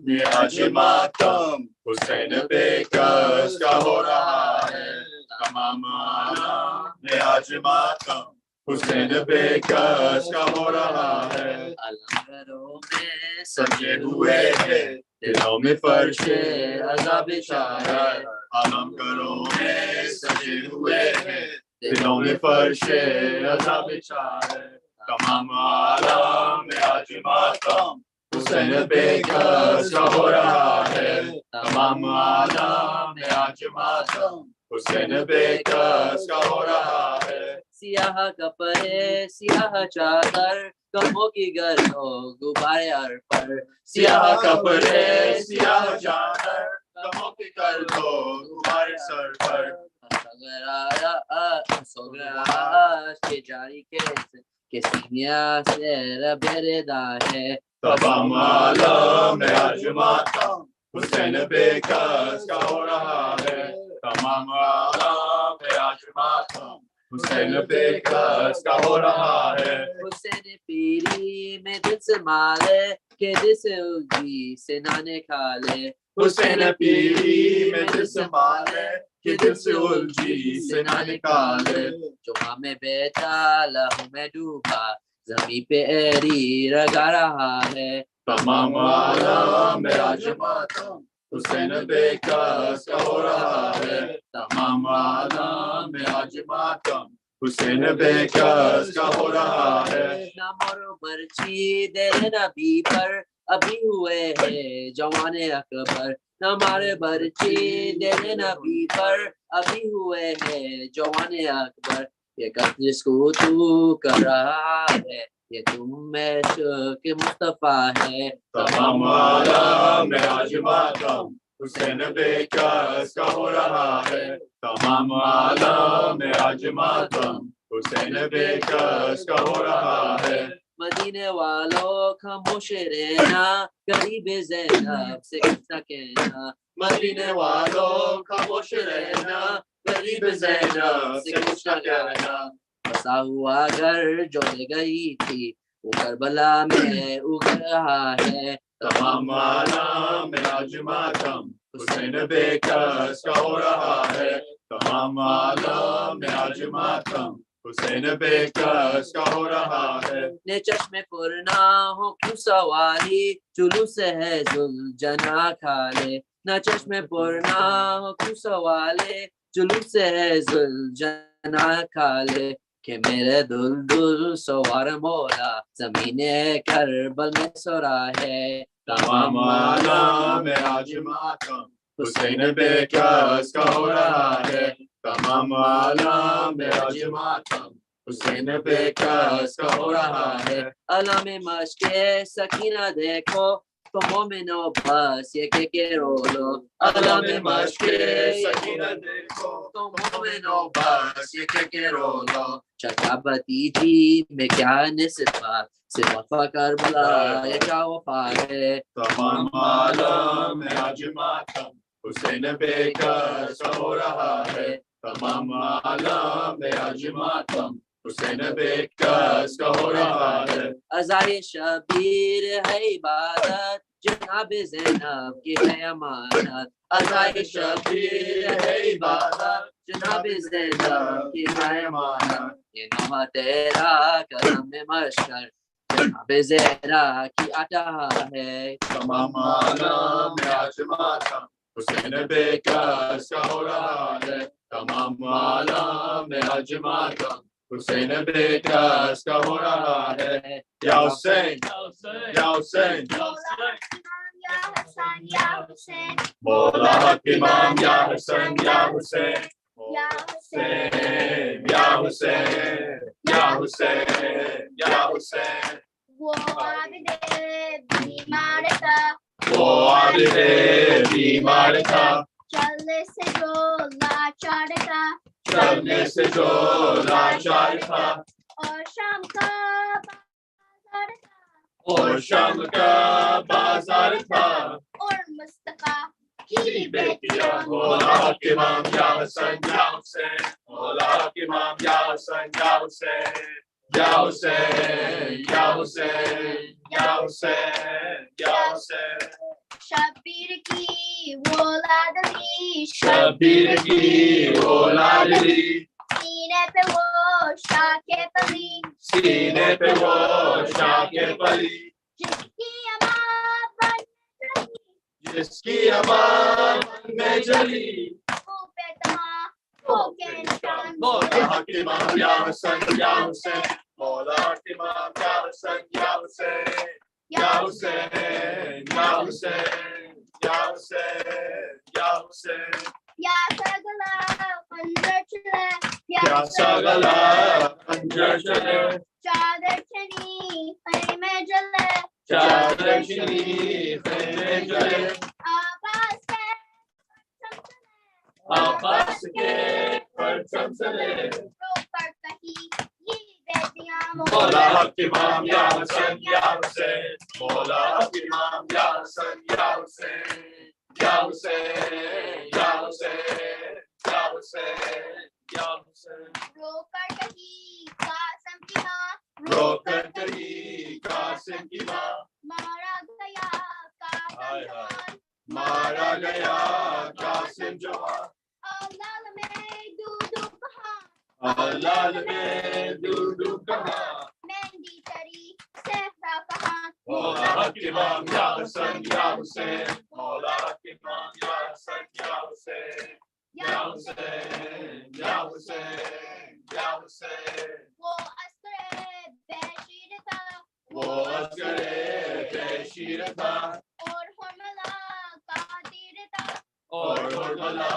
Miraj matam, Hussein bekas ka ho raha hai. Tamam alam, miraj matam, Hussein bekas ka ho raha hai. अलंबरों में सजे हुए हैं, दिलों में फर्शे अज़ाब शायर. आलम घरों में सजे हुए हैं, दिलों में फर्शे अज़ाब शायर. तमाम आलम में आज मातम, हुसैन बेकस का हो रहा है. तमाम आलम में आज मातम, हुसैन बेकस का हो रहा है. سیاہ کپڑے سیاہ چادر غموں کی گردوں غبارے ہر پر سیاہ کپڑے سیاہ چادر غموں کی کر دو تمہارے سر پر کے جاری کے سینیا سے ربیردا ہے تمام عالم میں آج ماتم حسین بے کس کا ہو رہا ہے تمام عالم میں آج ماتم حسین بے کس کا ہو رہا ہے حسین پیری میں دل سے مالے کہ دل سے الجھی سے نانے کھا لے حسین پیری میں دل سے مالے کہ دل سے الجھی سے نہ نکالے جو میں بیٹا لہو میں ڈوبا زمین پہ ایری رگا رہا ہے تمام عالم میں آج ماتم حسین بے کس کا ہو رہا ہے تمام عالم میں آج ماتم حسین بے کس کا ہو رہا ہے نہ مرو مرچی دیر نبی پر ابھی ہوئے ہیں جوان اکبر نہ مارے برچی دیر نبی پر ابھی ہوئے ہیں جوان اکبر یہ قتل جس کو تو کر رہا ہے یہ تم میں عشق مصطفیٰ ہے تمام عالم میں آج ماتم حسین بے کس کا ہو رہا ہے تمام عالم میں آج ماتم حسین بے کس کا ہو رہا ہے مدینے والوں خاموش رہنا غریب زینب سے کچھ نہ کہنا مدینے والوں خاموش رہنا غریب زینب سے کچھ نہ کہنا بسا ہوا گھر جو لے گئی تھی وہ کربلا میں اگل رہا ہے تمام عالم میں آج ماتم حسین بے کس کا ہو رہا ہے تمام عالم میں آج ماتم حسین بے کس کا ہو رہا ہے نے چشم پرنا ہو کیوں سواری جلوس ہے زلجنا کھالے نہ چشم پرنا ہو کیوں سوالے جلوس ہے زلجنا کھالے کہ میرے دل سوار مولا زمین کربل میں سورا ہے تمام عالم میں آج ماتم حسین بے کس کا ہو رہا ہے تمام عالم میں آج ماتم حسین بے کس کا ہو رہا ہے علام مشق سکینہ دیکھو تو مومنو بس یہ کہ رو لو علام مشق سکینہ دیکھو تو مومنو بس یہ کہ رو لو چچا بتیجی میں کیا نسبت صرف کربلا یہ کیا وفا ہے تمام عالم میں آج ماتم حسین بے کس کا ہو رہا ہے تمام عالم میں آج ماتم حسین بے کس کا ہو رہا ہے ازائے شبیر ہے عبادت جناب زینب کی ہے امانت ازائے شبیر ہے عبادت جناب زینب کی ہے امانت یہ نوحہ تیرا کرم میں مشکر جناب زہرا کی عطا ہے تمام عالم میں آج ماتم حسین بے کس کا ہو رہا ہے تمام عالم میں آج ماتم حسین بے کس کا ہو رہا ہے یا حسین یا حسین یا حسن یا حسین مولا حق امام یا حسین یا حسین یا حسین یا حسین یا حسین یا حسین وہ عابد بیمار تھا وہ عابد بیمار تھا چلنے سے جو لاچار تھا چلنے سے جو لاچار تھا اور شام کا بازار تھا اور شام کا بازار تھا اور مصطفیٰ کی بیٹیاں مولا حق امام یا حسین یا حسین مولا حق امام یا حسین یا حسین یا حسین یا حسین یا حسین یا حسین شبیر کی وہ اولاد لی شبیر کی اولاد لی سینے پہ وہ شاہ پلی سینے پہ وہ شاہ پلی جس کی اماں بن رہی جس کی امام میں جلی وہ پہ تمام ہو کے نشان مولا حق امام یا حسین یا حسین مولا حق امام یا حسین یا حسین یا حسین یا حسین یا حسین یا حسین یا سگلا خنجر چلے क्या सागला अंजर चले चादर चनी खैमे में जले चादर चली खैमे जले आवाज के परचम चले रोकर कहीं ये बेटियां मौला हक इमाम या हसन या हुसैन मौला हक इमाम या हसन या हुसैन या हुसैन या हुसैन या हुसैन या हुसैन रोकर कहीं कासिम की माँ रोकर कहीं कासिम की माँ मारा गया कासिम जवान मारा गया कासिम जवान अल्लाह में दूधू कहाँ अल्लाह में दूधू कहाँ मेहंदी तरी सहरा कहाँ मौला हक इमाम या हसन या हुसैन मौला हक इमाम या हसन या हुसैन या हुसैन या हुसैन या हुसैन वो अस्करे बेशीर था वो अस्करे बेशीर था और हुरमला का तीर था और हुरमला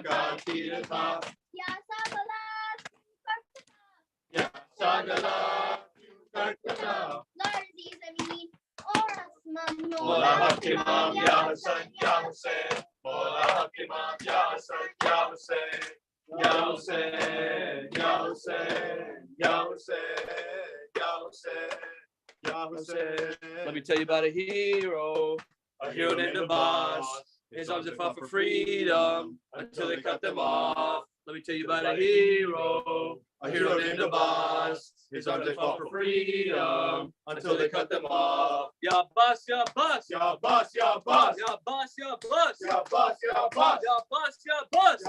का तीर था या सागला या सागला करकटा लर्जी जमीन और आसमान मौला हक इमाम या हसन या हुसैन मौला हक इमाम या हसन या हुसैन या हुसैन या हुसैन या हुसैन या हुसैन या Hussain. Let me tell you about a hero named Abbas. His arms that fought for freedom until they cut them off. Let me tell you about a hero named Abbas. His arms they fought for freedom until they cut them off. Ya Abbas, Ya Abbas, Ya Abbas, Ya Abbas, Ya Abbas, Ya Abbas, Ya Abbas, Ya Abbas, Ya Abbas, Ya Abbas,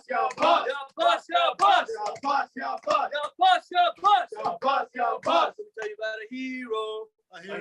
Ya Abbas, Ya Abbas, Ya Abbas, Ya Abbas, Ya Abbas, Ya Abbas, Ya Abbas, Ya Abbas, Ya Abbas, Ya Abbas. Let me tell you about a hero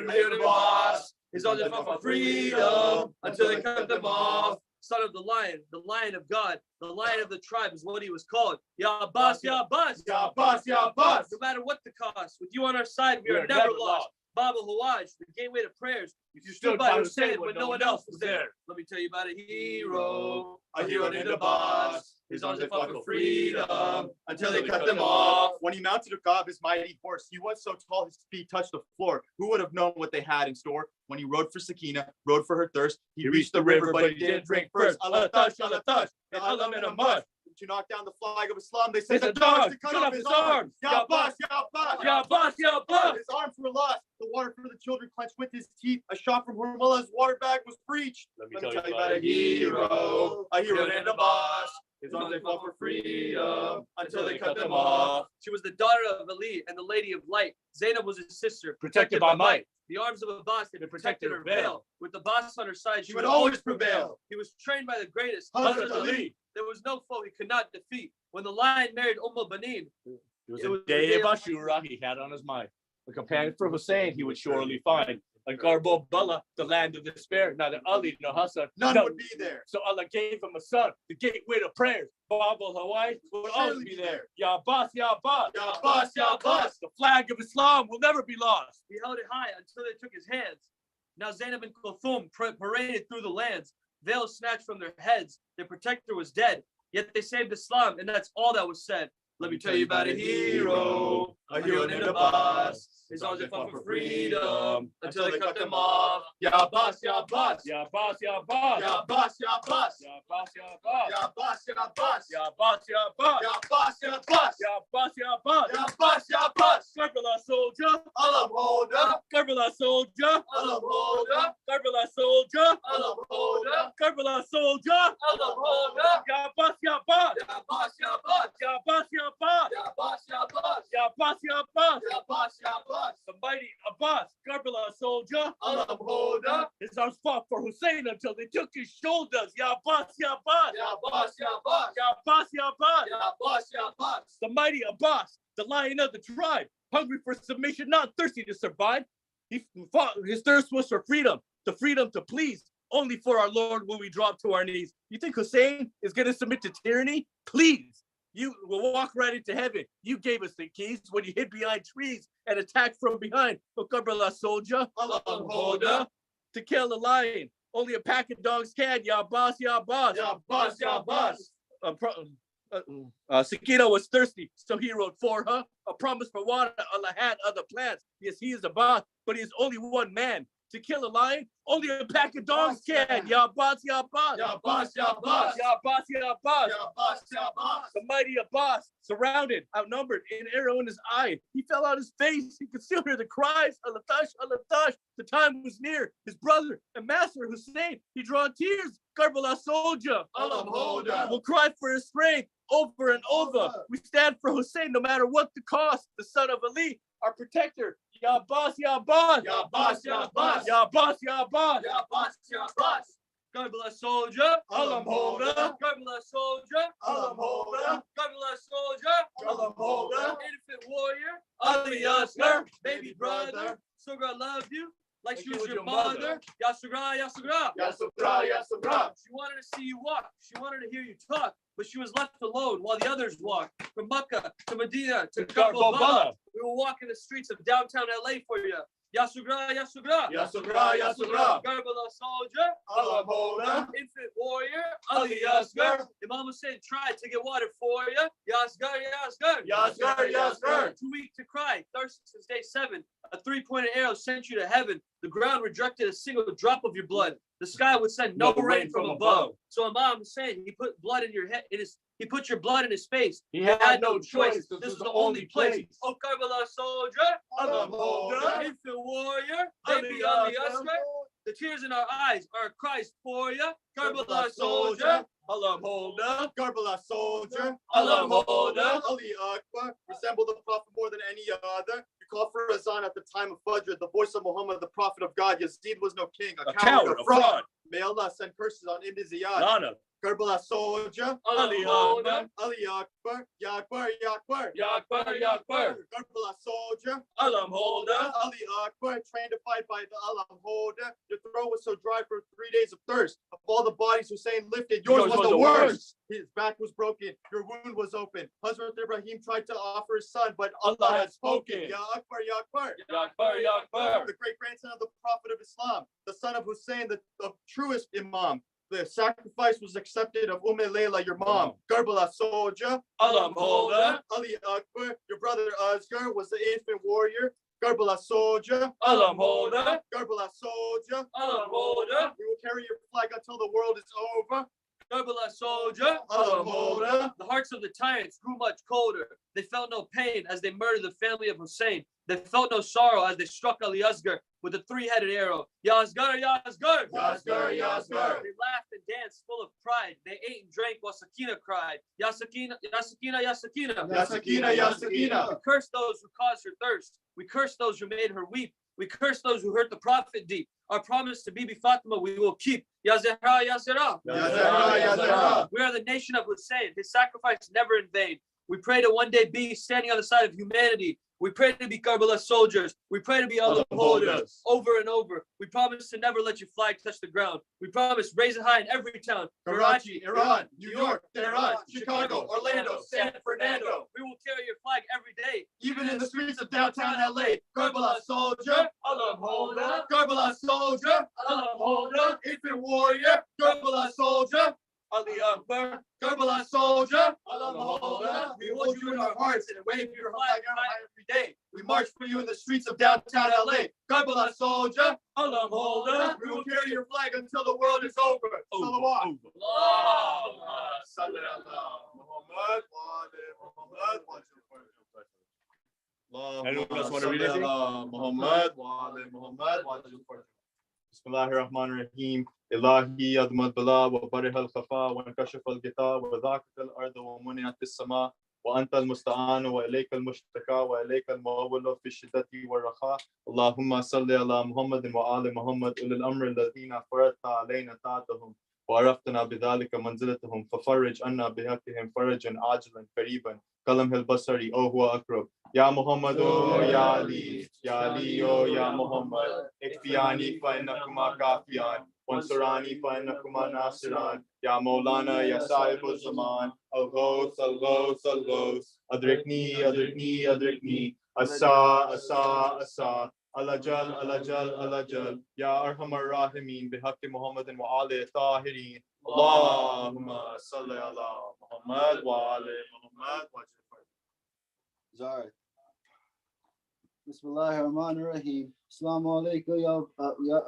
named Abbas. His arms they fought for freedom until they cut them off. Son of the lion of God, the lion of the tribe is what he was called. Ya Abbas, Ya Abbas, Ya Abbas, Ya Abbas. no matter what the cost, with you on our side, we are never lost. Baba Hawaj, the gateway to prayers. You stood by Hussein when no one else was there. Let me tell you about a hero named Abbas. His arms they fought for freedom until they cut them off. When he mounted a Cobb, his mighty horse, he was so tall his feet touched the floor. Who would have known what they had in store? When he rode for Sakina, rode for her thirst, he reached the river, but he didn't drink first. Allah touch, and Allah in a mud. To knock down the flag of Islam, they said the dogs to cut off his arms. Ya Abbas, Ya Abbas, Ya Abbas, Ya Abbas. His arms were lost. The water for the children clenched with his teeth. A shot from Hormula's water bag was breached. Let me tell you about a hero named Abbas. His arms they fought for freedom until they cut them off. She was the daughter of Ali and the lady of light. Zainab was his sister, protected by might. The arms of Abbas had protected her veil. With Abbas on her side, she would always prevail. He was trained by the greatest, Hazrat Ali. There was no foe he could not defeat. When the lion married Banin, It was a day of Ashura he had on his mind. A companion for Hussein he would surely find. A Garbo Bala, the land of despair. Neither Ali nor Hassan. None would be there. So Allah gave him a son, the gateway to prayers. Babel Hawaii would always be there. Ya Abbas, Ya Abbas. Ya Abbas, Ya Abbas. The flag of Islam will never be lost. he held it high until they took his hands. Now Zainab and Kulthum paraded through the lands, veils snatched from their heads. Their protector was dead, yet they saved Islam, and that's all that was said. Let me tell you about a hero named Abbas. His arms they fought for freedom until they cut them off. Ya Abbas, Ya Abbas. Ya Abbas, Ya Abbas. Ya Abbas, Ya Abbas. Ya Abbas, Ya Abbas. Ya Abbas, Ya Abbas. Ya Abbas, Ya Abbas. Ya Abbas, Ya Abbas. Ya Abbas, Ya Abbas. Ya Abbas, Ya Abbas. Karbala soldier, Allah hold up. Karbala soldier, Allah hold up. Karbala soldier, Allah hold up. Karbala soldier. Allah hold up. Ya Abbas, Ya Abbas. Ya Abbas, Ya Abbas. Ya Abbas, Ya Abbas. Ya Abbas, Ya Abbas. Ya Abbas, Ya Abbas. Ya Abbas, Ya Abbas. The mighty Abbas, Karbala soldier. Allah hold up. His arms fought for Hussein until they took his shoulders. Ya Abbas, Ya Abbas. Ya Abbas, Ya Abbas. Ya Abbas, Ya Abbas. Ya Abbas, Ya Abbas. The mighty Abbas, the lion of the tribe, hungry for submission, not thirsty to survive. He fought, his thirst was for freedom, the freedom to please. Only for our Lord will we drop to our knees. You think Hussein is going to submit to tyranny? Please. You will walk right into heaven. You gave us the keys when you hid behind trees and attacked from behind. O Karbala soldier, Allah hold up. to kill a lion. Only a pack of dogs can. Ya Abbas, Ya Abbas. Ya Abbas, Ya Abbas. Sakina was thirsty, so he wrote for her a promise for water. Allah had other plans. Yes, he is the boss, but he is only one man. To kill a lion, only a pack of dogs can. Ya boss, ya boss. Ya boss, ya boss. Ya boss, ya boss. Ya boss, ya boss. The mighty Abbas, surrounded, outnumbered, an arrow in his eye. He fell on his face. He could still hear the cries. Al-Atash, Al-Atash. The time was near. His brother and master Hussein, he drawn tears. Karbala soldier, Allah hold her. will cry for his strength over and over. We stand for Hussein no matter what the cost. The son of Ali, our protector. Ya boss, ya boss. Ya boss, ya boss. Ya boss, ya boss. Ya boss, ya boss. Karbala soldier, Allah hold her. Karbala soldier, Allah hold her. Karbala soldier, Allah hold her. infant warrior, Ali Asr, baby brother. Sugra loved you like she was your mother. Yasugra, Yasugra. Ya Subra, ya Subra. She wanted to see you walk. She wanted to hear you talk, but she was left alone while the others walked from Mecca to Medina to Karbala. We will walk in the streets of downtown LA for you. Yasugra, Yasugra. Ya Subra, ya Subra. Karbala soldier, Allah hold her. infant warrior, Ali Asgar. Imam Hussein tried to get water for you. Yasgar, Yasgar. Yasgar, Yasgar. Too weak to cry, thirsty since day 7. A 3-pointed arrow sent you to heaven. The ground rejected a single drop of your blood. The sky would send no rain from above. So Imam Hussein, he put blood in your head. He put your blood in his face. He had no choice. This was the only place. Oh, Karbala soldier, Allah hold her. infant warrior, baby Ali Asgar. The tears in our eyes are cries for you. Karbala soldier, Allah hold her. Karbala soldier. Allah hold her. Ali Akbar. Resemble the Prophet more than any other. You call for Azan at the time of Fajr, the voice of Muhammad, the Prophet of God. Yazid was no king, a coward, a fraud. May Allah send curses on Ibn Ziyad. Nana. Karbala soldier. Ali hold her. Ali Akbar. Ya Akbar, Ya Akbar. Ya Akbar, Ya Akbar. Karbala soldier. Alam holder. Ali Akbar, trained to fight by the Alam holder. Your throat was so dry for 3 days of thirst. Of all the bodies Hussein lifted, yours was the worst. His back was broken, your wound was open. Hazrat Ibrahim tried to offer his son, but Allah had spoken. Ya Akbar, Ya Akbar. Ya Akbar, Ya Akbar. The great grandson of the Prophet of Islam, the son of Hussein, the truest Imam. The sacrifice was accepted of Layla, your mom. Karbala soldier. Alam holder. Ali Akbar, your brother Asgar was the infant warrior. Karbala soldier. Alam holder. Karbala soldier. Alam holder. We will carry your flag until the world is over. Karbala soldier. Alam holder. The hearts of the tyrants grew much colder. They felt no pain as they murdered the family of Hussein. They felt no sorrow as they struck Ali Asgar with a 3-headed arrow. Yasgar, Yasgar. Yasgar, Yasgar. They laughed and danced full of pride. They ate and drank while Sakina cried. Yasakina, Yasakina, Yasakina. Yasakina, Yasakina. We curse those who caused her thirst. We curse those who made her weep. We curse those who hurt the prophet deep. Our promise to Bibi Fatima we will keep. Ya Zahra, Ya Zahra. Ya Zahra, Ya Zahra. We are the nation of Hussein. His sacrifice never in vain. We pray to one day be standing on the side of humanity. We pray to be Karbala soldiers. We pray to be Allah holders. Over and over. We promise to never let your flag touch the ground. We promise raise it high in every town. Karachi, Iran, New York, Tehran, Chicago, Orlando, San Fernando. We will carry your flag every day. Even in the streets of downtown LA. Karbala soldier. Allah holder. Karbala soldier. Allah holder. Infant warrior. Karbala soldier. Ali Akbar. Karbala soldier. Allah holder. We hold you in our hearts and wave your flag high every day. We march for you in the streets of downtown LA. Karbala soldier. Allah holder. We will carry your flag until the world is over. Salawat. Anyone else want to read anything? Bismillahir Rahmanir Rahim. Ilahi admat bala wa barihal khafa wa inkashaf al gita wa dhaqat al arda wa muniat as sama wa anta al musta'an wa ilayka al mushtaka wa ilayka al muawwal fi shiddati wa raha. Allahumma salli ala Muhammadin wa ali Muhammad ulil amri alladhina faradta alayna ta'atuhum wa araftana bidhalika manzilatahum fafarrij anna bihaqqihim farajan ajilan qariban kalam al basari o huwa akrab. Ya Muhammad, Ya Ali, Ya Ali, Ya Muhammad, Ikfiyani fa innakuma kafiyan, Wansurani fa innakuma nasiran, Ya Maulana, Ya Sahibul Zaman, Al-Ghaus, Al-Ghaus, Al-Ghaus, Adrikni, Adrikni, Adrikni, Asa, Asa, Asa, الأجل الأجل الأجل يا أرحم الراحمين بحق محمد وآل الطاهرين اللهم صل على محمد وآل محمد Zara. Bismillahirrahmanirrahim. Assalamu alaikum ya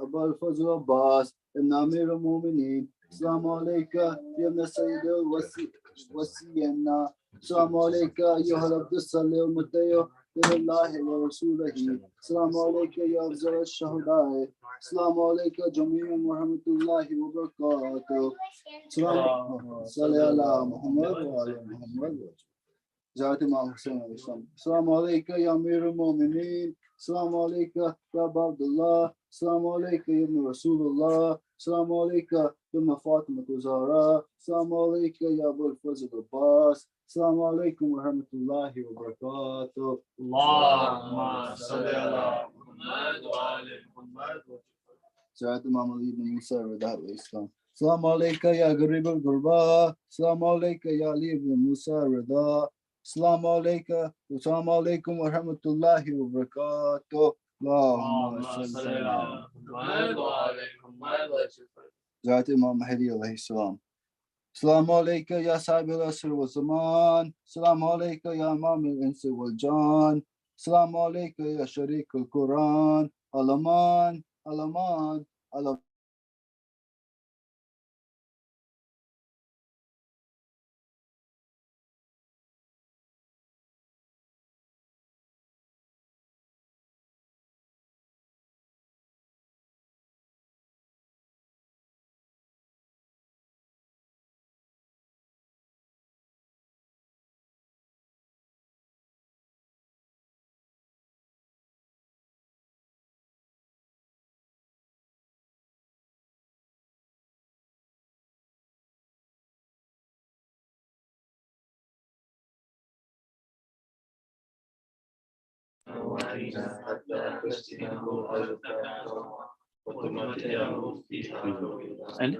Abul Fazl Abbas ibn Amir al-Mu'mineen. Assalamu alaikum ya Ibn Sayyid al-Wasiyana. Assalamu alaikum ya Abdul Salih al-Mutayyib لله ورسوله. السلام عليك يا أفضل الشهداء. السلام عليك جميعا ورحمة الله وبركاته. صل على محمد وعلى محمد. زيارة إمام حسين عليه السلام. السلام عليك يا أمير المؤمنين. السلام عليك يا أبا عبد الله. السلام عليك يا ابن رسول الله. السلام عليك يا ابن فاطمة الزهراء. السلام عليك يا أبو الفضل العباس. السلام عليكم ورحمة الله وبركاته. اللهم صل على محمد وآل محمد. زيارة إمام علي بن موسى الرضا عليه السلام. السلام عليك يا قريب الغرباء. السلام عليك يا علي بن موسى الرضا. السلام عليكم ورحمة الله وبركاته. اللهم صل على محمد وآل محمد. زيارة إمام مهدي عليه السلام. السلام عليك يا صاحب العصر والزمان. السلام عليك يا إمام الإنس والجان. السلام عليك يا شريك القرآن. الأمان الأمان الأمان. And